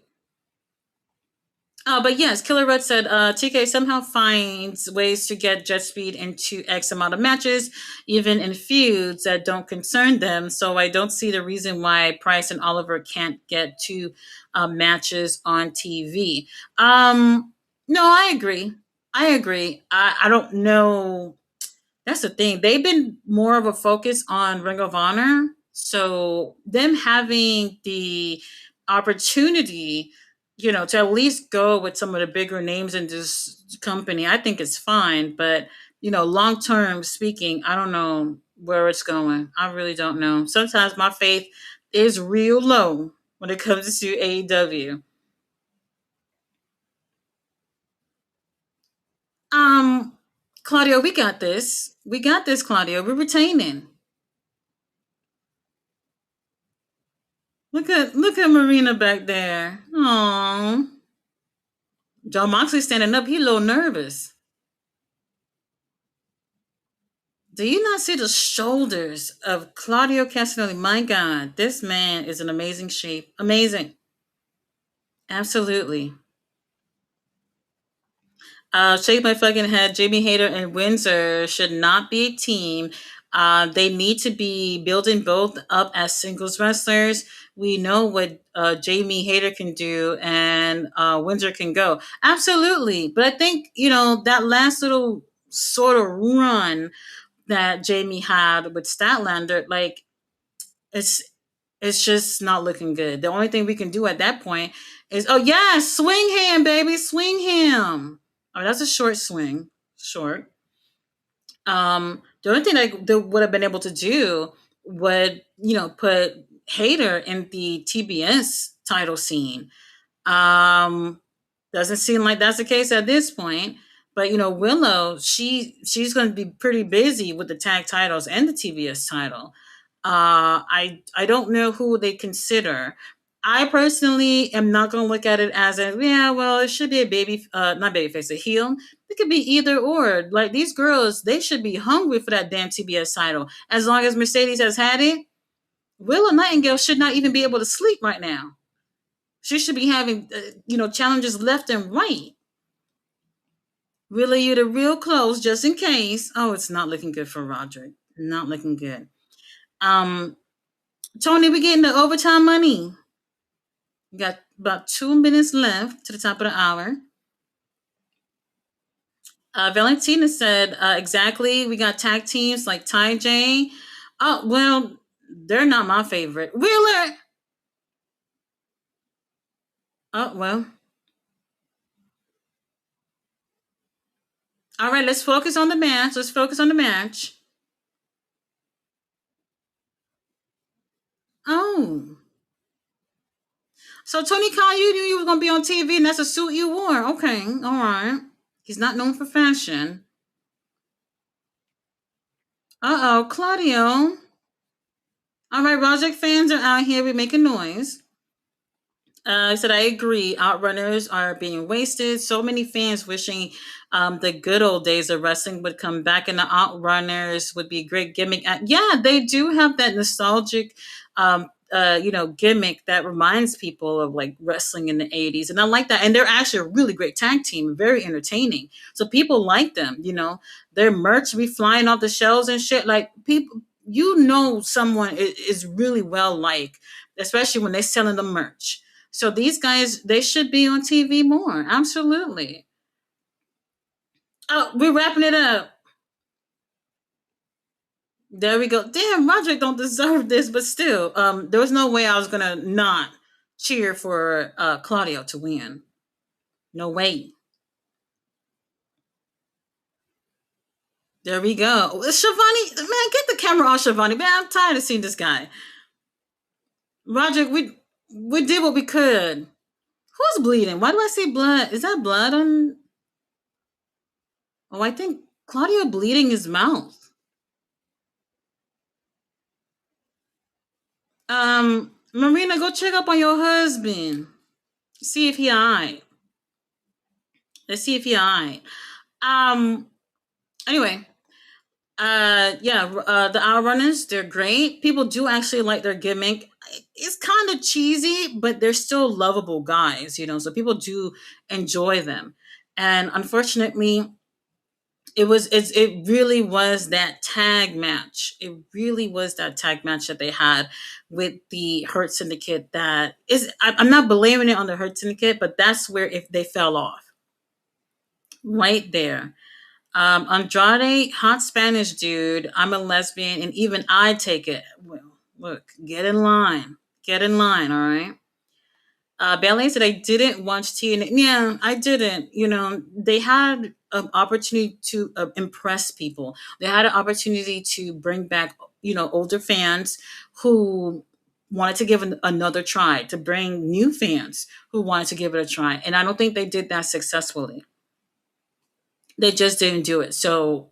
But yes, Killer Red said TK somehow finds ways to get Jet Speed into X amount of matches, even in feuds that don't concern them. So I don't see the reason why Price and Oliver can't get two matches on TV. No, I agree. I agree. I don't know. That's the thing. They've been more of a focus on Ring of Honor. So them having the opportunity, to at least go with some of the bigger names in this company, I think it's fine. But, long term speaking, I don't know where it's going. I really don't know. Sometimes my faith is real low when it comes to AEW. Um, Claudio, we got this. We got this, Claudio. We're retaining. Look at Marina back there. Oh, John Moxley standing up. He a little nervous. Do you not see the shoulders of Claudio Castagnoli? My God, this man is in amazing shape. Amazing. Absolutely. Shake my fucking head. Jamie Hayter and Windsor should not be a team. They need to be building both up as singles wrestlers. We know what Jamie Hayter can do and Windsor can go. Absolutely. But I think, that last little sort of run that Jamie had with Statlander, like, it's it's just not looking good. The only thing we can do at that point is, oh yeah, swing him, baby, swing him. Oh, that's a short swing, short. The only thing they would have been able to do would, put Hater in the TBS title scene. Um, doesn't seem like that's the case at this point. But Willow, she's going to be pretty busy with the tag titles and the TBS title. I don't know who they consider. I personally am not going to look at it as a, yeah, well, it should be a baby, not baby face, a heel. It could be either or. Like, these girls, they should be hungry for that damn TBS title. As long as Mercedes has had it, Willow Nightingale should not even be able to sleep right now. She should be having, challenges left and right. Really, you to real close just in case. Oh, it's not looking good for Roderick. Not looking good. Um, Tony, we getting the overtime money. We got about 2 minutes left to the top of the hour. Valentina said, exactly. We got tag teams like Ty J. Oh, well, they're not my favorite. Wheeler. Oh, well. All right, let's focus on the match. Let's focus on the match. Oh. So Tony Khan, you knew you were gonna be on TV, and that's a suit you wore. Okay, all right. He's not known for fashion. Uh oh, Claudio. All right, Rajak fans are out here. We making noise. I said I agree. Outrunners are being wasted. So many fans wishing the good old days of wrestling would come back, and the Outrunners would be a great gimmick. Yeah, they do have that nostalgic, gimmick that reminds people of like wrestling in the '80s, and I like that. And they're actually a really great tag team, very entertaining. So people like them. Their merch be flying off the shelves and shit. Like people, someone is really well liked, especially when they're selling the merch. So these guys, they should be on TV more. Absolutely. Oh, we're wrapping it up. There we go. Damn, Roderick don't deserve this, but still, there was no way I was gonna not cheer for Claudio to win. No way. There we go. Shivani, man, get the camera off Shivani. Man, I'm tired of seeing this guy. Roderick, we did what we could. Who's bleeding? Why do I see blood? Is that blood on? Oh, I think Claudio bleeding his mouth. Marina, go check up on your husband. See if he alright. Let's see if he alright. Um. Anyway, yeah, the Hour Runners, they're great. People do actually like their gimmick. It's kind of cheesy, but they're still lovable guys, so people do enjoy them. And unfortunately, it really was that tag match. It really was that tag match that they had with the Hurt Syndicate. I'm not blaming it on the Hurt Syndicate, but that's where if they fell off right there. Andrade, hot Spanish dude. I'm a lesbian, and even I take it. Well, look, get in line. Get in line, all right? Bailey said, I didn't watch TNA. Yeah, I didn't. They had an opportunity to impress people. They had an opportunity to bring back, older fans who wanted to give another try, to bring new fans who wanted to give it a try. And I don't think they did that successfully. They just didn't do it. So,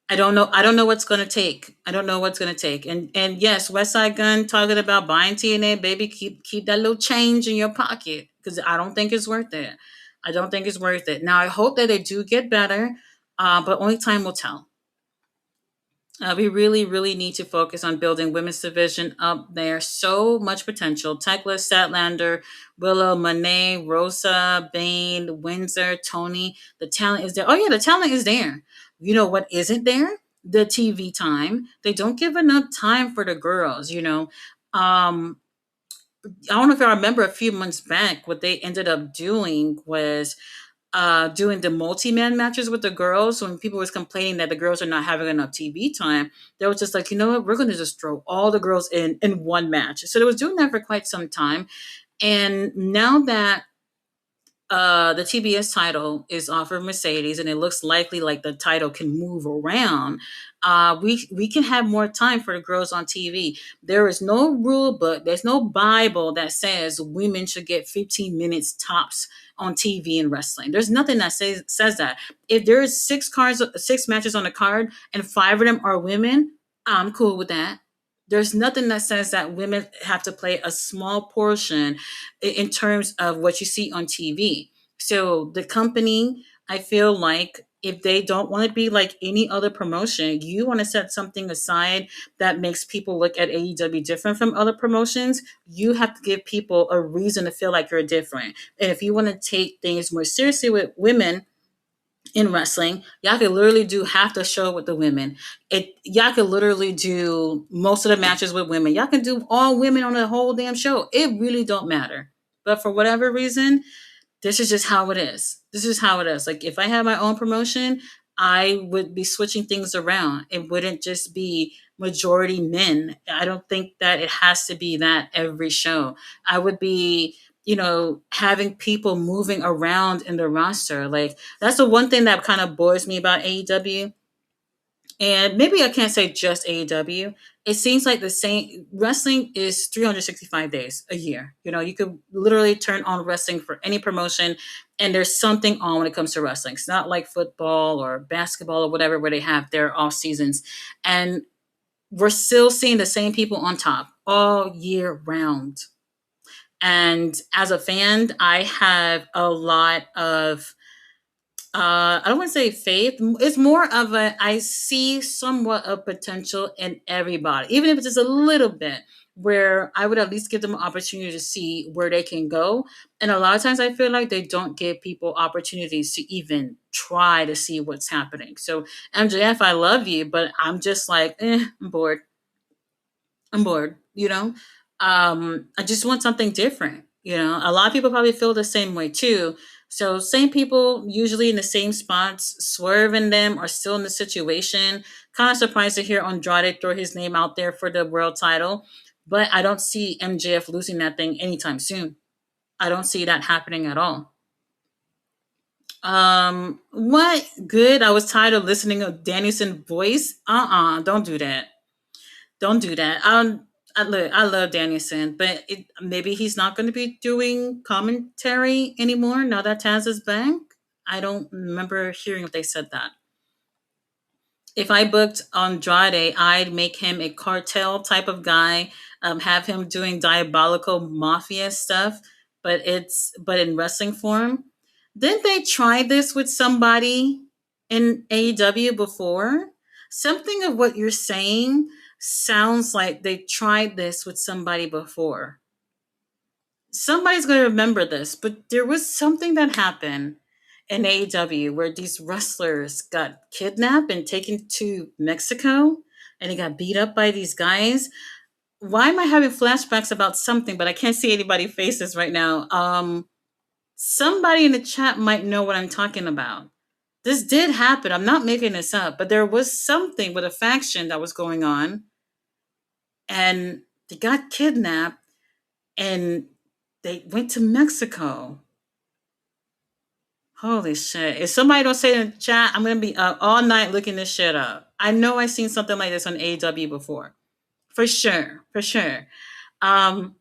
I don't know. I don't know what's gonna take. I don't know what's gonna take. And yes, West Side Gun talking about buying TNA, baby. Keep that little change in your pocket because I don't think it's worth it. I don't think it's worth it. Now I hope that they do get better, but only time will tell. We really, really need to focus on building women's division up there. So much potential. Tekla, Statlander, Willow, Monet, Rosa, Bane, Windsor, Tony. The talent is there. Oh yeah, the talent is there. You know what isn't there? The TV time. They don't give enough time for the girls. I don't know if I remember a few months back what they ended up doing was doing the multi-man matches with the girls. When people was complaining that the girls are not having enough TV time, they were just like, you know what, we're going to just throw all the girls in one match. So they was doing that for quite some time. And now that the TBS title is offered Mercedes, and it looks likely like the title can move around. We can have more time for the girls on TV. There is no rule book. There's no Bible that says women should get 15 minutes tops on TV and wrestling. There's nothing that says that. If there is six matches on the card, and five of them are women, I'm cool with that. There's nothing that says that women have to play a small portion in terms of what you see on TV. So the company, I feel like if they don't want to be like any other promotion, you want to set something aside that makes people look at AEW different from other promotions, you have to give people a reason to feel like you're different. And if you want to take things more seriously with women, in wrestling, y'all could literally do half the show with the women. Y'all could literally do most of the matches with women. Y'all can do all women on the whole damn show. It really don't matter. But for whatever reason, this is just how it is. This is how it is. Like if I had my own promotion, I would be switching things around. It wouldn't just be majority men. I don't think that it has to be that every show. I would be, having people moving around in the roster. Like that's the one thing that kind of bores me about AEW, and maybe I can't say just AEW. It seems like the same wrestling is 365 days a year. You could literally turn on wrestling for any promotion, and there's something on when it comes to wrestling. It's not like football or basketball or whatever where they have their off seasons. And we're still seeing the same people on top all year round. And as a fan, I have a lot of I don't want to say faith. It's more of I see somewhat of potential in everybody, even if it's just a little bit, where I would at least give them an opportunity to see where they can go. And a lot of times I feel like they don't give people opportunities to even try to see what's happening. So MJF, I love you, but I'm just like, I'm bored. I'm bored, I just want something different. A lot of people probably feel the same way too. So same people usually in the same spots, swerving them are still in the situation. Kind of surprised to hear Andrade throw his name out there for the world title, but I don't see MJF losing that thing anytime soon. I don't see that happening at all. What good? I was tired of listening to Danielson's voice. Don't do that. Don't do that. I love Danielson, but maybe he's not going to be doing commentary anymore now that Taz is back. I don't remember hearing if they said that. If I booked Andrade, I'd make him a cartel type of guy, have him doing diabolical mafia stuff, but in wrestling form. Didn't they try this with somebody in AEW before? Something of what you're saying sounds like they tried this with somebody before. Somebody's going to remember this, but there was something that happened in AEW where these wrestlers got kidnapped and taken to Mexico and they got beat up by these guys. Why am I having flashbacks about something, but I can't see anybody's faces right now? Somebody in the chat might know what I'm talking about. This did happen. I'm not making this up, but there was something with a faction that was going on, and they got kidnapped and they went to Mexico. Holy shit. If somebody don't say it in the chat, I'm going to be up all night looking this shit up. I know I've seen something like this on AEW before. For sure. For sure. Um,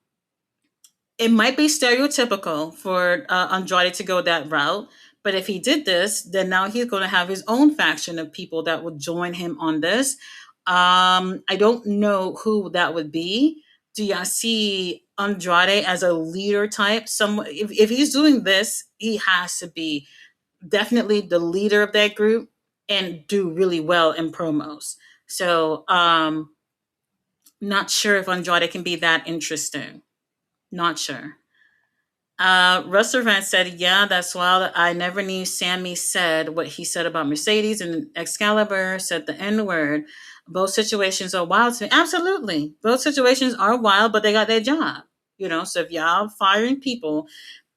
it might be stereotypical for Andrade to go that route, but if he did this, then now he's going to have his own faction of people that would join him on this. I don't know who that would be. Do y'all see Andrade as a leader type? If he's doing this, he has to be definitely the leader of that group and do really well in promos. So, not sure if Andrade can be that interesting. Not sure. Russell Rand said, "Yeah, that's wild. I never knew Sammy said what he said about Mercedes and Excalibur said the N word. Both situations are wild to me. Absolutely. Both situations are wild, but they got their job. So if y'all firing people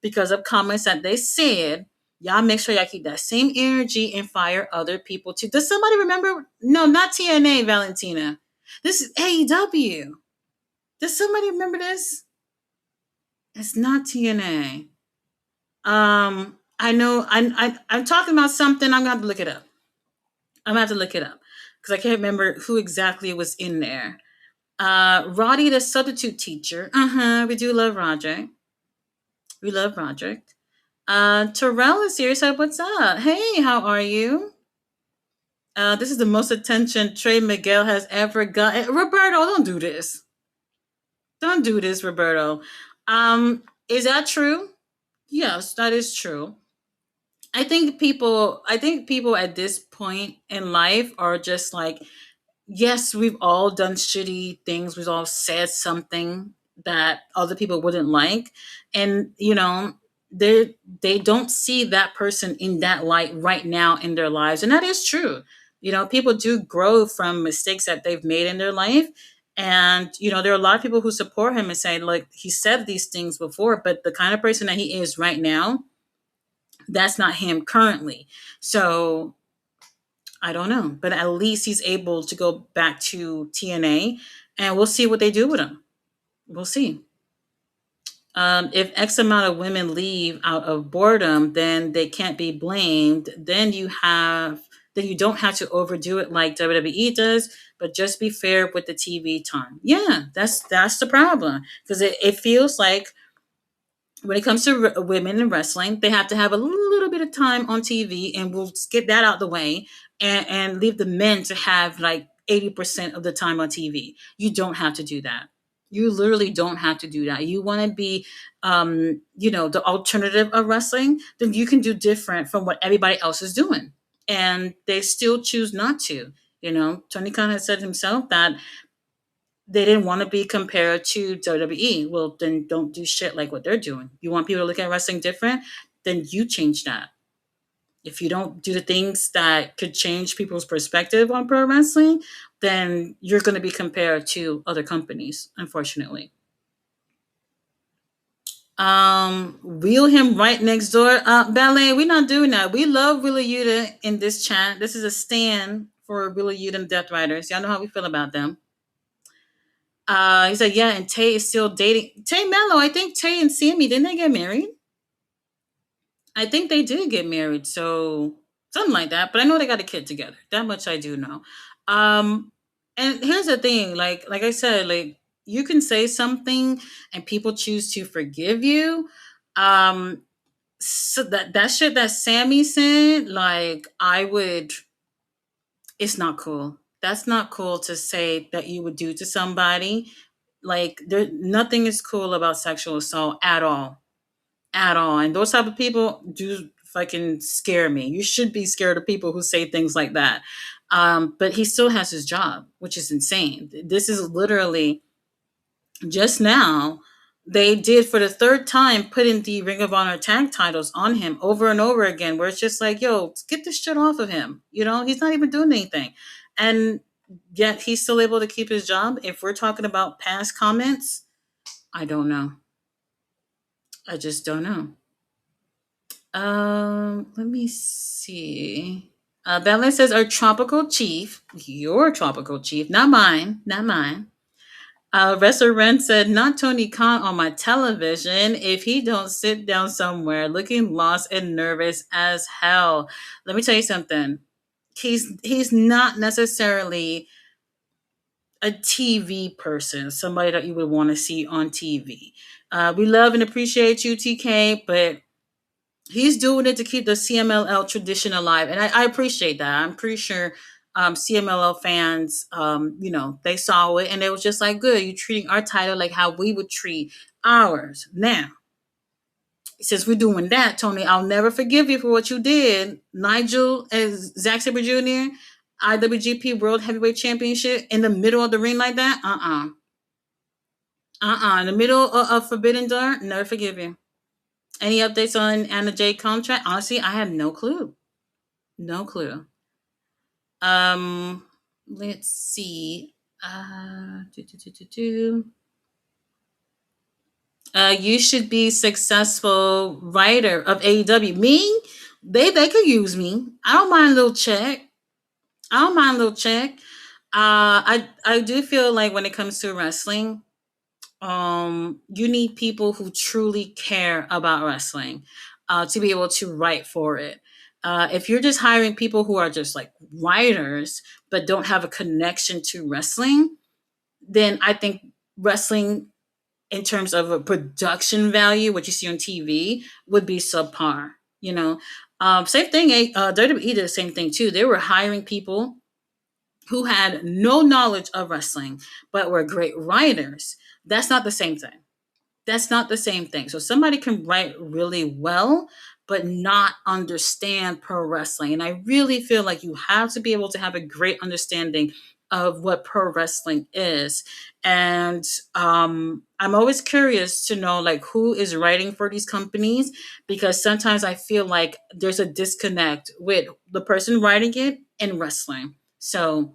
because of comments that they said, y'all make sure y'all keep that same energy and fire other people too. Does somebody remember? No, not TNA, Valentina. This is AEW. Does somebody remember this? It's not TNA. I know I'm talking about something. I'm gonna have to look it up. I'm gonna have to look it up because I can't remember who exactly was in there. Roddy, the substitute teacher. We do love Roderick. We love Roderick. Terrell is here. So what's up? Hey, how are you? This is the most attention Trey Miguel has ever gotten. Roberto, don't do this. Don't do this, Roberto. Is that true? Yes, that is true. I think people at this point in life are just like, yes, we've all done shitty things. We've all said something that other people wouldn't like. And, they don't see that person in that light right now in their lives. And that is true. People do grow from mistakes that they've made in their life. And, there are a lot of people who support him and say, like, he said these things before, but the kind of person that he is right now, that's not him currently. So I don't know, but at least he's able to go back to TNA, and we'll see what they do with him. We'll see. If X amount of women leave out of boredom, then they can't be blamed. Then you don't have to overdo it like WWE does, but just be fair with the TV time. Yeah, that's the problem because it feels like when it comes to women in wrestling, they have to have a little bit of time on TV, and we'll get that out the way and leave the men to have like 80% of the time on TV. You don't have to do that. You literally don't have to do that. You want to be, the alternative of wrestling, then you can do different from what everybody else is doing. And they still choose not to. Tony Khan has said himself that they didn't want to be compared to WWE. Well, then don't do shit like what they're doing. You want people to look at wrestling different? Then you change that. If you don't do the things that could change people's perspective on pro wrestling, then you're going to be compared to other companies, unfortunately. Wheel him right next door. Ballet, we're not doing that. We love Willa Yuta in this chat. This is a stand for Willa Yuta and Death Riders. Y'all know how we feel about them. He said, yeah, and Tay is still dating. Tay Mello, I think Tay and Sammy, didn't they get married? I think they did get married. So something like that. But I know they got a kid together. That much I do know. Um, and here's the thing, like I said, like you can say something and people choose to forgive you. Um, so that shit that Sammy said, like I would it's not cool. That's not cool to say that you would do to somebody. Like there nothing is cool about sexual assault at all. At all. And those type of people do fucking scare me. You should be scared of people who say things like that. But he still has his job, which is insane. This is literally just now. They did for the third time putting the Ring of Honor tag titles on him over and over again, where it's just like, yo, get this shit off of him. He's not even doing anything. And yet he's still able to keep his job. If we're talking about past comments, I don't know. I just don't know. Let me see. Bella says, "Our tropical chief, your tropical chief, not mine, not mine." Wrestler Ren said, "Not Tony Khan on my television. If he don't sit down somewhere, looking lost and nervous as hell." Let me tell you something. He's not necessarily a TV person, somebody that you would want to see on TV. We love and appreciate you, TK, but he's doing it to keep the CMLL tradition alive, and I appreciate that. I'm pretty sure CMLL fans, they saw it and it was just like, good, you're treating our title like how we would treat ours. Now, since we're doing that, Tony, I'll never forgive you for what you did. Nigel as Zack Sabre Jr., IWGP World Heavyweight Championship in the middle of the ring like that. In the middle of Forbidden Door, never forgive you. Any updates on Anna J contract? Honestly, I have no clue. No clue. Let's see. Do, do, do, do, do. You should be successful writer of AEW. Me? They could use me. I don't mind a little check. I don't mind a little check. I do feel like when it comes to wrestling, you need people who truly care about wrestling to be able to write for it. If you're just hiring people who are just like writers but don't have a connection to wrestling, then I think wrestling in terms of a production value, what you see on TV, would be subpar. Same thing. WWE did the same thing too. They were hiring people who had no knowledge of wrestling but were great writers. That's not the same thing. That's not the same thing. So somebody can write really well, but not understand pro wrestling. And I really feel like you have to be able to have a great understanding of what pro wrestling is. And I'm always curious to know like who is writing for these companies, because sometimes I feel like there's a disconnect with the person writing it and wrestling. So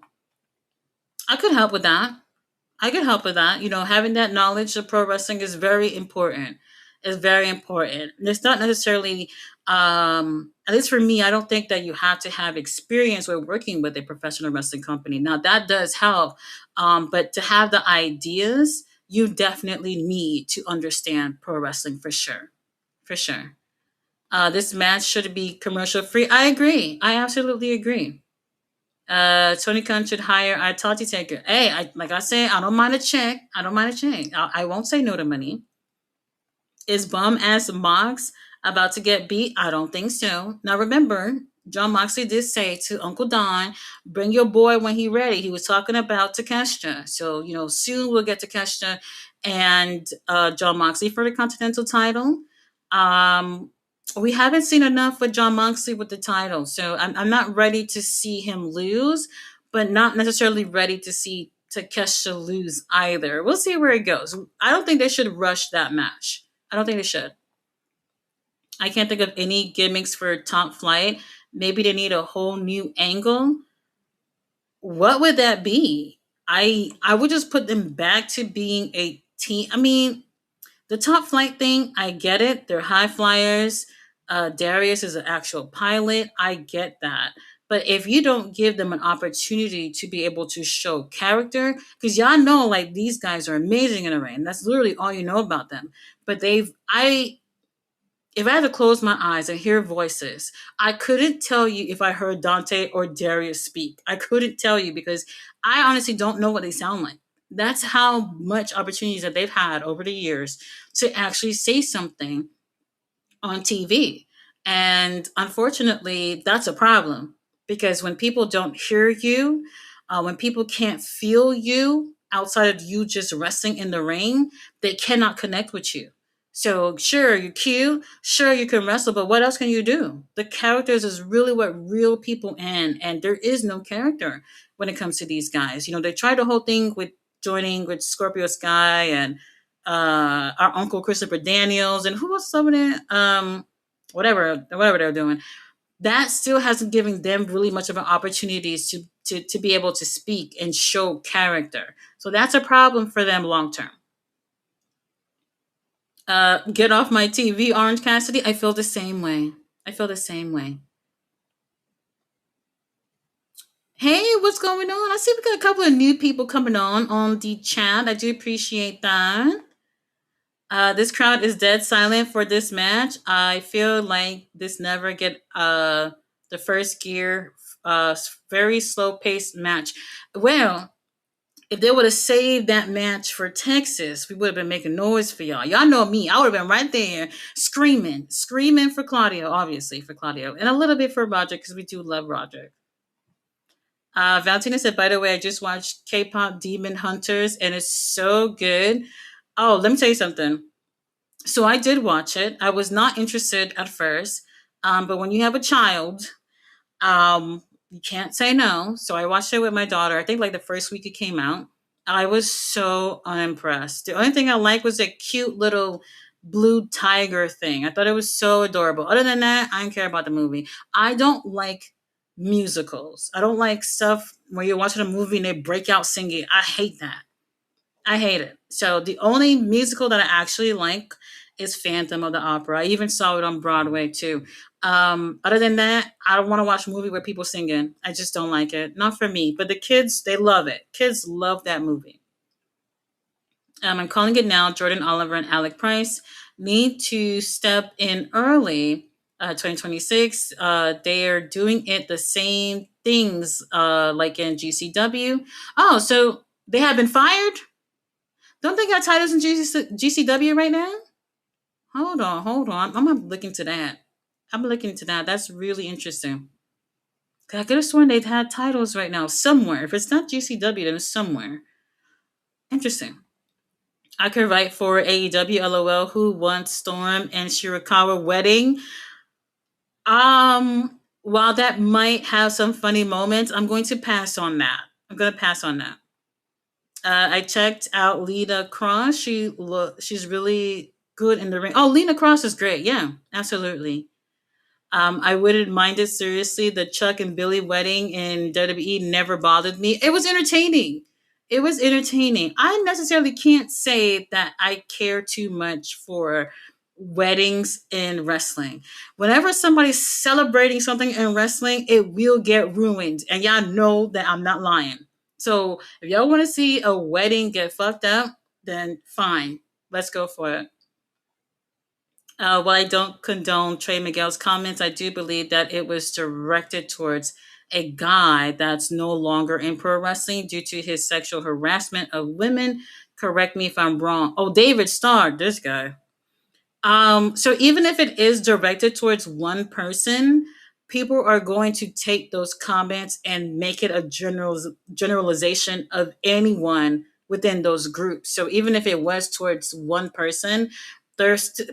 I could help with that. I could help with that. Having that knowledge of pro wrestling is very important. It's very important. And it's not necessarily, at least for me, I don't think that you have to have experience with working with a professional wrestling company. Now, that does help. But to have the ideas, you definitely need to understand pro wrestling for sure. For sure. This match should be commercial free. I agree. I absolutely agree. Tony Khan should hire a Tati Taker. Hey, like I said, I don't mind a check. I don't mind a check. I won't say no to money. Is bum ass Mox about to get beat? I don't think so. Now remember, John Moxley did say to Uncle Don, "Bring your boy when he ready." He was talking about Takeshita. So soon we'll get Takeshita and John Moxley for the Continental title. We haven't seen enough with John Moxley with the title, so I'm not ready to see him lose, but not necessarily ready to see Takeshita lose either. We'll see where it goes. I don't think they should rush that match. I don't think they should. I can't think of any gimmicks for Top Flight. Maybe they need a whole new angle. What would that be? I would just put them back to being a team. I mean, the Top Flight thing, I get it. They're high flyers. Darius is an actual pilot. I get that. But if you don't give them an opportunity to be able to show character, because y'all know like these guys are amazing in the ring. That's literally all you know about them. But if I had to close my eyes and hear voices, I couldn't tell you if I heard Dante or Darius speak. I couldn't tell you because I honestly don't know what they sound like. That's how much opportunities that they've had over the years to actually say something on TV. And unfortunately, that's a problem because when people don't hear you, when people can't feel you outside of you just wrestling in the ring, they cannot connect with you. So sure, you're cute, sure you can wrestle, but what else can you do? The characters is really what real people and there is no character when it comes to these guys. You know, they tried the whole thing with joining with Scorpio Sky and our uncle Christopher Daniels and who was over there? Whatever they're doing. That still hasn't given them really much of an opportunity to be able to speak and show character. So that's a problem for them long term. Get off my TV, Orange Cassidy. I feel the same way. I feel the same way. Hey, what's going on? I see we got a couple of new people coming on the chat. I do appreciate that. This crowd is dead silent for this match. I feel like this never get the first gear very slow paced match. Well, if they would have saved that match for Texas, we would have been making noise for y'all. Y'all know me. I would have been right there screaming for Claudio, obviously for Claudio, and a little bit for Roger because we do love Roger. Valentina said, by the way, I just watched K-pop Demon Hunters and it's so good. Oh, let me tell you something. So I did watch it. I was not interested at first, but when you have a child, you can't say no. So I watched it with my daughter. I think like the first week it came out. I was so unimpressed. The only thing I liked was a cute little blue tiger thing. I thought it was so adorable. Other than that, I don't care about the movie. I don't like musicals. I don't like stuff where you're watching a movie and they break out singing. I hate that. I hate it. So the only musical that I actually like is Phantom of the Opera. I even saw it on Broadway too. Other than that, I don't want to watch a movie where people singing. I just don't like it. Not for me. But the kids, they love it. Kids love that movie. I'm calling it now. Jordan Oliver and Alec Price need to step in early. 2026. They are doing it the same things like in GCW. Oh, so they have been fired? Don't they got titles in GCW right now? Hold on. I'm gonna look into that. I'm looking into that. That's really interesting. 'Cause I could have sworn they'd had titles right now somewhere. If it's not GCW, then it's somewhere. Interesting. I could write for AEW. LOL. Who wants Storm and Shirakawa wedding? While that might have some funny moments, I'm going to pass on that. I'm going to pass on that. I checked out Lita Cross. She's really good in the ring. Oh, Lena Cross is great. Yeah, absolutely. I wouldn't mind it seriously. The Chuck and Billy wedding in WWE never bothered me. It was entertaining. It was entertaining. I necessarily can't say that I care too much for weddings in wrestling. Whenever somebody's celebrating something in wrestling, it will get ruined. And y'all know that I'm not lying. So if y'all want to see a wedding get fucked up, then fine. Let's go for it. While I don't condone Trey Miguel's comments, I do believe that it was directed towards a guy that's no longer in pro wrestling due to his sexual harassment of women. Correct me if I'm wrong. Oh, David Starr, this guy. So even if it is directed towards one person, people are going to take those comments and make it a generalization of anyone within those groups. So even if it was towards one person,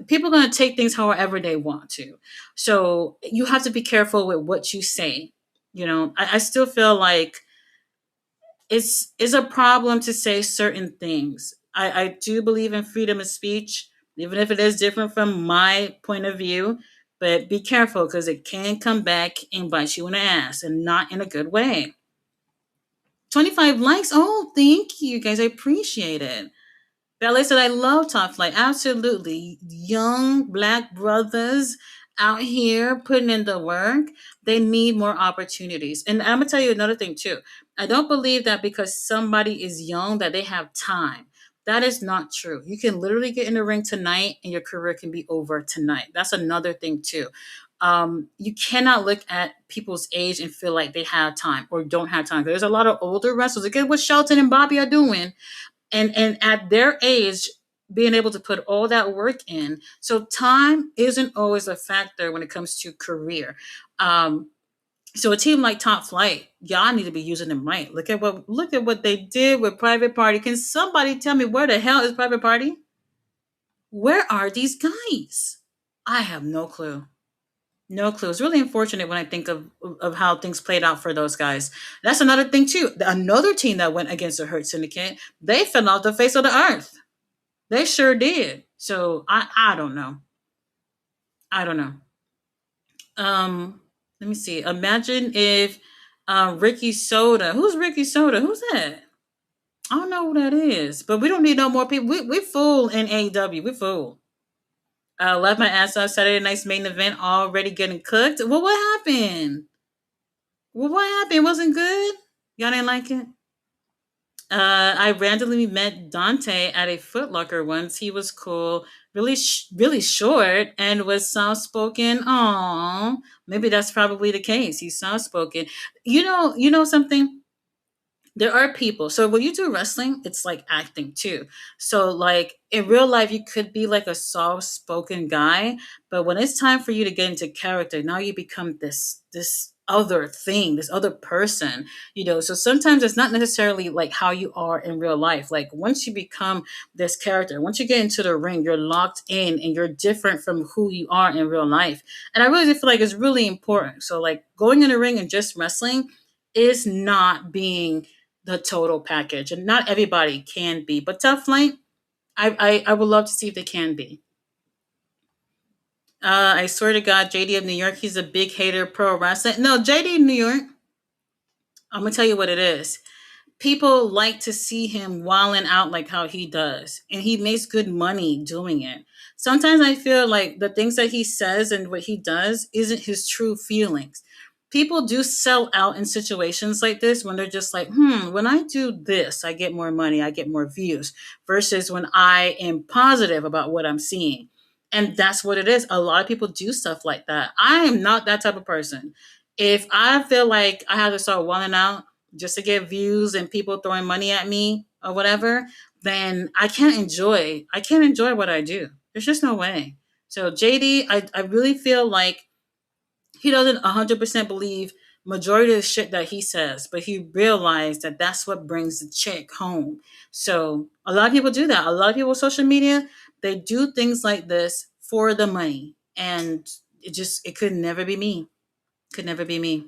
people going to take things however they want to. So you have to be careful with what you say. You know, I still feel like it's a problem to say certain things. I do believe in freedom of speech, even if it is different from my point of view. But be careful because it can come back and bite you in the ass and not in a good way. 25 likes. Oh, thank you guys. I appreciate it. Ballet said, I love Top Flight. Absolutely. Young black brothers out here putting in the work. They need more opportunities. And I'm going to tell you another thing, too. I don't believe that because somebody is young that they have time. That is not true. You can literally get in the ring tonight and your career can be over tonight. That's another thing, too. You cannot look at people's age and feel like they have time or don't have time. There's a lot of older wrestlers. Look at what Shelton and Bobby are doing and at their age being able to put all that work in. So time isn't always a factor when it comes to career. So a team like Top Flight, y'all need to be using them right. Look at what they did with Private Party. Can somebody tell me where the hell is Private Party? Where are these guys? I have no clue. No clue. It's really unfortunate when I think of how things played out for those guys. That's another thing too. Another team that went against the Hurt Syndicate, they fell off the face of the earth. They sure did. So I don't know. I don't know. Let me see. Imagine if Ricky Soda. Who's Ricky Soda? Who's that? I don't know who that is. But we don't need no more people. We full in AEW. We full. Left my ass off Saturday night's main event already getting cooked. Well, what happened? Well, what happened? It wasn't good. Y'all didn't like it. I randomly met Dante at a Foot Locker once. He was cool, really, really short, and was soft spoken. Aww, maybe that's probably the case. He's soft spoken. You know something. There are people. So when you do wrestling, it's like acting too. So like in real life, you could be like a soft spoken guy, but when it's time for you to get into character, now you become this other thing, this other person. So sometimes it's not necessarily like how you are in real life. Like once you become this character, once you get into the ring, you're locked in and you're different from who you are in real life. And I really feel like it's really important. So like going in the ring and just wrestling is not being the total package, and not everybody can be. But Tough Flight, I would love to see if they can be. I swear to God, JD of New York, he's a big hater of pro wrestling. No, JD New York, I'm gonna tell you what it is. People like to see him wilding out like how he does, and he makes good money doing it. Sometimes I feel like the things that he says and what he does isn't his true feelings. People do sell out in situations like this when they're just like, when I do this, I get more money, I get more views, versus when I am positive about what I'm seeing. And that's what it is. A lot of people do stuff like that. I am not that type of person. If I feel like I have to start wilding out just to get views and people throwing money at me or whatever, then I can't enjoy what I do. There's just no way. So JD, I really feel like he doesn't 100% believe majority of the shit that he says, but he realized that that's what brings the chick home. So a lot of people do that. A lot of people on social media, they do things like this for the money. And it could never be me. Could never be me.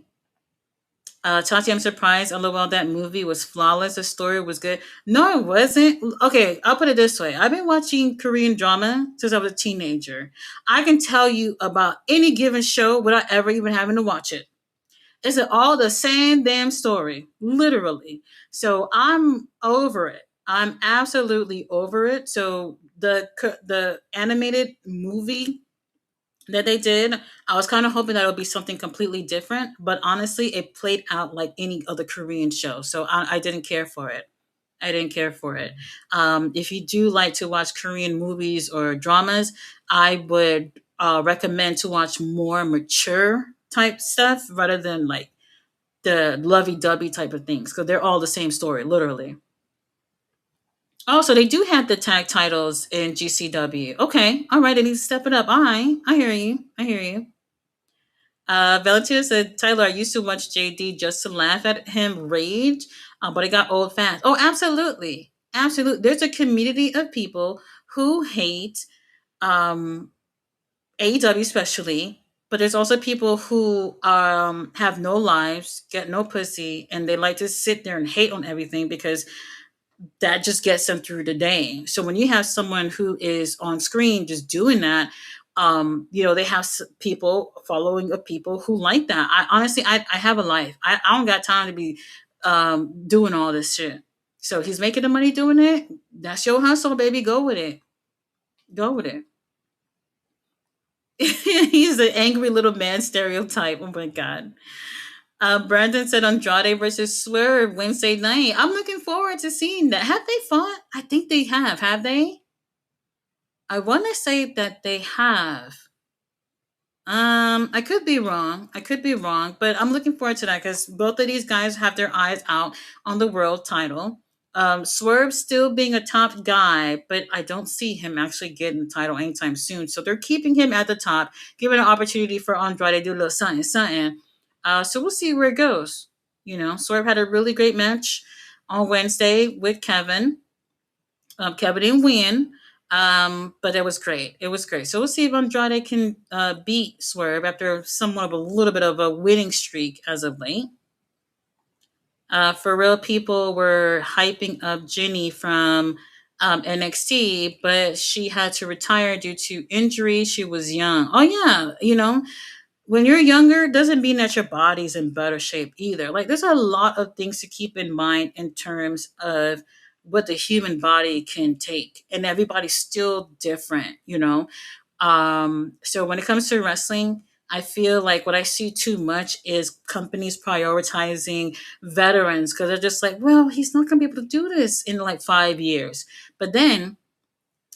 Tati, I'm surprised. LOL, that movie was flawless. The story was good. No, it wasn't. Okay, I'll put it this way. I've been watching Korean drama since I was a teenager. I can tell you about any given show without ever even having to watch it. It's all the same damn story, literally. So I'm over it. I'm absolutely over it. So the animated movie that they did, I was kind of hoping that it'll be something completely different, but honestly, it played out like any other Korean show. So I didn't care for it. I didn't care for it. If you do like to watch Korean movies or dramas, I would recommend to watch more mature type stuff rather than like the lovey-dovey type of things, because they're all the same story, literally. Oh, so they do have the tag titles in GCW. Okay, all right, they need to step it up. All right, I hear you. I hear you. Valentina said, Tyler, I used to watch JD just to laugh at him rage, but it got old fast. Oh, absolutely. Absolutely. There's a community of people who hate um, AEW, especially, but there's also people who have no lives, get no pussy, and they like to sit there and hate on everything because that just gets them through the day. So when you have someone who is on screen just doing that, they have people following of people who like that. I honestly, I have a life. I don't got time to be doing all this shit. So he's making the money doing it. That's your hustle, baby. Go with it. Go with it. He's the angry little man stereotype. Oh my god. Brandon said Andrade versus Swerve Wednesday night. I'm looking forward to seeing that. Have they fought? I think they have. Have they? I want to say that they have. I could be wrong. I could be wrong, but I'm looking forward to that because both of these guys have their eyes out on the world title. Swerve still being a top guy, but I don't see him actually getting the title anytime soon. So they're keeping him at the top, giving an opportunity for Andrade to do a little something, something. So we'll see where it goes. Swerve had a really great match on Wednesday with Kevin. Kevin didn't win. But it was great. It was great. So we'll see if Andrade can beat Swerve after somewhat of a little bit of a winning streak as of late. For real, people were hyping up Jenny from NXT, but she had to retire due to injury. She was young. Oh yeah, when you're younger doesn't mean that your body's in better shape either. Like there's a lot of things to keep in mind in terms of what the human body can take, and everybody's still different. So when it comes to wrestling, I feel like what I see too much is companies prioritizing veterans because they're just like, well, he's not going to be able to do this in like 5 years. But then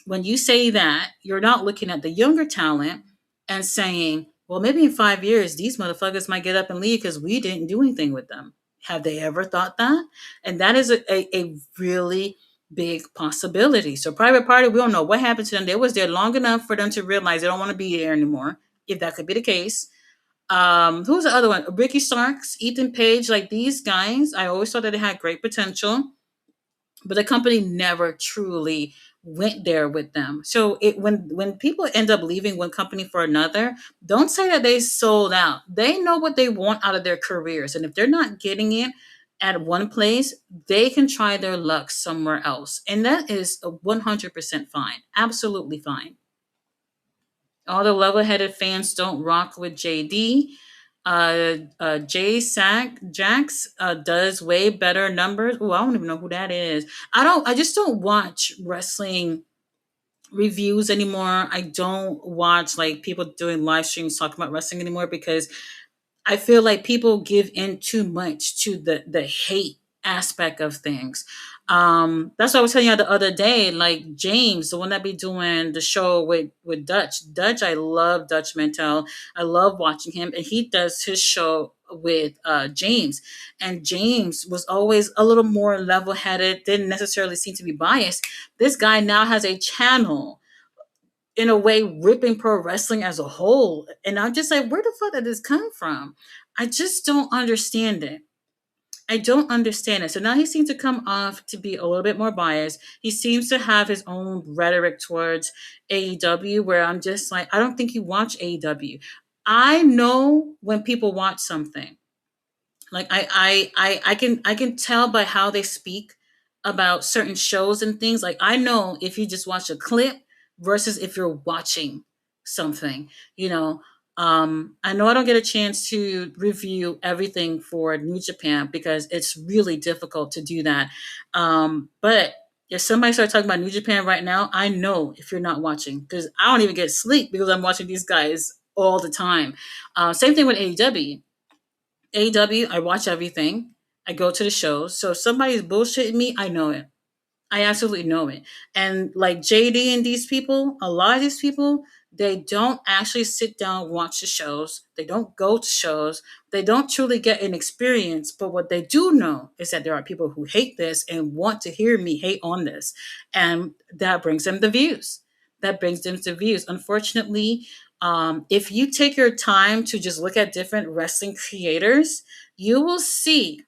when you say that, you're not looking at the younger talent and saying, well, maybe in 5 years, these motherfuckers might get up and leave because we didn't do anything with them. Have they ever thought that? And that is a really big possibility. So, private party, we don't know what happened to them. They was there long enough for them to realize they don't want to be there anymore, if that could be the case. Who's the other one? Ricky Starks, Ethan Page, like these guys, I always thought that they had great potential, but the company never truly went there with them. So when people end up leaving one company for another, don't say that they sold out. They know what they want out of their careers, and if they're not getting it at one place, they can try their luck somewhere else, and that is 100% fine, absolutely fine. All the level-headed fans don't rock with JD. Jay Sack Jax does way better numbers. Oh, I don't even know who that is. I just don't watch wrestling reviews anymore. I don't watch like people doing live streams talking about wrestling anymore because I feel like people give in too much to the hate aspect of things. That's what I was telling you the other day. Like James, the one that be doing the show with Dutch. Dutch, I love Dutch Mantel. I love watching him, and he does his show with James. And James was always a little more level headed. Didn't necessarily seem to be biased. This guy now has a channel in a way ripping pro wrestling as a whole. And I'm just like, where the fuck did this come from? I just don't understand it. I don't understand it. So now he seems to come off to be a little bit more biased. He seems to have his own rhetoric towards AEW, where I'm just like, I don't think you watch AEW. I know when people watch something. Like I can tell by how they speak about certain shows and things. Like I know if you just watch a clip versus if you're watching something, you know. I know I don't get a chance to review everything for New Japan because it's really difficult to do that. But if somebody starts talking about New Japan right now, I know if you're not watching because I don't even get sleep because I'm watching these guys all the time. Same thing with AEW. AEW, I watch everything. I go to the shows. So if somebody's bullshitting me, I know it. I absolutely know it. And like JD and these people, a lot of these people, they don't actually sit down and watch the shows. They don't go to shows. They don't truly get an experience. But what they do know is that there are people who hate this and want to hear me hate on this. And that brings them the views. That brings them the views. Unfortunately, if you take your time to just look at different wrestling creators, you will see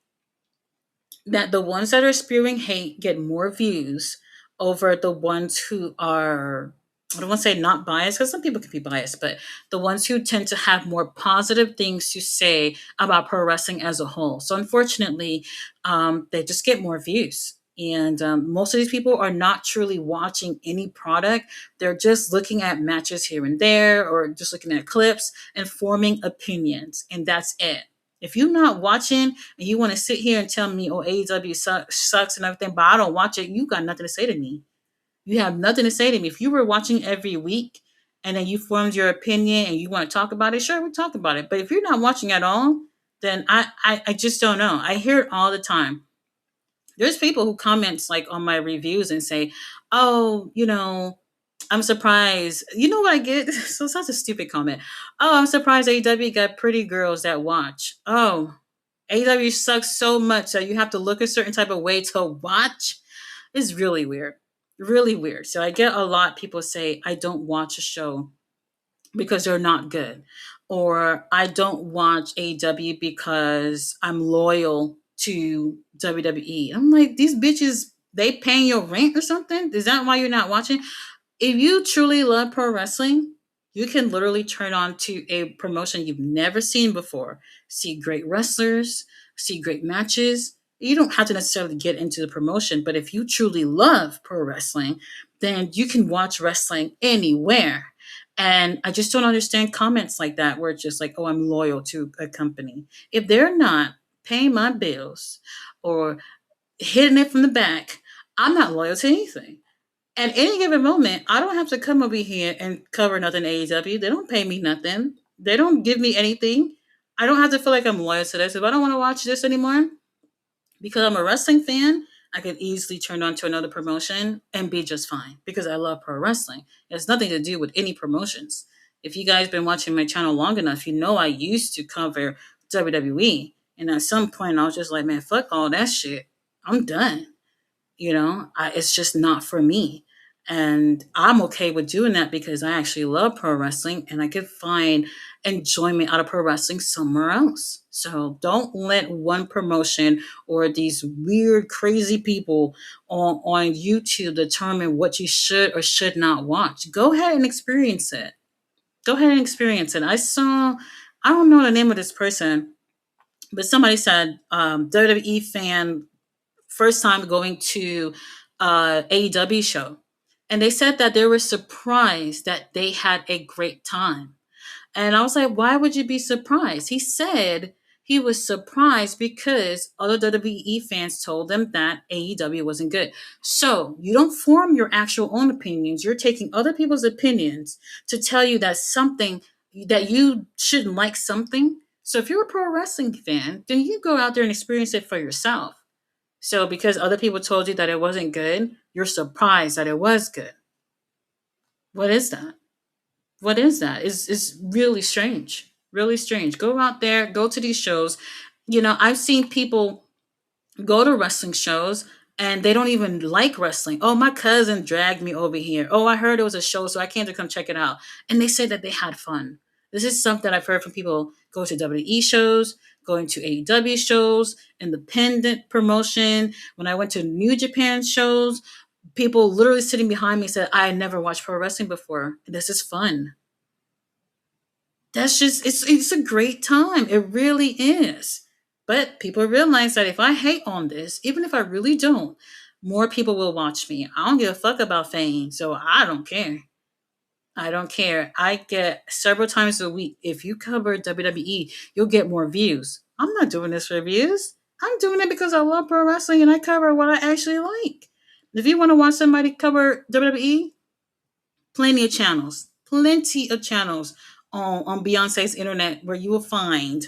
that the ones that are spewing hate get more views over the ones who are, I don't want to say not biased because some people can be biased, but the ones who tend to have more positive things to say about pro wrestling as a whole. So unfortunately, they just get more views. And most of these people are not truly watching any product. They're just looking at matches here and there or just looking at clips and forming opinions. And that's it. If you're not watching and you want to sit here and tell me, oh, AEW sucks and everything, but I don't watch it, you got nothing to say to me. You have nothing to say to me. If you were watching every week and then you formed your opinion and you want to talk about it, sure, we'll talk about it. But if you're not watching at all, then I just don't know. I hear it all the time. There's people who comments like on my reviews and say, oh, I'm surprised. You know what I get? So it's such a stupid comment. Oh, I'm surprised AEW got pretty girls that watch. Oh, AEW sucks so much that you have to look a certain type of way to watch. It's really weird. Really weird. So I get a lot of people say, I don't watch a show because they're not good. Or I don't watch AEW because I'm loyal to WWE. I'm like, these bitches, they paying your rent or something? Is that why you're not watching? If you truly love pro wrestling, you can literally turn on to a promotion you've never seen before, see great wrestlers, see great matches. You don't have to necessarily get into the promotion, but if you truly love pro wrestling, then you can watch wrestling anywhere. And I just don't understand comments like that where it's just like, oh, I'm loyal to a company. If they're not paying my bills or hitting it from the back, I'm not loyal to anything. At any given moment, I don't have to come over here and cover nothing AEW. They don't pay me nothing. They don't give me anything. I don't have to feel like I'm loyal to this. If I don't want to watch this anymore because I'm a wrestling fan, I could easily turn on to another promotion and be just fine because I love pro wrestling. It has nothing to do with any promotions. If you guys been watching my channel long enough, you know I used to cover WWE. And at some point, I was just like, man, fuck all that shit. I'm done. It's just not for me. And I'm okay with doing that because I actually love pro wrestling and I could find enjoyment out of pro wrestling somewhere else. So don't let one promotion or these weird, crazy people on YouTube determine what you should or should not watch. Go ahead and experience it. Go ahead and experience it. I don't know the name of this person, but somebody said WWE fan first time going to AEW show. And they said that they were surprised that they had a great time. And I was like, why would you be surprised? He said he was surprised because other WWE fans told them that AEW wasn't good. So you don't form your actual own opinions. You're taking other people's opinions to tell you that something that you shouldn't like something. So if you're a pro wrestling fan, then you go out there and experience it for yourself. So because other people told you that it wasn't good, you're surprised that it was good. What is that? What is that? It's really strange. Really strange. Go out there, go to these shows. I've seen people go to wrestling shows and they don't even like wrestling. Oh, my cousin dragged me over here. Oh, I heard it was a show, so I came to come check it out. And they said that they had fun. This is something I've heard from people go to WWE shows, going to AEW shows, independent promotion. When I went to New Japan shows, people literally sitting behind me said, I had never watched pro wrestling before. This is fun. That's just it's a great time. It really is. But people realize that if I hate on this, even if I really don't, more people will watch me. I don't give a fuck about fame, so I don't care. I don't care. I get several times a week. If you cover WWE, you'll get more views. I'm not doing this for views. I'm doing it because I love pro wrestling and I cover what I actually like. If you want to watch somebody cover WWE, plenty of channels on Beyonce's internet where you will find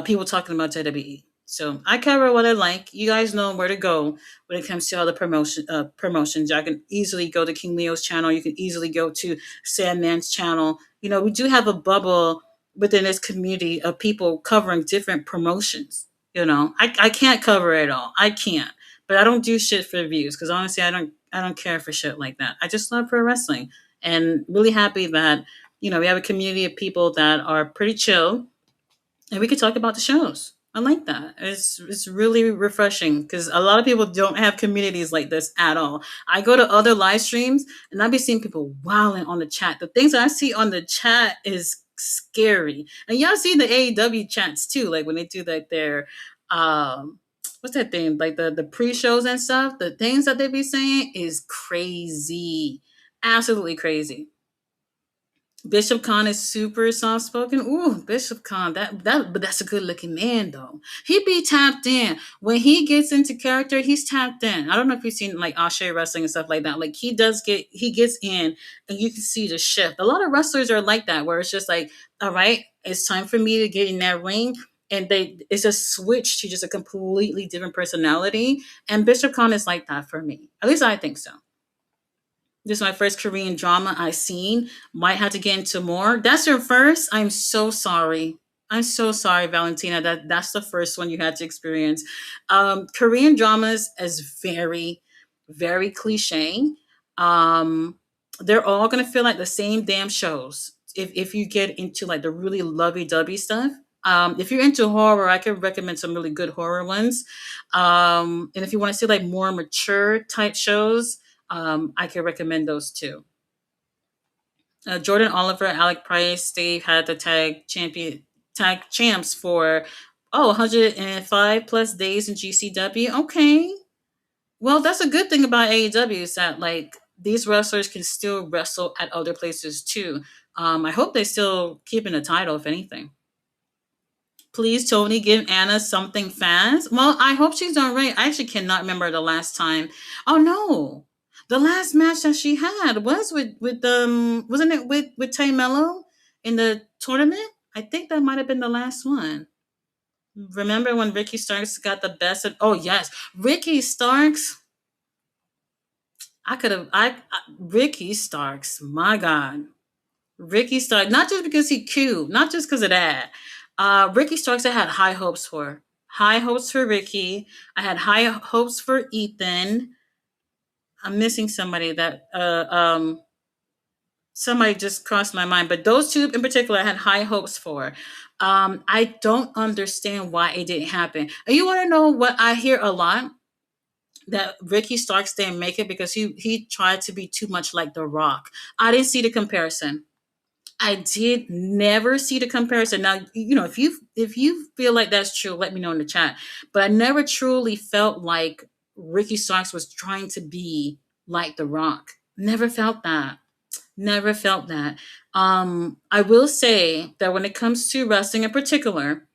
people talking about WWE. So I cover what I like. You guys know where to go when it comes to all the promotions. I can easily go to King Leo's channel. You can easily go to Sandman's channel. We do have a bubble within this community of people covering different promotions. I can't cover it all. I can't. But I don't do shit for views because honestly, I don't care for shit like that. I just love pro wrestling and really happy that we have a community of people that are pretty chill and we could talk about the shows. I like that. It's really refreshing because a lot of people don't have communities like this at all. I go to other live streams and I be seeing people wilding on the chat. The things that I see on the chat is scary. And y'all see the AEW chats too, like when they do like their what's that thing? Like the pre-shows and stuff. The things that they be saying is crazy. Absolutely crazy. Bishop Khan is super soft spoken. Ooh, Bishop Khan, but that's a good looking man though. He be tapped in when he gets into character. He's tapped in. I don't know if you've seen like Ashe wrestling and stuff like that. Like he gets in, and you can see the shift. A lot of wrestlers are like that, where it's just like, all right, it's time for me to get in that ring, and it's a switch to just a completely different personality. And Bishop Khan is like that for me. At least I think so. This is my first Korean drama I've seen. Might have to get into more. That's your first? I'm so sorry. I'm so sorry, Valentina. That's the first one you had to experience. Korean dramas is very, very cliche. Um, they're all gonna feel like the same damn shows. If you get into like the really lovey-dovey stuff. If you're into horror, I could recommend some really good horror ones. And if you want to see like more mature type shows, I can recommend those two. Jordan Oliver, Alec Price, they had the tag champs for 105 plus days in GCW. Okay, well that's a good thing about AEW is that like these wrestlers can still wrestle at other places too. I hope they still keeping the title if anything. Please, Tony, give Anna something fast. Well, I hope she's all right. I actually cannot remember the last time. Oh no, the last match that she had was with wasn't it with Tay Mello in the tournament? I think that might have been the last one. Remember when Ricky Starks got the best of? Oh yes, Ricky Starks. I could have. Ricky Starks. My God, Ricky Starks, not just because he cute, not just because of that. Ricky Starks, I had high hopes for. High hopes for Ricky. I had high hopes for Ethan. I'm missing somebody that somebody just crossed my mind, but those two in particular, I had high hopes for. I don't understand why it didn't happen. And you want to know what I hear a lot? That Ricky Starks didn't make it because he tried to be too much like The Rock. I didn't see the comparison. I did never see the comparison. Now, if you feel like that's true, let me know in the chat. But I never truly felt like Ricky Starks was trying to be like The Rock. Never felt that. Never felt that. I will say that when it comes to wrestling in particular,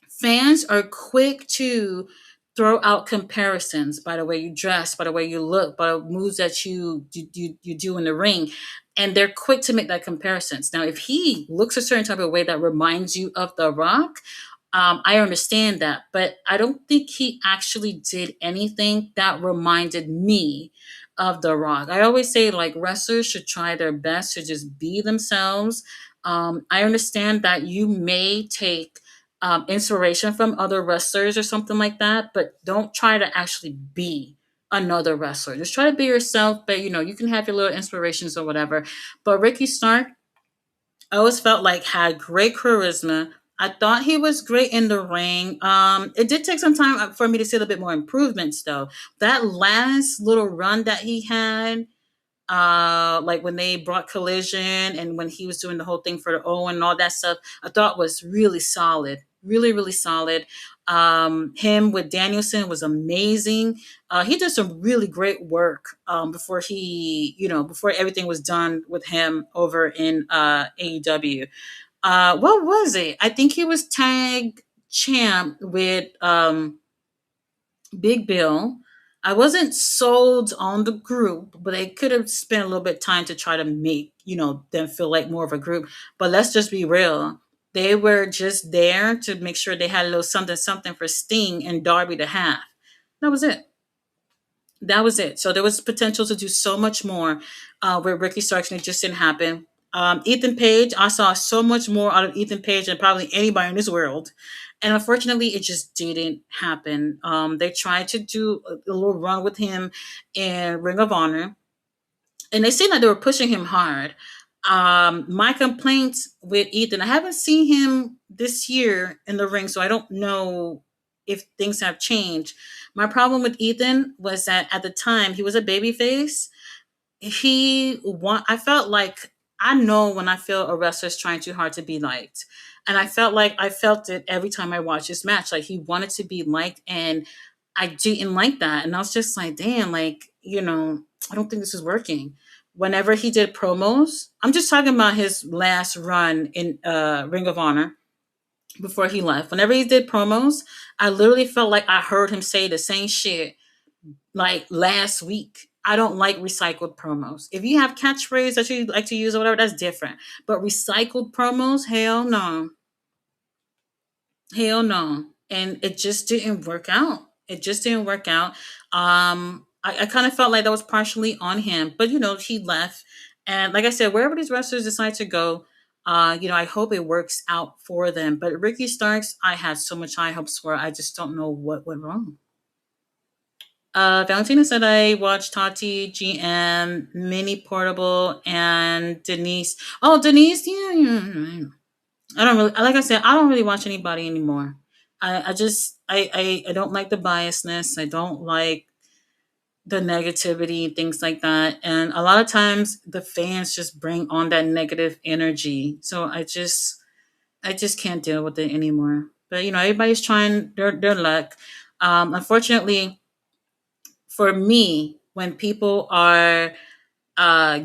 fans are quick to throw out comparisons by the way you dress, by the way you look, by the moves that you do in the ring, and they're quick to make that comparisons. Now, if he looks a certain type of way that reminds you of The Rock, I understand that, but I don't think he actually did anything that reminded me of The Rock. I always say like wrestlers should try their best to just be themselves. I understand that you may take inspiration from other wrestlers or something like that, but don't try to actually be another wrestler. Just try to be yourself, but you can have your little inspirations or whatever. But Ricky Stark, I always felt like had great charisma. I thought he was great in the ring. It did take some time for me to see a little bit more improvements, though. That last little run that he had, like when they brought Collision and when he was doing the whole thing for the Owen and all that stuff, I thought was really solid, really really solid. Him with Danielson was amazing. He did some really great work before before everything was done with him over in AEW. What was it? I think he was tag champ with Big Bill. I wasn't sold on the group, but they could have spent a little bit of time to try to make, them feel like more of a group. But let's just be real. They were just there to make sure they had a little something something for Sting and Darby to have. That was it. That was it. So there was potential to do so much more with Ricky Starks, and it just didn't happen. Ethan Page, I saw so much more out of Ethan Page than probably anybody in this world. And unfortunately, it just didn't happen. They tried to do a little run with him in Ring of Honor, and they seemed like they were pushing him hard. My complaints with Ethan, I haven't seen him this year in the ring, so I don't know if things have changed. My problem with Ethan was that at the time he was a babyface. I felt like I know when I feel a wrestler's trying too hard to be liked. And I felt it every time I watched this match. Like he wanted to be liked and I didn't like that. And I was just like, damn, I don't think this is working. Whenever he did promos, I'm just talking about his last run in Ring of Honor before he left. Whenever he did promos, I literally felt like I heard him say the same shit like last week. I don't like recycled promos. If you have catchphrase that you like to use or whatever, that's different. But recycled promos, hell no. Hell no. And it just didn't work out. It just didn't work out. I kind of felt like that was partially on him, but he left. And like I said, wherever these wrestlers decide to go, I hope it works out for them. But Ricky Starks, I had so much high hopes for. I just don't know what went wrong. Valentina said I watched Tati, GM, Mini Portable, and Denise. Oh, Denise, yeah, yeah. I don't really, like I said, I don't really watch anybody anymore. I just, I don't like the biasness. I don't like the negativity, things like that. And a lot of times the fans just bring on that negative energy. So I just can't deal with it anymore. But everybody's trying their luck. Unfortunately, for me, when people are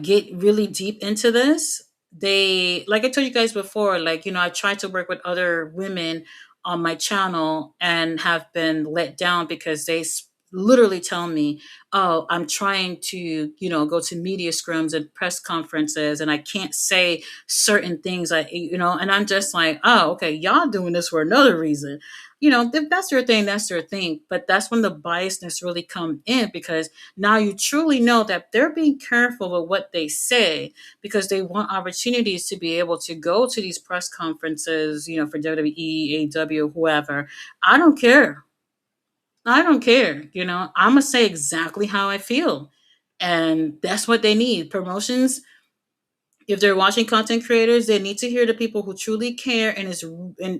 get really deep into this, they, like I told you guys before, like, I tried to work with other women on my channel and have been let down because they literally tell me, oh, I'm trying to, go to media scrims and press conferences and I can't say certain things, and I'm just like, oh, okay, y'all doing this for another reason. If that's your thing, that's your thing. But that's when the biasness really come in, because now you truly know that they're being careful with what they say because they want opportunities to be able to go to these press conferences, for WWE, AEW, whoever. I don't care. I don't care. I'm going to say exactly how I feel. And that's what they need. Promotions, if they're watching content creators, they need to hear the people who truly care and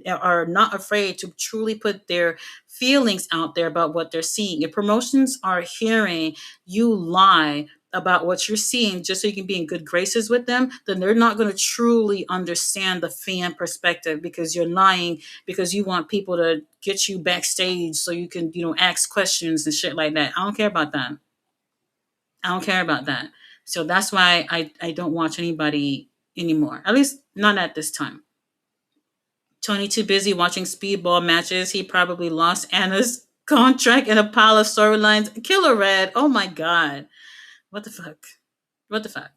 are not afraid to truly put their feelings out there about what they're seeing. If promotions are hearing you lie about what you're seeing just so you can be in good graces with them, then they're not going to truly understand the fan perspective, because you're lying because you want people to get you backstage so you can, ask questions and shit like that. I don't care about that. I don't care about that. So that's why I don't watch anybody anymore. At least not at this time. Tony too busy watching speedball matches. He probably lost Anna's contract in a pile of storylines. Killer Red. Oh my god. What the fuck? What the fuck?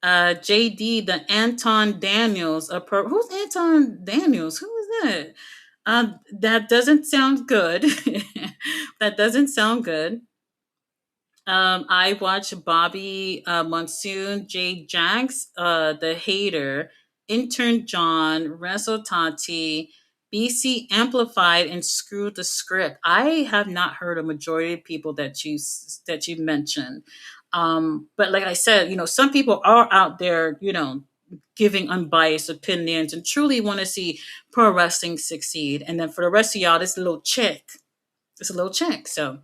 JD, the Anton Daniels. Who's Anton Daniels? Who is that? That doesn't sound good. That doesn't sound good. I watched Bobby Monsoon, Jade Jax, The Hater, Intern John, Wrestle Tati, BC Amplified, and Screw the Script. I have not heard a majority of people that you mentioned. But like I said, some people are out there, giving unbiased opinions and truly want to see pro wrestling succeed. And then for the rest of y'all, this little check. It's a little check. So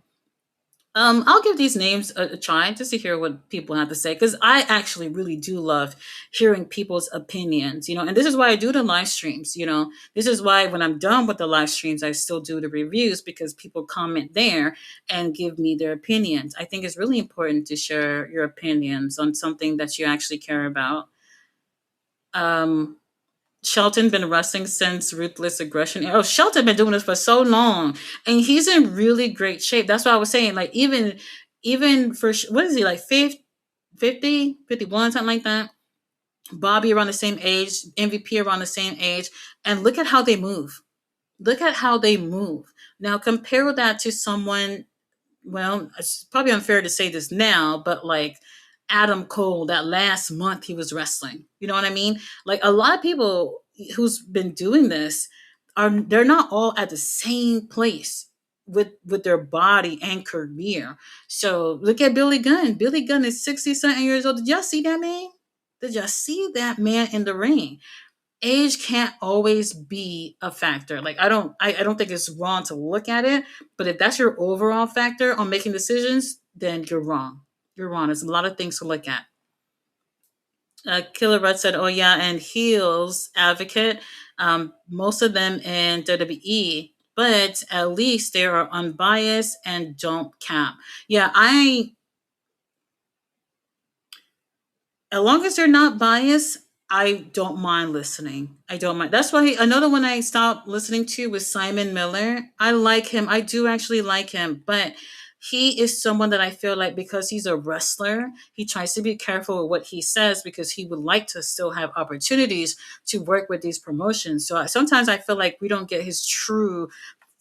I'll give these names a try just to hear what people have to say, because I actually really do love hearing people's opinions, and this is why I do the live streams. This is why when I'm done with the live streams, I still do the reviews, because people comment there and give me their opinions. I think it's really important to share your opinions on something that you actually care about. Um, Shelton been wrestling since Ruthless Aggression. Oh, Shelton been doing this for so long, and he's in really great shape. That's what I was saying. Like even for what is he, like 50, 51, something like that. Bobby around the same age, MVP around the same age, and look at how they move. Look at how they move. Now compare that to someone, well, it's probably unfair to say this now, but like Adam Cole, that last month he was wrestling. You know what I mean? Like a lot of people who's been doing this they're not all at the same place with their body and career. So look at Billy Gunn. Billy Gunn is 60 something years old. Did y'all see that man? Did y'all see that man in the ring? Age can't always be a factor. Like I don't think it's wrong to look at it, but if that's your overall factor on making decisions, then you're wrong. You're wrong. There's a lot of things to look at. Killer Red said, "Oh yeah, and heels advocate. Most of them in WWE, but at least they are unbiased and don't cap. Yeah, as long as they're not biased, I don't mind listening. I don't mind. That's why another one I stopped listening to was Simon Miller. I like him. I do actually like him, but he is someone that I feel like, because he's a wrestler, he tries to be careful with what he says because he would like to still have opportunities to work with these promotions. So sometimes I feel like we don't get his true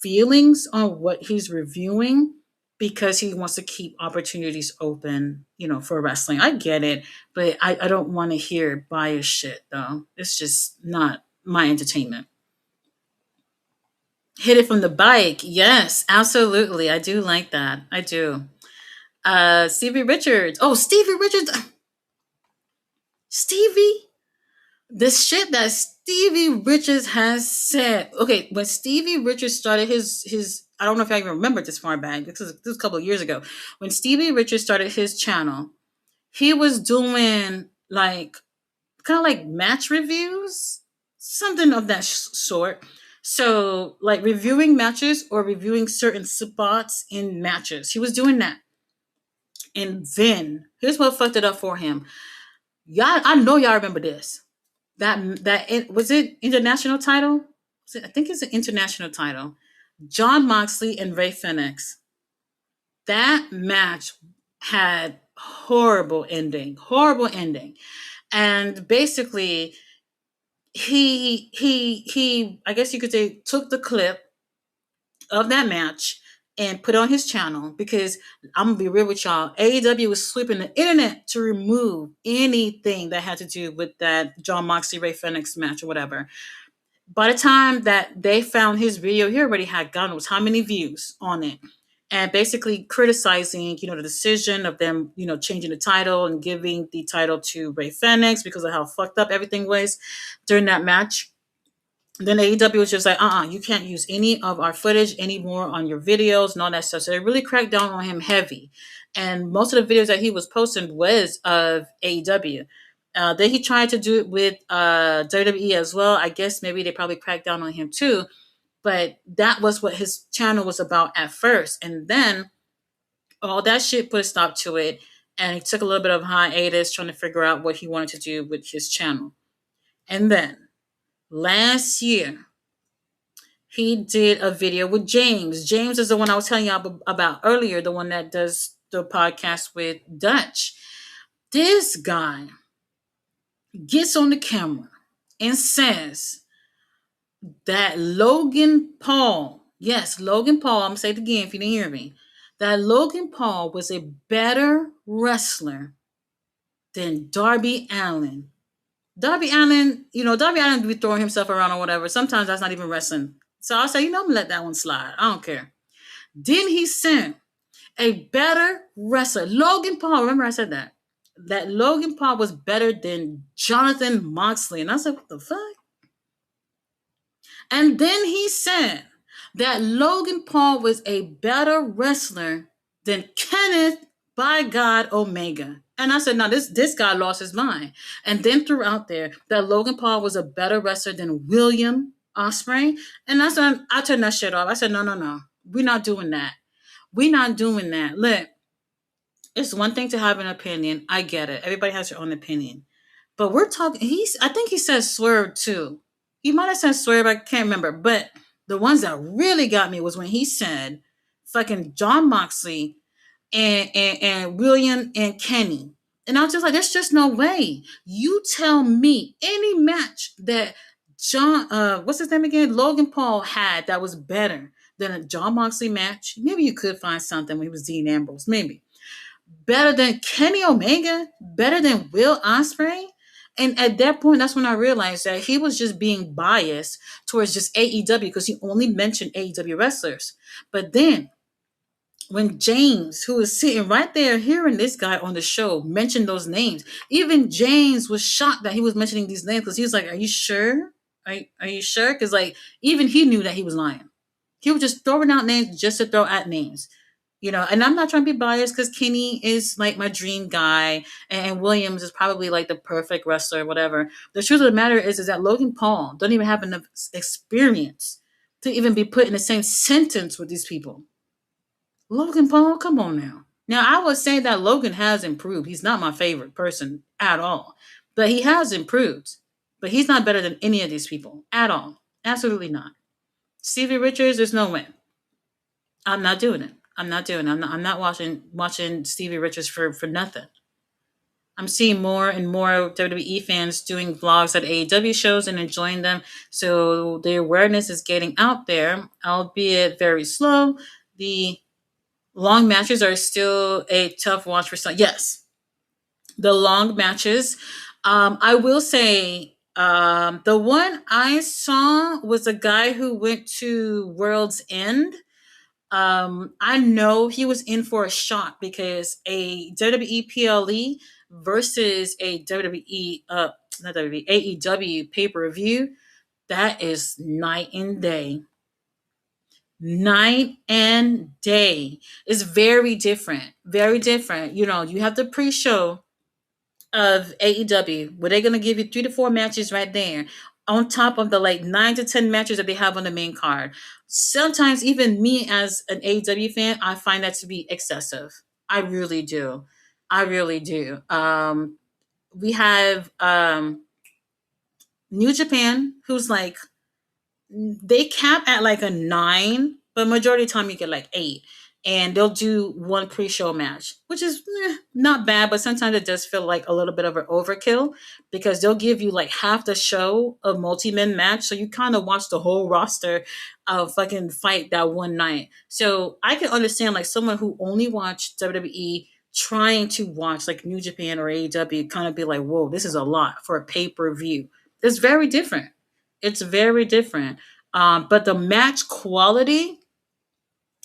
feelings on what he's reviewing because he wants to keep opportunities open, for wrestling. I get it, but I don't want to hear bias shit though. It's just not my entertainment. Hit it from the bike. Yes, absolutely. I do like that. I do. Stevie Richards. Oh, Stevie Richards. Stevie. The shit that Stevie Richards has said. Okay, when Stevie Richards started his I don't know if I even remember this far back. This was a couple of years ago when Stevie Richards started his channel. He was doing like kind of like match reviews, something of that sort. So, like reviewing matches or reviewing certain spots in matches. He was doing that. And then here's what fucked it up for him. Y'all, I know y'all remember this. Was it international title? I think it's an international title. John Moxley and Ray Phoenix. That match had horrible ending, and basically he I guess you could say took the clip of that match and put on his channel because I'm gonna be real with y'all. AEW was sweeping the internet to remove anything that had to do with that John Moxley Ray Phoenix match or whatever. By the time that they found his video, he already had God knows how many views on it. And basically criticizing, the decision of them, changing the title and giving the title to Ray Phoenix because of how fucked up everything was during that match. Then AEW was just like, you can't use any of our footage anymore on your videos and all that stuff. So they really cracked down on him heavy. And most of the videos that he was posting was of AEW. Then he tried to do it with WWE as well. I guess maybe they probably cracked down on him too. But that was what his channel was about at first. And then all that shit put a stop to it. And he took a little bit of hiatus trying to figure out what he wanted to do with his channel. And then last year, he did a video with James. James is the one I was telling you about earlier, the one that does the podcast with Dutch. This guy gets on the camera and says that Logan Paul, yes, Logan Paul, I'm going to say it again if you didn't hear me, that Logan Paul was a better wrestler than Darby Allin. Darby Allin, Darby Allin be throwing himself around or whatever. Sometimes that's not even wrestling. So I'll say, I'm going to let that one slide. I don't care. Then he sent a better wrestler. Logan Paul, remember I said that. That Logan Paul was better than Jonathan Moxley. And I said, what the fuck? And then he said that Logan Paul was a better wrestler than Kenneth by God Omega. And I said, no, this guy lost his mind. And then threw out there that Logan Paul was a better wrestler than William Ospreay. And I turned that shit off. I said, no. We're not doing that. We're not doing that. Look, it's one thing to have an opinion. I get it. Everybody has their own opinion. But we're talking, I think he says swerve too. He might have said swerve, I can't remember. But the ones that really got me was when he said fucking John Moxley and William and Kenny. And I was just like, there's just no way. You tell me any match that what's his name again? Logan Paul had that was better than a John Moxley match. Maybe you could find something when he was Dean Ambrose. Maybe. Better than Kenny Omega? Better than Will Ospreay? And at that point, that's when I realized that he was just being biased towards just AEW because he only mentioned AEW wrestlers. But then when James, who was sitting right there hearing this guy on the show mention those names, even James was shocked that he was mentioning these names because he was like, are you sure? Are you sure? Because like even he knew that he was lying. He was just throwing out names just to throw out names. And I'm not trying to be biased because Kenny is like my dream guy and Williams is probably like the perfect wrestler, whatever. The truth of the matter is that Logan Paul don't even have enough experience to even be put in the same sentence with these people. Logan Paul, come on now. Now, I would say that Logan has improved. He's not my favorite person at all, but he has improved. But he's not better than any of these people at all. Absolutely not. Stevie Richards, there's no way. I'm not doing it. I'm not watching Stevie Richards for nothing. I'm seeing more and more WWE fans doing vlogs at AEW shows and enjoying them. So the awareness is getting out there, albeit very slow. The long matches are still a tough watch for some. Yes, the long matches. I will say the one I saw was a guy who went to World's End. I know he was in for a shock because a WWE PLE versus a WWE, not WWE, AEW pay per view, that is night and day. Night and day. It's very different. Very different. You know, you have the pre-show of AEW where they're gonna give you 3 to 4 matches right there, on top of the like 9 to 10 matches that they have on the main card. Sometimes even me as an AEW fan, I find that to be excessive. I really do. I really do. We have New Japan, who's like they cap at like a 9, but majority of the time you get like 8. And they'll do one pre-show match, which is not bad, but sometimes it does feel like a little bit of an overkill because they'll give you like half the show a multi-man match, so you kind of watch the whole roster fucking fight that one night. So I can understand like someone who only watched WWE trying to watch like New Japan or AEW kind of be like, whoa, this is a lot for a pay-per-view. It's very different. It's very different. But the match quality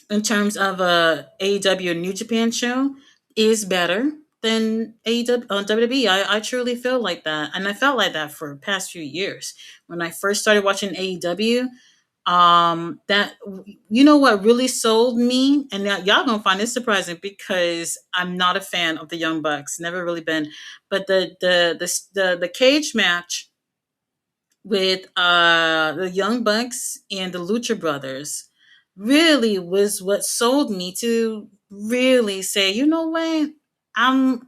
in terms of a AEW New Japan show is better than AEW WWE. I truly feel like that, and I felt like that for the past few years. When I first started watching AEW, that you know what really sold me, and y'all gonna find this surprising because I'm not a fan of the Young Bucks, never really been, but the cage match with the Young Bucks and the Lucha Brothers really was what sold me to really say, you know what? I'm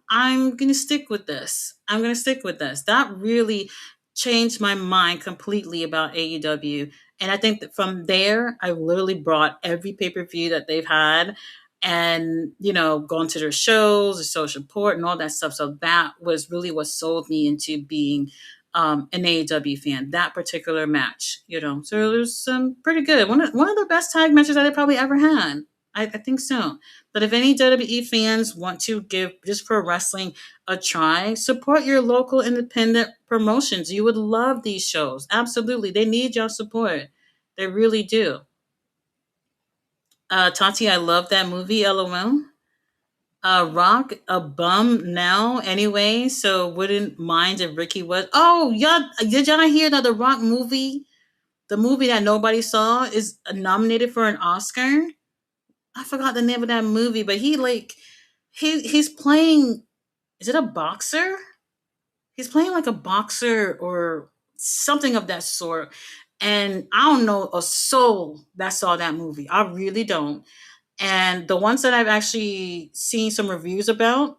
gonna stick with this. I'm gonna stick with this. That really changed my mind completely about AEW. And I think that from there, I literally brought every pay-per-view that they've had and, you know, gone to their shows, the social support and all that stuff. So that was really what sold me into being an AEW fan. That particular match, you know, so it was pretty good. One of the best tag matches that I probably ever had. I think so. But if any WWE fans want to give just pro wrestling a try, support your local independent promotions. You would love these shows. Absolutely, they need your support. They really do. Tati, I love that movie. LOL. Rock a bum now anyway, so wouldn't mind if Ricky was. Oh, y'all, did y'all hear that the Rock movie, the movie that nobody saw, is nominated for an Oscar? I forgot the name of that movie, but he's playing. Is it a boxer? He's playing like a boxer or something of that sort. And I don't know a soul that saw that movie. I really don't. And the ones that I've actually seen some reviews about,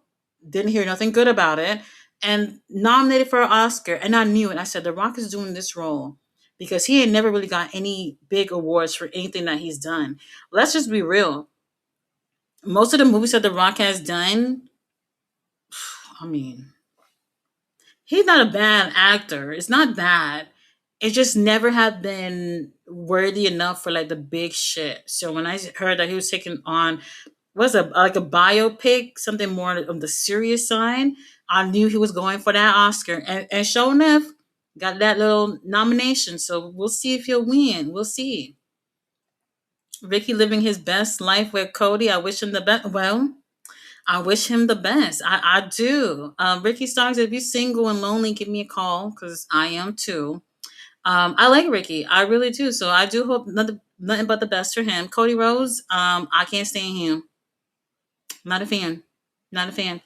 didn't hear nothing good about it. And nominated for an Oscar. And I knew it. I said, The Rock is doing this role because he had never really got any big awards for anything that he's done. Let's just be real. Most of the movies that The Rock has done, I mean, he's not a bad actor. It's not bad. It just never had been worthy enough for like the big shit. So when I heard that he was taking on was a like a biopic, something more on the serious side, I knew he was going for that Oscar. And sure enough, got that little nomination. So we'll see if he'll win. We'll see. Ricky living his best life with Cody. I wish him the best. Well, I wish him the best. I do. Ricky Starks, if you're single and lonely, give me a call because I am too. I like Ricky. I really do. So I do hope nothing but the best for him. Cody Rhodes, I can't stand him. Not a fan. Not a fan.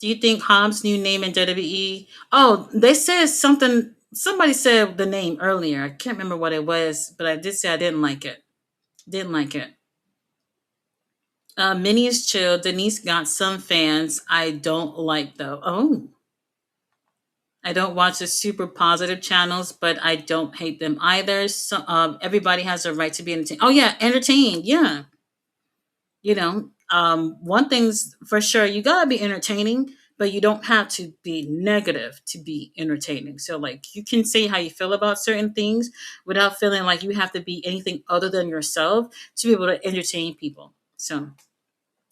Do you think Hobbs' new name in WWE? Oh, they said something. Somebody said the name earlier. I can't remember what it was, but I did say I didn't like it. Didn't like it. Minnie is chill. Denise got some fans I don't like though. Oh, I don't watch the super positive channels, but I don't hate them either. So everybody has a right to be entertained. Oh yeah, entertained. Yeah, you know, one thing's for sure, you gotta be entertaining, but you don't have to be negative to be entertaining. So like you can say how you feel about certain things without feeling like you have to be anything other than yourself to be able to entertain people. So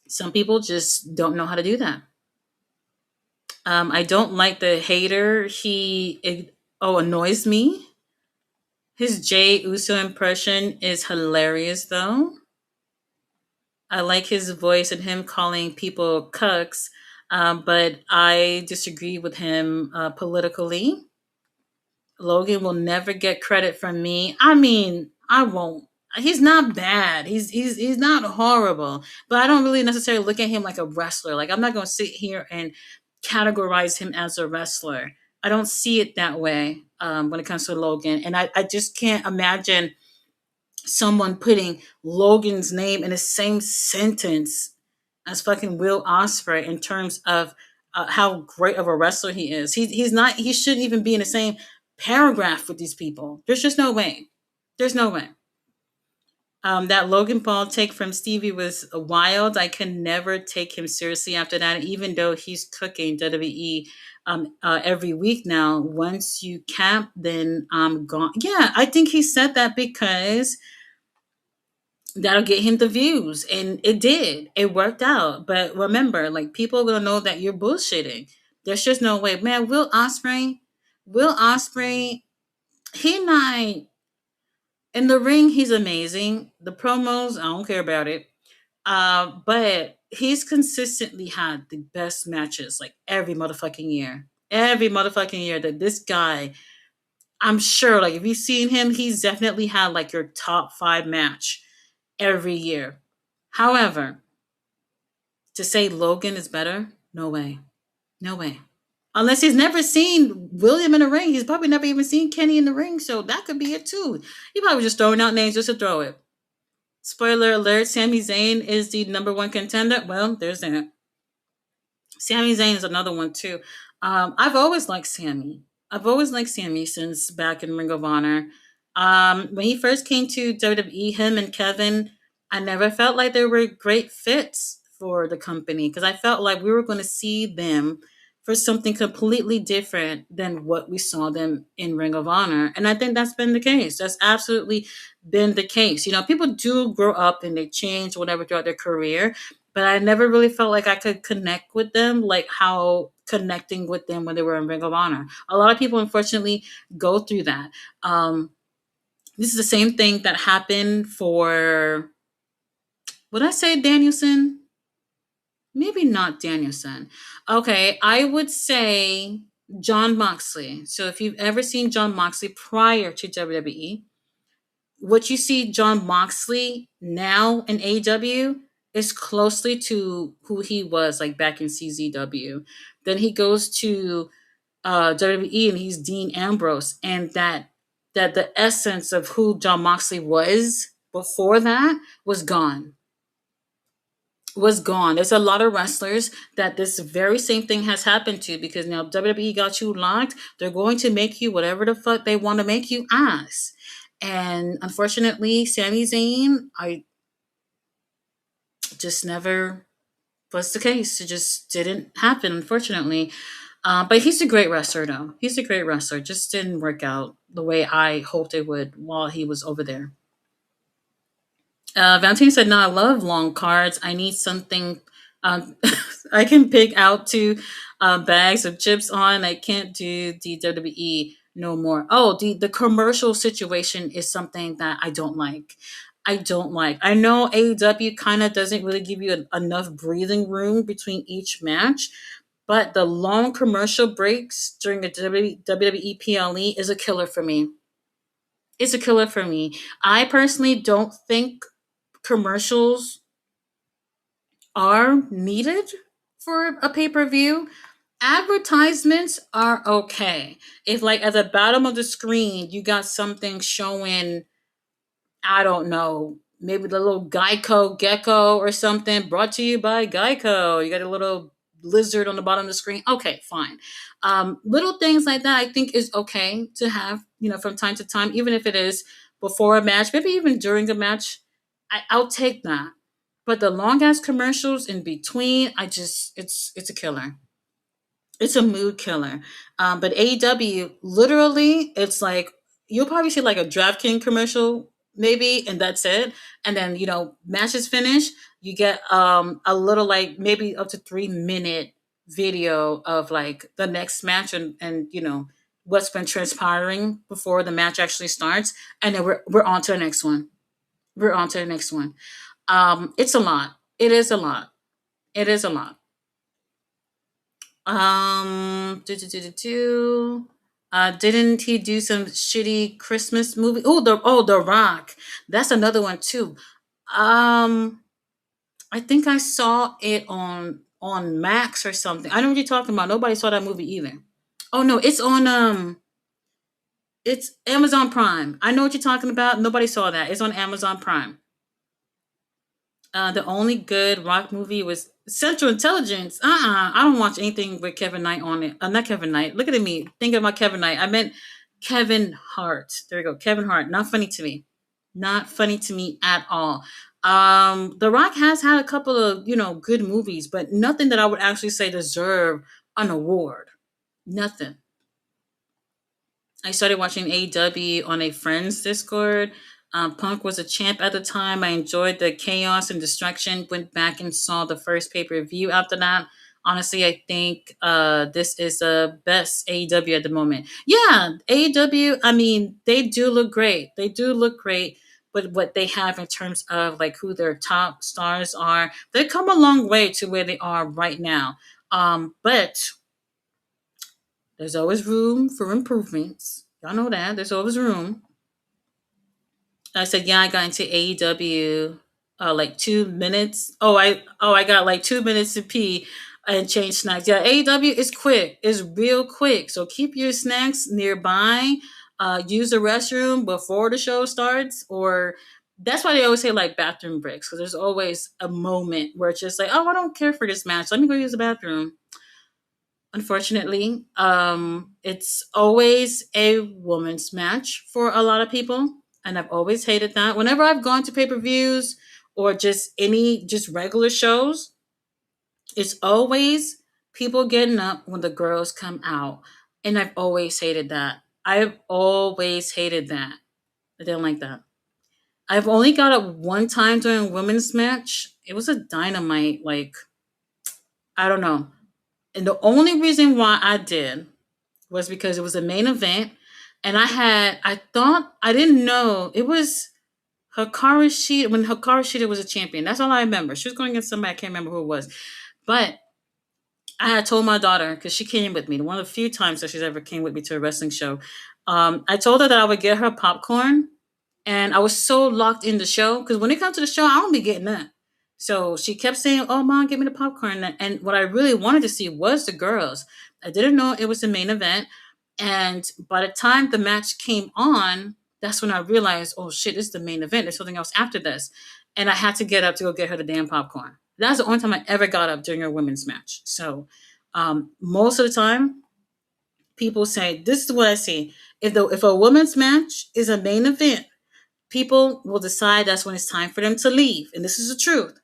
some people just don't know how to do that. I don't like the hater. Annoys me. His Jay Uso impression is hilarious though. I like his voice and him calling people cucks, but I disagree with him politically. Logan will never get credit from me. I mean, I won't. He's not bad. He's not horrible, but I don't really necessarily look at him like a wrestler. Like I'm not going to sit here and categorize him as a wrestler. I don't see it that way when it comes to Logan, and I just can't imagine someone putting Logan's name in the same sentence as fucking Will Ospreay in terms of how great of a wrestler he is. He's not. He shouldn't even be in the same paragraph with these people. There's just no way. There's no way. That Logan Paul take from Stevie was wild. I could never take him seriously after that, even though he's cooking WWE every week now. Once you cap, then I'm gone. Yeah, I think he said that because that'll get him the views, and it did. It worked out. But remember, like people are gonna know that you're bullshitting. There's just no way, man. Will Osprey, he not in the ring. He's amazing. The promos, I don't care about it. But he's consistently had the best matches like every motherfucking year. Every motherfucking year that this guy, I'm sure, like if you've seen him, he's definitely had like your top five match every year. However, to say Logan is better, no way. No way. Unless he's never seen William in the ring. He's probably never even seen Kenny in the ring, so that could be it too. He probably just throwing out names just to throw it. Spoiler alert, Sami Zayn is the number one contender. Well, there's that. Sami Zayn is another one too. I've always liked Sami. I've always liked Sami since back in Ring of Honor. When he first came to WWE, him and Kevin, I never felt like they were great fits for the company because I felt like we were going to see them for something completely different than what we saw them in Ring of Honor. And I think that's been the case. That's absolutely been the case. You know, people do grow up and they change whatever throughout their career, but I never really felt like I could connect with them like how connecting with them when they were in Ring of Honor. A lot of people, unfortunately, go through that. This is the same thing that happened for, would I say Danielson? Maybe not Danielson. Okay, I would say John Moxley. So if you've ever seen John Moxley prior to WWE, what you see John Moxley now in AEW is closely to who he was like back in CZW. Then he goes to WWE and he's Dean Ambrose, and that the essence of who John Moxley was before that was gone. There's a lot of wrestlers that this very same thing has happened to because now WWE got you locked. They're going to make you whatever the fuck they want to make you as. And unfortunately, Sami Zayn, I just never was the case. It just didn't happen, unfortunately. But he's a great wrestler, though. He's a great wrestler. Just didn't work out the way I hoped it would while he was over there. Valentine said, "No, I love long cards. I need something I can pick out two bags of chips on. I can't do the WWE no more." Oh, the commercial situation is something that I don't like. I don't like. I know AEW kind of doesn't really give you enough breathing room between each match, but the long commercial breaks during a WWE PLE is a killer for me. It's a killer for me. I personally don't think commercials are needed for a pay per view. Advertisements are okay. If, like, at the bottom of the screen, you got something showing, I don't know, maybe the little Geico gecko or something brought to you by Geico. You got a little lizard on the bottom of the screen. Okay, fine. Little things like that I think is okay to have, from time to time, even if it is before a match, maybe even during a match. I'll take that. But the long ass commercials in between, it's a killer. It's a mood killer. But AEW, literally, it's like you'll probably see like a DraftKings commercial, maybe, and that's it. And then matches finish, you get a little like maybe up to 3 minute video of like the next match and what's been transpiring before the match actually starts, and then we're on to the next one. We're on to the next one. It's a lot. It is a lot. It is a lot. Do, do, do, do, do. Didn't he do some shitty Christmas movie? Oh, the Rock. That's another one too. Um, I think I saw it on Max or something. I know what you're talking about. Nobody saw that movie either. Oh no, it's Amazon Prime. I know what you're talking about. Nobody saw that. It's on Amazon Prime. The only good rock movie was Central Intelligence. I don't watch anything with Kevin Knight on it. Not Kevin Knight. Look at me thinking about Kevin Knight. I meant Kevin Hart. There we go. Kevin Hart. Not funny to me. Not funny to me at all. The Rock has had a couple of good movies, but nothing that I would actually say deserve an award. Nothing. I started watching AEW on a friend's Discord. Punk was a champ at the time. I enjoyed the chaos and distraction. Went back and saw the first pay per view after that. Honestly, I think this is the best AEW at the moment. Yeah, AEW, I mean, they do look great. They do look great. But what they have in terms of like who their top stars are, they've come a long way to where they are right now. But there's always room for improvements. Y'all know that. There's always room. I said, yeah, I got into AEW like 2 minutes. I got like 2 minutes to pee and change snacks. Yeah, AEW is quick. It's real quick. So keep your snacks nearby. Use the restroom before the show starts, or that's why they always say like bathroom breaks, because there's always a moment where it's just like, oh, I don't care for this match. Let me go use the bathroom. Unfortunately, it's always a woman's match for a lot of people, and I've always hated that. Whenever I've gone to pay per views or just regular shows, it's always people getting up when the girls come out, and I've always hated that. I've always hated that. I didn't like that. I've only got up one time during a women's match. It was a dynamite, like I don't know, and the only reason why I did was because it was a main event, and I thought I didn't know it was Hikaru Shida when Hikaru Shida was a champion. That's all I remember. She was going against somebody I can't remember who it was, but I had told my daughter because she came with me one of the few times that she's ever came with me to a wrestling show. I told her that I would get her popcorn, and I was so locked in the show because when it comes to the show, I don't be getting that. So she kept saying, "Oh, mom, give me the popcorn." And what I really wanted to see was the girls. I didn't know it was the main event, and by the time the match came on, that's when I realized, "Oh shit, this is the main event. There's something else after this," and I had to get up to go get her the damn popcorn. That's the only time I ever got up during a women's match. So most of the time, people say this is what I see. If a women's match is a main event, people will decide that's when it's time for them to leave, and this is the truth.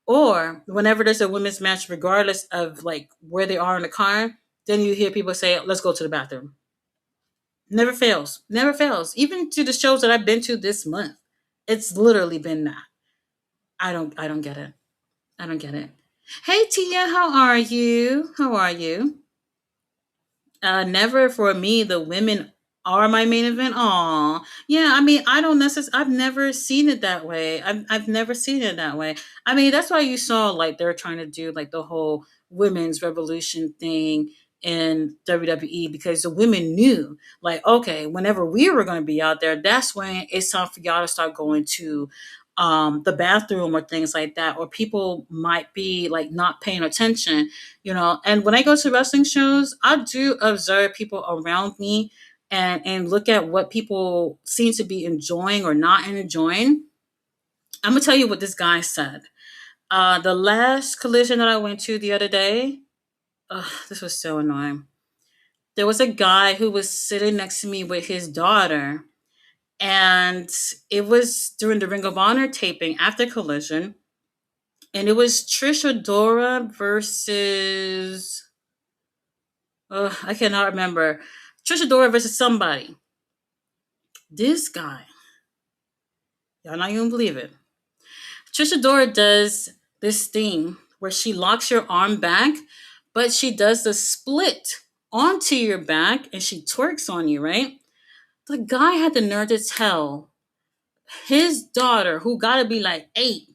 Or whenever there's a women's match, regardless of like where they are in the car, then you hear people say, "Let's go to the bathroom." Never fails, never fails. Even to the shows that I've been to this month, it's literally been that. I don't get it. I don't get it. Hey Tia, how are you? How are you? Never for me. The women are my main event. Aw, yeah. I mean, I don't necessarily. I've never seen it that way. I've never seen it that way. I mean, that's why you saw like they're trying to do like the whole women's revolution thing in WWE, because the women knew like, okay, whenever we were going to be out there, that's when it's time for y'all to start going to the bathroom or things like that, or people might be like not paying attention, and when I go to wrestling shows, I do observe people around me and look at what people seem to be enjoying or not enjoying. I'm gonna tell you what this guy said. The last collision that I went to the other day, this was so annoying. There was a guy who was sitting next to me with his daughter, and it was during the Ring of Honor taping after collision, and it was Trish Adora versus I cannot remember. Trisha Dora versus somebody. This guy, y'all not even believe it. Trisha Dora does this thing where she locks your arm back, but she does the split onto your back and she twerks on you, right? The guy had the nerve to tell his daughter, who gotta be like 8,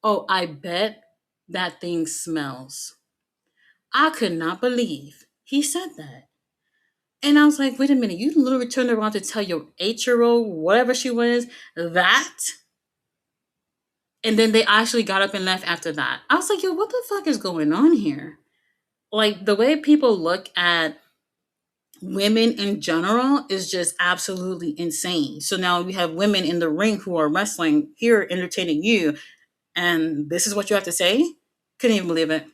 oh, I bet that thing smells. I could not believe he said that. And I was like, wait a minute, you literally turned around to tell your 8 year old, whatever she was, that? And then they actually got up and left after that. I was like, yo, what the fuck is going on here? Like, the way people look at women in general is just absolutely insane. So now we have women in the ring who are wrestling here entertaining you, and this is what you have to say? Couldn't even believe it.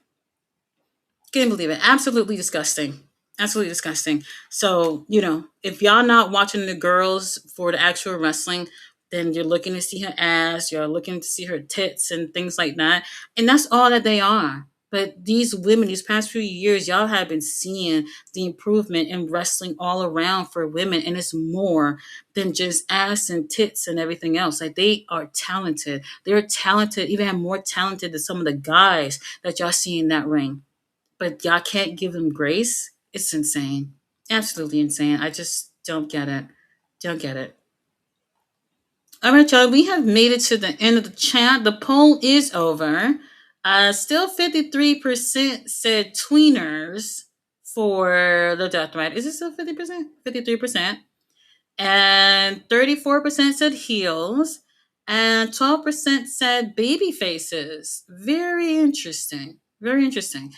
Couldn't believe it. Absolutely disgusting. Absolutely disgusting. So, if y'all not watching the girls for the actual wrestling, then you're looking to see her ass, you're looking to see her tits and things like that. And that's all that they are. But these women, these past few years, y'all have been seeing the improvement in wrestling all around for women. And it's more than just ass and tits and everything else. Like, they are talented. They're talented, even have more talented than some of the guys that y'all see in that ring, but y'all can't give them grace. It's insane. Absolutely insane. I just don't get it. Don't get it. All right, y'all. We have made it to the end of the chat. The poll is over. Still 53% said tweeners for the death threat. Is it still 50%? 53%. And 34% said heels. And 12% said baby faces. Very interesting. Very interesting.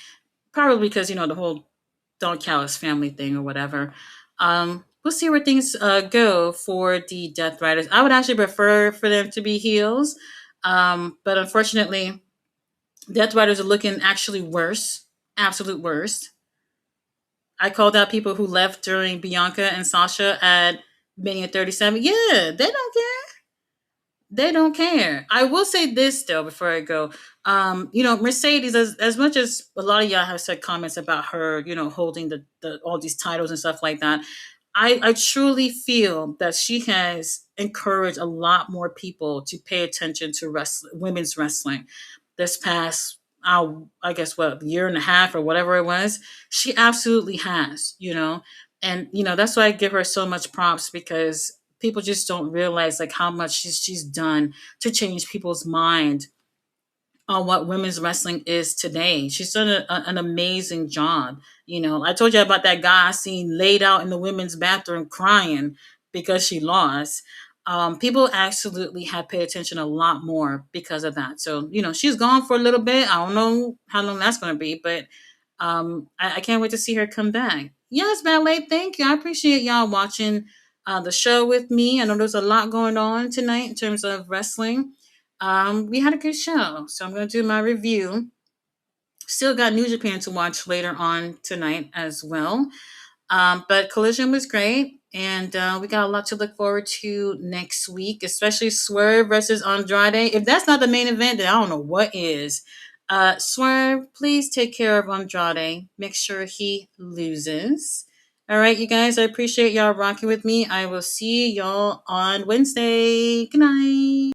Probably because, the whole Don Callis family thing or whatever. We'll see where things go for the Death Riders. I would actually prefer for them to be heels, but unfortunately, Death Riders are looking actually worse, absolute worst. I called out people who left during Bianca and Sasha at Mania 37. Yeah, they don't care. They don't care. I will say this though before I go. Mercedes, as much as a lot of y'all have said comments about her, holding the all these titles and stuff like that, I truly feel that she has encouraged a lot more people to pay attention to women's wrestling this past I guess what, year and a half or whatever it was. She absolutely has, and that's why I give her so much props, because people just don't realize like how much she's done to change people's mind on what women's wrestling is today. She's done an amazing job. I told you about that guy I seen laid out in the women's bathroom crying because she lost. People absolutely have paid attention a lot more because of that. So, she's gone for a little bit. I don't know how long that's going to be, but I can't wait to see her come back. Yes, Ballet, thank you. I appreciate y'all watching the show with me. I know there's a lot going on tonight in terms of wrestling. We had a good show, so I'm going to do my review. Still got New Japan to watch later on tonight as well. But Collision was great, and we got a lot to look forward to next week, especially Swerve versus Andrade. If that's not the main event, then I don't know what is. Swerve, please take care of Andrade. Make sure he loses. All right, you guys, I appreciate y'all rocking with me. I will see y'all on Wednesday. Good night.